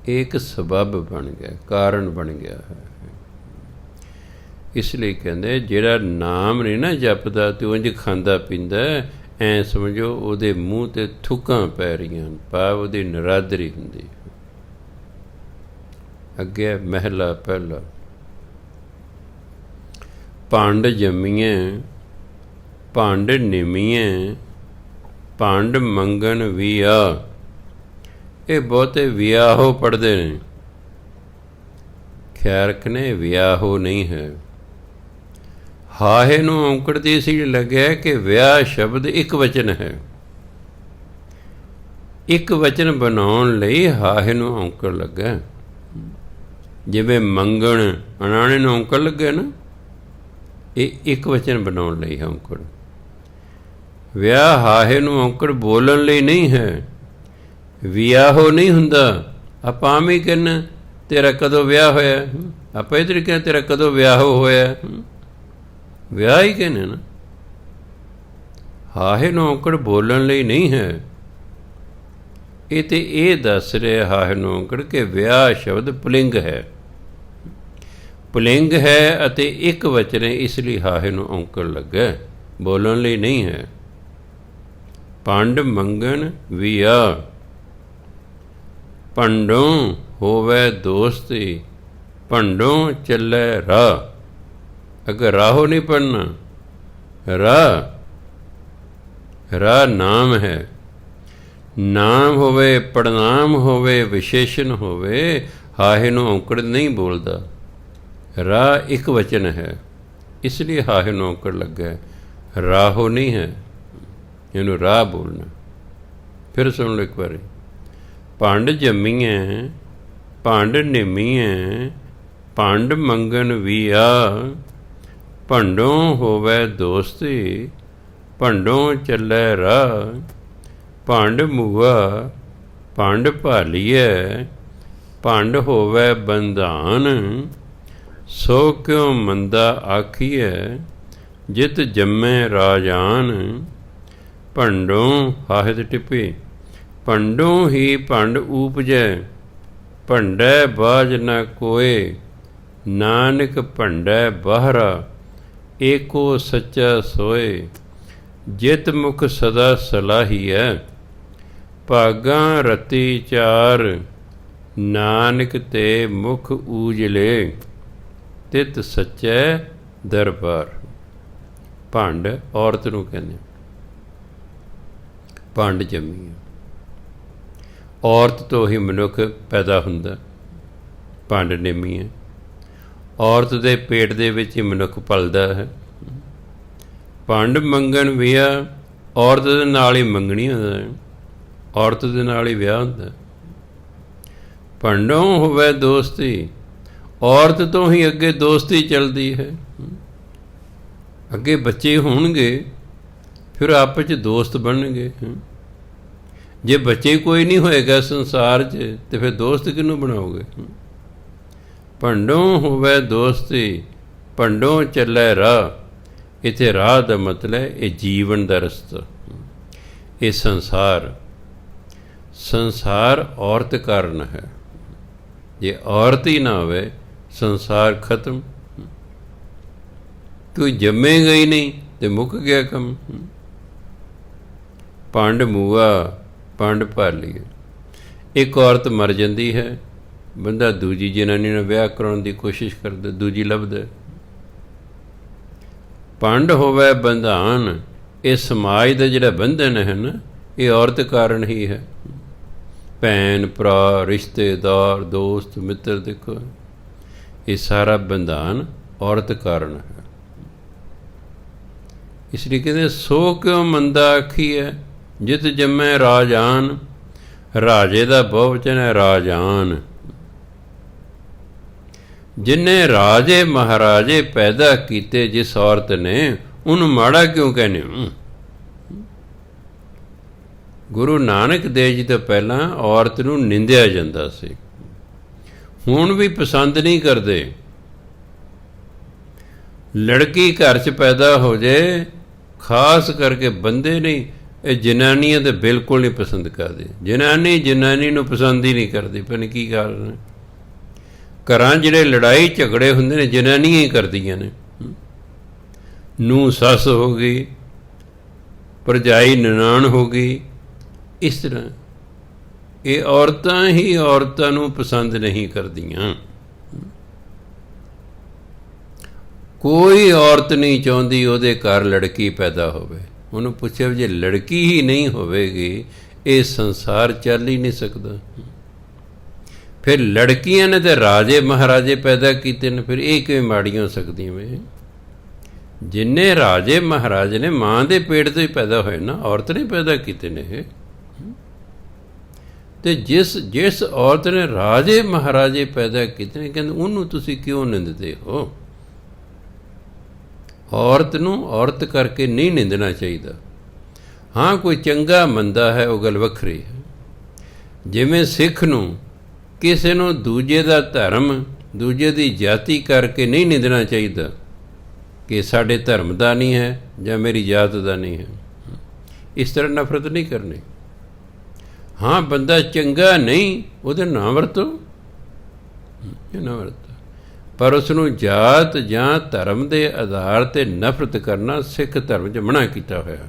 ਇੱਕ ਸਬੱਬ ਬਣ ਗਿਆ, ਕਾਰਨ ਬਣ ਗਿਆ ਹੈ। ਇਸ ਲਈ ਕਹਿੰਦੇ ਜਿਹੜਾ ਨਾਮ ਨਹੀਂ ਨਾ ਜਪਦਾ ਅਤੇ ਉਂਝ ਖਾਂਦਾ ਪੀਂਦਾ, ਐਂ ਸਮਝੋ ਉਹਦੇ ਮੂੰਹ 'ਤੇ ਥੁੱਕਾਂ ਪੈ ਰਹੀਆਂ ਹਨ, ਭਾਵ ਉਹਦੀ ਨਿਰਾਦਰੀ ਹੁੰਦੀ। ਅੱਗੇ ਮਹਿਲਾ ਪਹਿਲਾ, ਭੰਡ ਜੰਮੀਏ ਭੰਡ ਨਿਮੀਏ ਭੰਡ ਮੰਗਣ ਵਿਆ। ਇਹ ਬਹੁਤੇ ਵਿਆਹੋ ਪੜ੍ਹਦੇ ਨੇ, ਖਿਆਲ ਰੱਖਣੇ ਵਿਆਹੋ ਨਹੀਂ ਹੈ। ਹਾਹੇ ਨੂੰ ਔਂਕੜ ਦੀ ਇਸ ਲਈ ਲੱਗਿਆ ਕਿ ਵਿਆਹ ਸ਼ਬਦ ਇੱਕ ਵਚਨ ਹੈ, ਇੱਕ ਵਚਨ ਬਣਾਉਣ ਲਈ ਹਾਹੇ ਨੂੰ ਔਂਕੜ ਲੱਗਾ। ਜਿਵੇਂ ਮੰਗਣ ਅਣਾਣੇ ਨੂੰ ਔਂਕੜ ਲੱਗਿਆ ਨਾ, ਇਹ ਇੱਕ ਵਚਨ ਬਣਾਉਣ ਲਈ ਔਂਕੜ। ਵਿਆਹ ਹਾਹੇ ਨੂੰ ਔਂਕੜ ਬੋਲਣ ਲਈ ਨਹੀਂ ਹੈ, ਵਿਆਹੋ ਨਹੀਂ ਹੁੰਦਾ। ਆਪਾਂ ਆਮ ਹੀ ਕਹਿੰਦੇ ਤੇਰਾ ਕਦੋਂ ਵਿਆਹ ਹੋਇਆ, ਆਪਾਂ ਇਹ ਤਰੀਕੇ ਨਾਲ ਤੇਰਾ ਕਦੋਂ ਵਿਆਹੋ ਹੋਇਆ, ਵਿਆਹ ਹੀ ਕਹਿੰਦੇ ਨਾ। ਹਾਹੇ ਨੂੰ ਔਂਕੜ ਬੋਲਣ ਲਈ ਨਹੀਂ ਹੈ। ਇਹ ਤਾਂ ਇਹ ਦੱਸ ਰਿਹਾ ਹਾਹੇ ਨੂੰ ਔਂਕੜ ਕਿ ਵਿਆਹ ਸ਼ਬਦ ਪੁਲਿੰਗ ਹੈ, ਪੁਲਿੰਗ ਹੈ ਅਤੇ ਇੱਕ ਵਚਨ ਹੈ, ਇਸ ਲਈ ਹਾਹੇ ਨੂੰ ਔਂਕੜ ਲੱਗਾ, ਬੋਲਣ ਲਈ ਨਹੀਂ ਹੈ। ਭੰਡ ਮੰਗਣ ਵਿਆ, ਭੰਡੋਂ ਹੋਵੇ ਦੋਸਤੀ ਭੰਡੋਂ ਚੱਲੇ ਰਾਹ। ਅਗਰ ਰਾਹੋ ਨਹੀਂ ਪੜ੍ਹਨਾ, ਰਾਹ ਨਾਮ ਹੈ। ਨਾਮ ਹੋਵੇ, ਪ੍ਰਣਾਮ ਹੋਵੇ, ਵਿਸ਼ੇਸ਼ਣ ਹੋਵੇ, ਹਾਹੇ ਨੂੰ ਔਂਕੜ ਨਹੀਂ ਬੋਲਦਾ। ਰਾਹ ਇੱਕ ਵਚਨ ਹੈ, ਇਸ ਲਈ ਹਾਹੇ ਨੂੰ ਔਂਕੜ ਲੱਗਾ, ਰਾਹੋ ਨਹੀਂ ਹੈ, ਇਹਨੂੰ ਰਾਹ ਬੋਲਣਾ। ਫਿਰ ਸੁਣ ਲਓ ਇੱਕ ਵਾਰੀ, ਭੰਡ ਜੰਮੀਏ ਭੰਡ ਨਿਮੀਏ ਭੰਡ ਮੰਗਣ ਵਿਆ। ਭੰਡੋਂ ਹੋਵੇ ਦੋਸਤੀ ਭੰਡੋਂ ਚੱਲੇ ਰਾਹ। ਭੰਡ ਮੁਆ ਭੰਡ ਭਾਲੀਏ ਭੰਡ ਹੋਵੇ ਬੰਧਾਨ। ਸੋ ਕਿਉ ਮੰਦਾ ਆਖੀਏ ਜਿਤ ਜੰਮੇ ਰਾਜਾਨ। ਭੰਡੋਂ ਹਾਹਿਤ ਟਿੱਪੀ, ਭੰਡੋਂ ਹੀ ਭੰਡ ਊਪਜੈ ਭੰਡੈ ਬਾਝ ਨ ਕੋਏ। ਨਾਨਕ ਭੰਡੈ ਬਾਹਰਾ, ਏਕੋ ਸੱਚਾ ਸੋਏ। ਜਿਤ ਮੁਖ ਸਦਾ ਸਲਾਹੀਐ, ਭਾਗਾਂ ਰਤੀ ਚਾਰ। ਨਾਨਕ ਤੇ ਮੁਖ ਊਜਲੇ, ਤਿਤ ਸੱਚੈ ਦਰਬਾਰ। ਭੰਡ ਔਰਤ ਨੂੰ ਕਹਿੰਦੇ, ਭੰਡ ਜੰਮੀ ਹੈ। ਔਰਤ ਤੋਂ ਹੀ ਮਨੁੱਖ ਪੈਦਾ ਹੁੰਦਾ, ਭੰਡ ਨਿੰਮੀ ਹੈ। ਔਰਤ ਦੇ ਪੇਟ ਦੇ ਵਿੱਚ ਹੀ ਮਨੁੱਖ ਪਲਦਾ ਹੈ। ਭੰਡ ਮੰਗਣ ਵਿਆਹ, ਔਰਤ ਦੇ ਨਾਲ ਹੀ ਮੰਗਣੀ ਹੁੰਦਾ ਹੈ, ਔਰਤ ਦੇ ਨਾਲ ਹੀ ਵਿਆਹ ਹੁੰਦਾ। ਭੰਡੋਂ ਹੋਵੇ ਦੋਸਤੀ, ਔਰਤ ਤੋਂ ਹੀ ਅੱਗੇ ਦੋਸਤੀ ਚੱਲਦੀ ਹੈ। ਅੱਗੇ ਬੱਚੇ ਹੋਣਗੇ, ਫਿਰ ਆਪਸ 'ਚ ਦੋਸਤ ਬਣਨਗੇ। ਜੇ ਬੱਚੇ ਕੋਈ ਨਹੀਂ ਹੋਏਗਾ ਸੰਸਾਰ 'ਚ, ਤੇ ਫਿਰ ਦੋਸਤ ਕਿਹਨੂੰ ਬਣਾਓਗੇ? ਭੰਡੋਂ ਹੋਵੇ ਦੋਸਤੀ, ਭੰਡੋਂ ਚੱਲੇ ਰਾਹ। ਇੱਥੇ ਰਾਹ ਦਾ ਮਤਲਬ ਇਹ ਜੀਵਨ ਦਾ ਰਸਤਾ। ਇਹ ਸੰਸਾਰ ਔਰਤ ਕਾਰਨ ਹੈ। ਜੇ ਔਰਤ ਹੀ ਨਾ ਹੋਵੇ, ਸੰਸਾਰ ਖਤਮ। ਕੋਈ ਜੰਮੇਗਾ ਹੀ ਨਹੀਂ ਤੇ ਮੁੱਕ ਗਿਆ ਕੰਮ। ਭੰਡ ਮੂਆ, ਭੰਡ ਭਾਲੀ। ਇੱਕ ਔਰਤ ਮਰ ਜਾਂਦੀ ਹੈ, ਬੰਦਾ ਦੂਜੀ ਜਨਾਨੀ ਨਾਲ ਵਿਆਹ ਕਰਾਉਣ ਦੀ ਕੋਸ਼ਿਸ਼ ਕਰਦਾ, ਦੂਜੀ ਲੱਭਦਾ। ਭੰਡ ਹੋਵੇ ਬੰਧਾਨ, ਇਹ ਸਮਾਜ ਦਾ ਜਿਹੜਾ ਬੰਧਨ ਹੈ ਨਾ, ਇਹ ਔਰਤ ਕਾਰਨ ਹੀ ਹੈ। ਭੈਣ ਭਰਾ, ਰਿਸ਼ਤੇਦਾਰ, ਦੋਸਤ ਮਿੱਤਰ, ਦੇਖੋ ਇਹ ਸਾਰਾ ਬੰਧਾਨ ਔਰਤ ਕਾਰਨ ਹੈ। ਇਸ ਲਈ ਕਹਿੰਦੇ ਸੋ ਕਿਉ ਮੰਦਾ ਆਖੀਐ, ਜਿਤ ਜੰਮੈ ਰਾਜਾਨ। ਰਾਜੇ ਦਾ ਬਹੁਵਚਨ ਹੈ ਰਾਜਾਨ। ਜਿਨੇ ਰਾਜੇ ਮਹਾਰਾਜੇ ਪੈਦਾ ਕੀਤੇ ਜਿਸ ਔਰਤ ਨੇ, ਉਹਨੂੰ ਮਾੜਾ ਕਿਉਂ ਕਹਿੰਦੇ ਹੋ? ਗੁਰੂ ਨਾਨਕ ਦੇਵ ਜੀ ਤੋਂ ਪਹਿਲਾਂ ਔਰਤ ਨੂੰ ਨਿੰਦਿਆ ਜਾਂਦਾ ਸੀ, ਹੁਣ ਵੀ ਪਸੰਦ ਨਹੀਂ ਕਰਦੇ। ਲੜਕੀ ਘਰ 'ਚ ਪੈਦਾ ਹੋ ਜਾਏ, ਖਾਸ ਕਰਕੇ ਬੰਦੇ ਨਹੀਂ, ਇਹ ਜਨਾਨੀਆਂ ਤਾਂ ਬਿਲਕੁਲ ਨਹੀਂ ਪਸੰਦ ਕਰਦੇ। ਜਨਾਨੀ ਨੂੰ ਪਸੰਦ ਹੀ ਨਹੀਂ ਕਰਦੀ। ਪਤਾ ਨਹੀਂ ਕੀ ਕਾਰਨ ਹੈ। ਘਰਾਂ ਜਿਹੜੇ ਲੜਾਈ ਝਗੜੇ ਹੁੰਦੇ ਨੇ, ਜਨਾਨੀਆਂ ਹੀ ਕਰਦੀਆਂ ਨੇ। ਨੂੰਹ ਸੱਸ ਹੋ ਗਈ, ਭਰਜਾਈ ਨਨਾਣ ਹੋ ਗਈ, ਇਸ ਤਰ੍ਹਾਂ ਇਹ ਔਰਤਾਂ ਹੀ ਔਰਤਾਂ ਨੂੰ ਪਸੰਦ ਨਹੀਂ ਕਰਦੀਆਂ। ਕੋਈ ਔਰਤ ਨਹੀਂ ਚਾਹੁੰਦੀ ਉਹਦੇ ਘਰ ਲੜਕੀ ਪੈਦਾ ਹੋਵੇ। ਉਹਨੂੰ ਪੁੱਛਿਆ ਜੇ ਲੜਕੀ ਹੀ ਨਹੀਂ ਹੋਵੇਗੀ, ਇਹ ਸੰਸਾਰ ਚੱਲ ਹੀ ਨਹੀਂ ਸਕਦਾ। ਫਿਰ ਲੜਕੀਆਂ ਨੇ ਤਾਂ ਰਾਜੇ ਮਹਾਰਾਜੇ ਪੈਦਾ ਕੀਤੇ ਨੇ, ਫਿਰ ਇਹ ਕਿਵੇਂ ਮਾੜੀਆਂ ਹੋ ਸਕਦੀਆਂ ਵੇ? ਜਿੰਨੇ ਰਾਜੇ ਮਹਾਰਾਜੇ ਨੇ ਮਾਂ ਦੇ ਪੇਟ ਤੋਂ ਹੀ ਪੈਦਾ ਹੋਏ ਨਾ, ਔਰਤ ਨੇ ਪੈਦਾ ਕੀਤੇ ਨੇ ਇਹ। ਤੇ ਜਿਸ ਔਰਤ ਨੇ ਰਾਜੇ ਮਹਾਰਾਜੇ ਪੈਦਾ ਕੀਤੇ ਨੇ, ਕਹਿੰਦੇ ਉਹਨੂੰ ਤੁਸੀਂ ਕਿਉਂ ਨਿੰਦਦੇ ਹੋ? ਔਰਤ ਨੂੰ ਔਰਤ ਕਰਕੇ ਨਹੀਂ ਨਿੰਦਣਾ ਚਾਹੀਦਾ। ਹਾਂ, ਕੋਈ ਚੰਗਾ ਮੰਦਾ ਹੈ, ਉਹ ਗੱਲ ਵੱਖਰੀ ਹੈ। ਜਿਵੇਂ ਸਿੱਖ ਨੂੰ ਕਿਸੇ ਨੂੰ ਦੂਜੇ ਦਾ ਧਰਮ, ਦੂਜੇ ਦੀ ਜਾਤੀ ਕਰਕੇ ਨਹੀਂ ਨਿੰਦਣਾ ਚਾਹੀਦਾ ਕਿ ਸਾਡੇ ਧਰਮ ਦਾ ਨਹੀਂ ਹੈ ਜਾਂ ਮੇਰੀ ਜਾਤ ਦਾ ਨਹੀਂ ਹੈ। ਇਸ ਤਰ੍ਹਾਂ ਨਫ਼ਰਤ ਨਹੀਂ ਕਰਨੀ। ਹਾਂ, ਬੰਦਾ ਚੰਗਾ ਨਹੀਂ, ਉਹਦੇ ਨਾ ਵਰਤੋ, ਨਾ ਵਰਤੋ, ਪਰ ਉਸ ਨੂੰ ਜਾਤ ਜਾਂ ਧਰਮ ਦੇ ਆਧਾਰ 'ਤੇ ਨਫ਼ਰਤ ਕਰਨਾ ਸਿੱਖ ਧਰਮ 'ਚ ਮਨ੍ਹਾ ਕੀਤਾ ਹੋਇਆ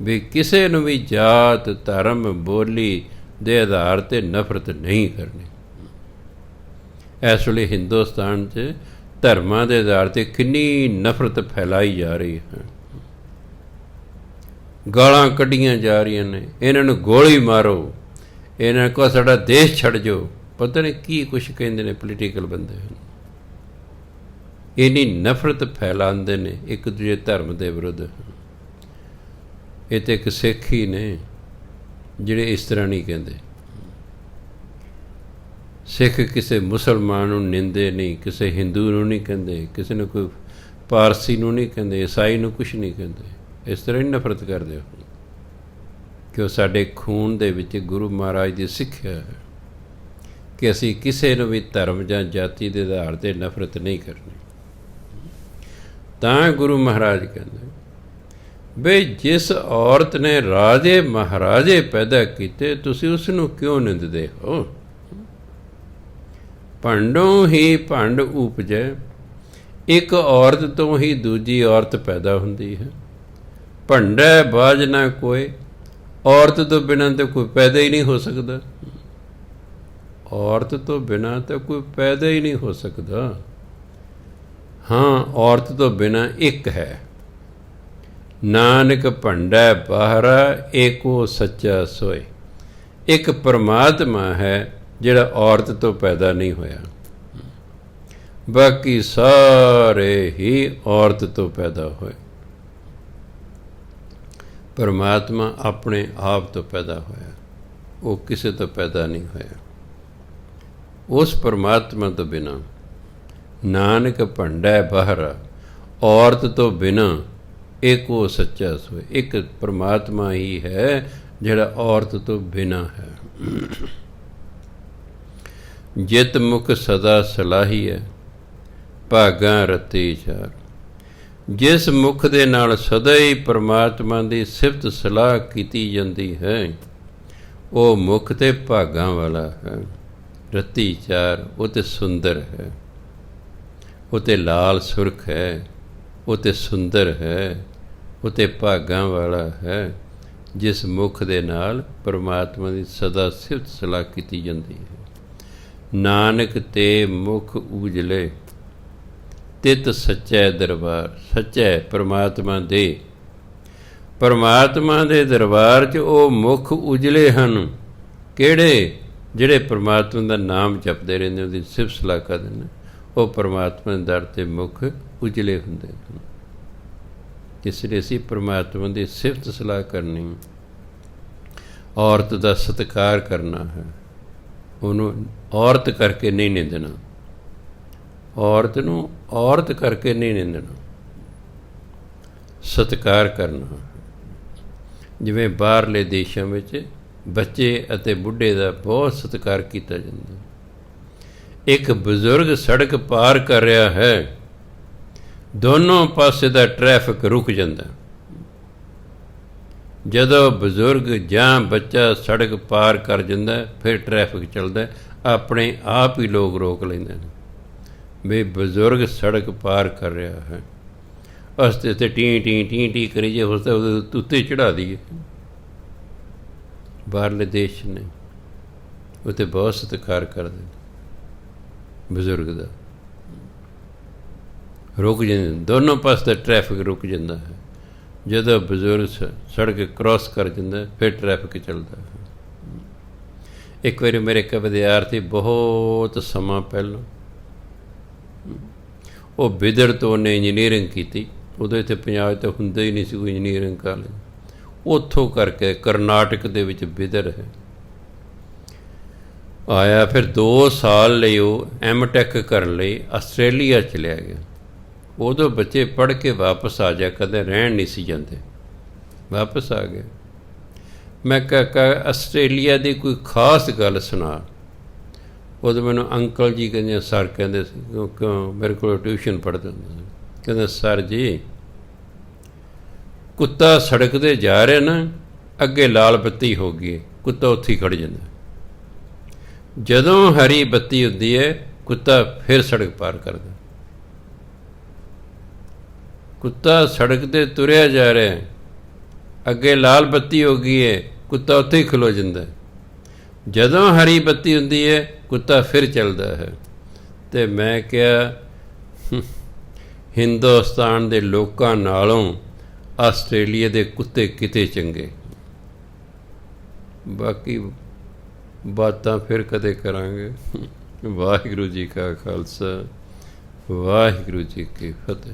ਵੀ ਕਿਸੇ ਨੂੰ ਵੀ ਜਾਤ, ਧਰਮ, ਬੋਲੀ ਦੇ ਆਧਾਰ 'ਤੇ ਨਫ਼ਰਤ ਨਹੀਂ ਕਰਨੀ। ਇਸ ਵੇਲੇ ਹਿੰਦੁਸਤਾਨ 'ਚ ਧਰਮਾਂ ਦੇ ਆਧਾਰ 'ਤੇ ਕਿੰਨੀ ਨਫ਼ਰਤ ਫੈਲਾਈ ਜਾ ਰਹੀ ਹੈ। ਗਾਲਾਂ ਕੱਢੀਆਂ ਜਾ ਰਹੀਆਂ ਨੇ, ਇਹਨਾਂ ਨੂੰ ਗੋਲੀ ਮਾਰੋ, ਇਹਨਾਂ ਕੋਲ ਸਾਡਾ ਦੇਸ਼ ਛੱਡ ਜਾਓ, ਪਤਾ ਨਹੀਂ ਕੀ ਕੁਛ ਕਹਿੰਦੇ ਨੇ ਪੋਲੀਟੀਕਲ ਬੰਦੇ। ਇੰਨੀ ਨਫ਼ਰਤ ਫੈਲਾਉਂਦੇ ਨੇ ਇੱਕ ਦੂਜੇ ਧਰਮ ਦੇ ਵਿਰੁੱਧ। ਇਹ ਤਾਂ ਇੱਕ ਸਿੱਖ ਹੀ ਨੇ ਜਿਹੜੇ ਇਸ ਤਰ੍ਹਾਂ ਨਹੀਂ ਕਹਿੰਦੇ। ਸਿੱਖ ਕਿਸੇ ਮੁਸਲਮਾਨ ਨੂੰ ਨਿੰਦੇ ਨਹੀਂ, ਕਿਸੇ ਹਿੰਦੂ ਨੂੰ ਨਹੀਂ ਕਹਿੰਦੇ, ਕਿਸੇ ਨੂੰ ਕੋਈ ਪਾਰਸੀ ਨੂੰ ਨਹੀਂ ਕਹਿੰਦੇ, ਈਸਾਈ ਨੂੰ ਕੁਛ ਨਹੀਂ ਕਹਿੰਦੇ। ਇਸ ਤਰ੍ਹਾਂ ਹੀ ਨਫ਼ਰਤ ਕਰਦੇ ਹੋ ਕਿ ਉਹ ਸਾਡੇ ਖੂਨ ਦੇ ਵਿੱਚ ਗੁਰੂ ਮਹਾਰਾਜ ਦੀ ਸਿੱਖਿਆ ਹੈ ਕਿ ਅਸੀਂ ਕਿਸੇ ਨੂੰ ਵੀ ਧਰਮ ਜਾਂ ਜਾਤੀ ਦੇ ਆਧਾਰ 'ਤੇ ਨਫ਼ਰਤ ਨਹੀਂ ਕਰਨੀ। ਤਾਂ ਗੁਰੂ ਮਹਾਰਾਜ ਕਹਿੰਦੇ ਬਈ ਜਿਸ ਔਰਤ ਨੇ ਰਾਜੇ ਮਹਾਰਾਜੇ ਪੈਦਾ ਕੀਤੇ, ਤੁਸੀਂ ਉਸ ਨੂੰ ਕਿਉਂ ਨਿੰਦਦੇ ਹੋ? ਭੰਡੋਂ ਹੀ ਭੰਡ ਉਪਜੈ, ਇੱਕ ਔਰਤ ਤੋਂ ਹੀ ਦੂਜੀ ਔਰਤ ਪੈਦਾ ਹੁੰਦੀ ਹੈ। ਭੰਡੈ ਬਾਝ ਨਾ ਕੋਏ, ਔਰਤ ਤੋਂ ਬਿਨਾਂ ਤਾਂ ਕੋਈ ਪੈਦਾ ਹੀ ਨਹੀਂ ਹੋ ਸਕਦਾ। ਔਰਤ ਤੋਂ ਬਿਨਾਂ ਤਾਂ ਕੋਈ ਪੈਦਾ ਹੀ ਨਹੀਂ ਹੋ ਸਕਦਾ। ਹਾਂ, ਔਰਤ ਤੋਂ ਬਿਨਾਂ ਇੱਕ ਹੈ। ਨਾਨਕ ਭੰਡੈ ਬਾਹਰਾ, ਏਕੋ ਸੱਚਾ ਸੋਏ। ਇੱਕ ਪਰਮਾਤਮਾ ਹੈ ਜਿਹੜਾ ਔਰਤ ਤੋਂ ਪੈਦਾ ਨਹੀਂ ਹੋਇਆ, ਬਾਕੀ ਸਾਰੇ ਹੀ ਔਰਤ ਤੋਂ ਪੈਦਾ ਹੋਏ। ਪਰਮਾਤਮਾ ਆਪਣੇ ਆਪ ਤੋਂ ਪੈਦਾ ਹੋਇਆ, ਉਹ ਕਿਸੇ ਤੋਂ ਪੈਦਾ ਨਹੀਂ ਹੋਇਆ। ਉਸ ਪਰਮਾਤਮਾ ਤੋਂ ਬਿਨਾਂ ਨਾਨਕ ਭੰਡੈ ਬਾਹਰਾ, ਔਰਤ ਤੋਂ ਬਿਨਾਂ ਏਕੋ ਸੱਚਾ ਸੋਏ। ਇੱਕ ਪਰਮਾਤਮਾ ਹੀ ਹੈ ਜਿਹੜਾ ਔਰਤ ਤੋਂ ਬਿਨਾਂ ਹੈ। ਜਿਤ ਮੁਖ ਸਦਾ ਸਲਾਹੀ ਹੈ, ਭਾਗਾਂ ਰਤੀ ਚਾਰ। ਜਿਸ ਮੁਖ ਦੇ ਨਾਲ ਸਦਾ ਹੀ ਪਰਮਾਤਮਾ ਦੀ ਸਿਫਤ ਸਲਾਹ ਕੀਤੀ ਜਾਂਦੀ ਹੈ, ਉਹ ਮੁਖ ਤੇ ਭਾਗਾਂ ਵਾਲਾ ਹੈ। ਰਤੀ ਚਾਰ, ਉਹ ਤੇ ਸੁੰਦਰ ਹੈ, ਉਹ ਤੇ ਲਾਲ ਸੁਰਖ ਹੈ, ਉਹ ਤੇ ਸੁੰਦਰ ਹੈ, ਉਹ ਤੇ ਭਾਗਾਂ ਵਾਲਾ ਹੈ। ਜਿਸ ਮੁਖ ਦੇ ਨਾਲ ਪਰਮਾਤਮਾ ਦੀ ਸਦਾ ਸਿਫਤ ਸਲਾਹ ਕੀਤੀ ਜਾਂਦੀ ਹੈ। ਨਾਨਕ ਤੇ ਮੁਖ ਉਜਲੇ, ਤਿਤ ਸੱਚੈ ਦਰਬਾਰ। ਸੱਚੈ ਪਰਮਾਤਮਾ ਦੇ, ਪਰਮਾਤਮਾ ਦੇ ਦਰਬਾਰ 'ਚ ਉਹ ਮੁਖ ਉਜਲੇ ਹਨ। ਕਿਹੜੇ? ਜਿਹੜੇ ਪਰਮਾਤਮਾ ਦਾ ਨਾਮ ਜਪਦੇ ਰਹਿੰਦੇ, ਉਹਦੀ ਸਿਫਤ ਸਲਾਹ ਕਰਦੇ ਨੇ, ਉਹ ਪਰਮਾਤਮਾ ਦੇ ਦਰ 'ਤੇ ਮੁਖ ਉਜਲੇ ਹੁੰਦੇ ਹਨ। ਇਸ ਲਈ ਅਸੀਂ ਪਰਮਾਤਮਾ ਦੀ ਸਿਫਤ ਸਲਾਹ ਕਰਨੀ, ਔਰਤ ਦਾ ਸਤਿਕਾਰ ਕਰਨਾ ਹੈ, ਉਹਨੂੰ ਔਰਤ ਕਰਕੇ ਨਹੀਂ ਨਿੰਦਣਾ, ਔਰਤ ਨੂੰ ਔਰਤ ਕਰਕੇ ਨਹੀਂ ਨਿੰਦਣਾ, ਸਤਿਕਾਰ ਕਰਨਾ। ਜਿਵੇਂ ਬਾਹਰਲੇ ਦੇਸ਼ਾਂ ਵਿੱਚ ਬੱਚੇ ਅਤੇ ਬੁੱਢੇ ਦਾ ਬਹੁਤ ਸਤਿਕਾਰ ਕੀਤਾ ਜਾਂਦਾ। ਇੱਕ ਬਜ਼ੁਰਗ ਸੜਕ ਪਾਰ ਕਰ ਰਿਹਾ ਹੈ, ਦੋਨੋਂ ਪਾਸੇ ਦਾ ਟ੍ਰੈਫਿਕ ਰੁਕ ਜਾਂਦਾ। ਜਦੋਂ ਬਜ਼ੁਰਗ ਜਾਂ ਬੱਚਾ ਸੜਕ ਪਾਰ ਕਰ ਜਾਂਦਾ, ਫਿਰ ਟ੍ਰੈਫਿਕ ਚੱਲਦਾ। ਆਪਣੇ ਆਪ ਹੀ ਲੋਕ ਰੋਕ ਲੈਂਦੇ ਨੇ ਵੀ ਬਜ਼ੁਰਗ ਸੜਕ ਪਾਰ ਕਰ ਰਿਹਾ ਹੈ, ਅਸਤੇ ਤੇ ਟੀ ਟੀ ਟੀ ਟੀ ਕਰੀ ਜੇ, ਉਸ ਉਹਦੇ ਉੱਤੇ ਚੜ੍ਹਾ ਦਈਏ। ਬਾਹਰਲੇ ਦੇਸ਼ ਨੇ ਉੱਥੇ ਬਹੁਤ ਸਤਿਕਾਰ ਕਰਦੇ ਬਜ਼ੁਰਗ ਦਾ। ਰੁਕ ਜਾਂਦੇ, ਦੋਨੋਂ ਪਾਸੇ ਦਾ ਟ੍ਰੈਫਿਕ ਰੁਕ ਜਾਂਦਾ ਹੈ। ਜਦੋਂ ਬਜ਼ੁਰਗ ਸੜਕ ਕ੍ਰੋਸ ਕਰ ਜਾਂਦਾ, ਫਿਰ ਟ੍ਰੈਫਿਕ ਚੱਲਦਾ ਹੈ। ਇੱਕ ਵਾਰੀ ਮੇਰੇ ਇੱਕ ਵਿਦਿਆਰਥੀ ਬਹੁਤ ਸਮਾਂ ਪਹਿਲਾਂ, ਉਹ ਬਿਦਰ ਤੋਂ ਉਹਨੇ ਇੰਜੀਨੀਅਰਿੰਗ ਕੀਤੀ। ਉਦੋਂ ਇੱਥੇ ਪੰਜਾਬ ਤਾਂ ਹੁੰਦਾ ਹੀ ਨਹੀਂ ਸੀ ਕੋਈ ਇੰਜੀਨੀਅਰਿੰਗ ਕਾਲਜ। ਉੱਥੋਂ ਕਰਕੇ ਕਰਨਾਟਕ ਦੇ ਵਿੱਚ ਬਿਦਰ ਹੈ, ਆਇਆ। ਫਿਰ 2 ਸਾਲ ਲਈ ਉਹ M.Tech ਕਰਨ ਲਈ ਆਸਟ੍ਰੇਲੀਆ ਚਲਿਆ ਗਿਆ। ਉਦੋਂ ਬੱਚੇ ਪੜ੍ਹ ਕੇ ਵਾਪਸ ਆ ਜਾ, ਕਦੇ ਰਹਿਣ ਨਹੀਂ ਸੀ ਜਾਂਦੇ, ਵਾਪਸ ਆ ਗਏ। ਮੈਂ ਕਿਹਾ ਆਸਟ੍ਰੇਲੀਆ ਦੀ ਕੋਈ ਖਾਸ ਗੱਲ ਸੁਣਾ। ਉਦੋਂ ਮੈਨੂੰ ਅੰਕਲ ਜੀ ਕਹਿੰਦੇ, ਸਰ ਕਹਿੰਦੇ ਸੀ, ਕਿਉਂ ਮੇਰੇ ਕੋਲ ਟਿਊਸ਼ਨ ਪੜ੍ਹਦੇ ਹੁੰਦੇ ਸੀ। ਕਹਿੰਦੇ ਸਰ ਜੀ, ਕੁੱਤਾ ਸੜਕ 'ਤੇ ਜਾ ਰਿਹਾ ਨਾ, ਅੱਗੇ ਲਾਲ ਬੱਤੀ ਹੋ ਗਈ, ਕੁੱਤਾ ਉੱਥੇ ਹੀ ਖੜ੍ਹ ਜਾਂਦਾ। ਜਦੋਂ ਹਰੀ ਬੱਤੀ ਹੁੰਦੀ ਹੈ, ਕੁੱਤਾ ਫਿਰ ਸੜਕ ਪਾਰ ਕਰਦਾ। ਕੁੱਤਾ ਸੜਕ 'ਤੇ ਤੁਰਿਆ ਜਾ ਰਿਹਾ, ਅੱਗੇ ਲਾਲ ਬੱਤੀ ਹੋ ਗਈ ਹੈ, ਕੁੱਤਾ ਉੱਥੇ ਹੀ ਖਲੋ ਜਾਂਦਾ। ਜਦੋਂ ਹਰੀ ਬੱਤੀ ਹੁੰਦੀ ਹੈ, ਕੁੱਤਾ ਫਿਰ ਚੱਲਦਾ ਹੈ। ਅਤੇ ਮੈਂ ਕਿਹਾ ਹਿੰਦੁਸਤਾਨ ਦੇ ਲੋਕਾਂ ਨਾਲੋਂ ਆਸਟ੍ਰੇਲੀਆ ਦੇ ਕੁੱਤੇ ਕਿਤੇ ਚੰਗੇ। ਬਾਕੀ ਬਾਤਾਂ ਫਿਰ ਕਦੇ ਕਰਾਂਗੇ। ਵਾਹਿਗੁਰੂ ਜੀ ਕਾ ਖਾਲਸਾ, ਵਾਹਿਗੁਰੂ ਜੀ ਕੀ ਫਤਿਹ।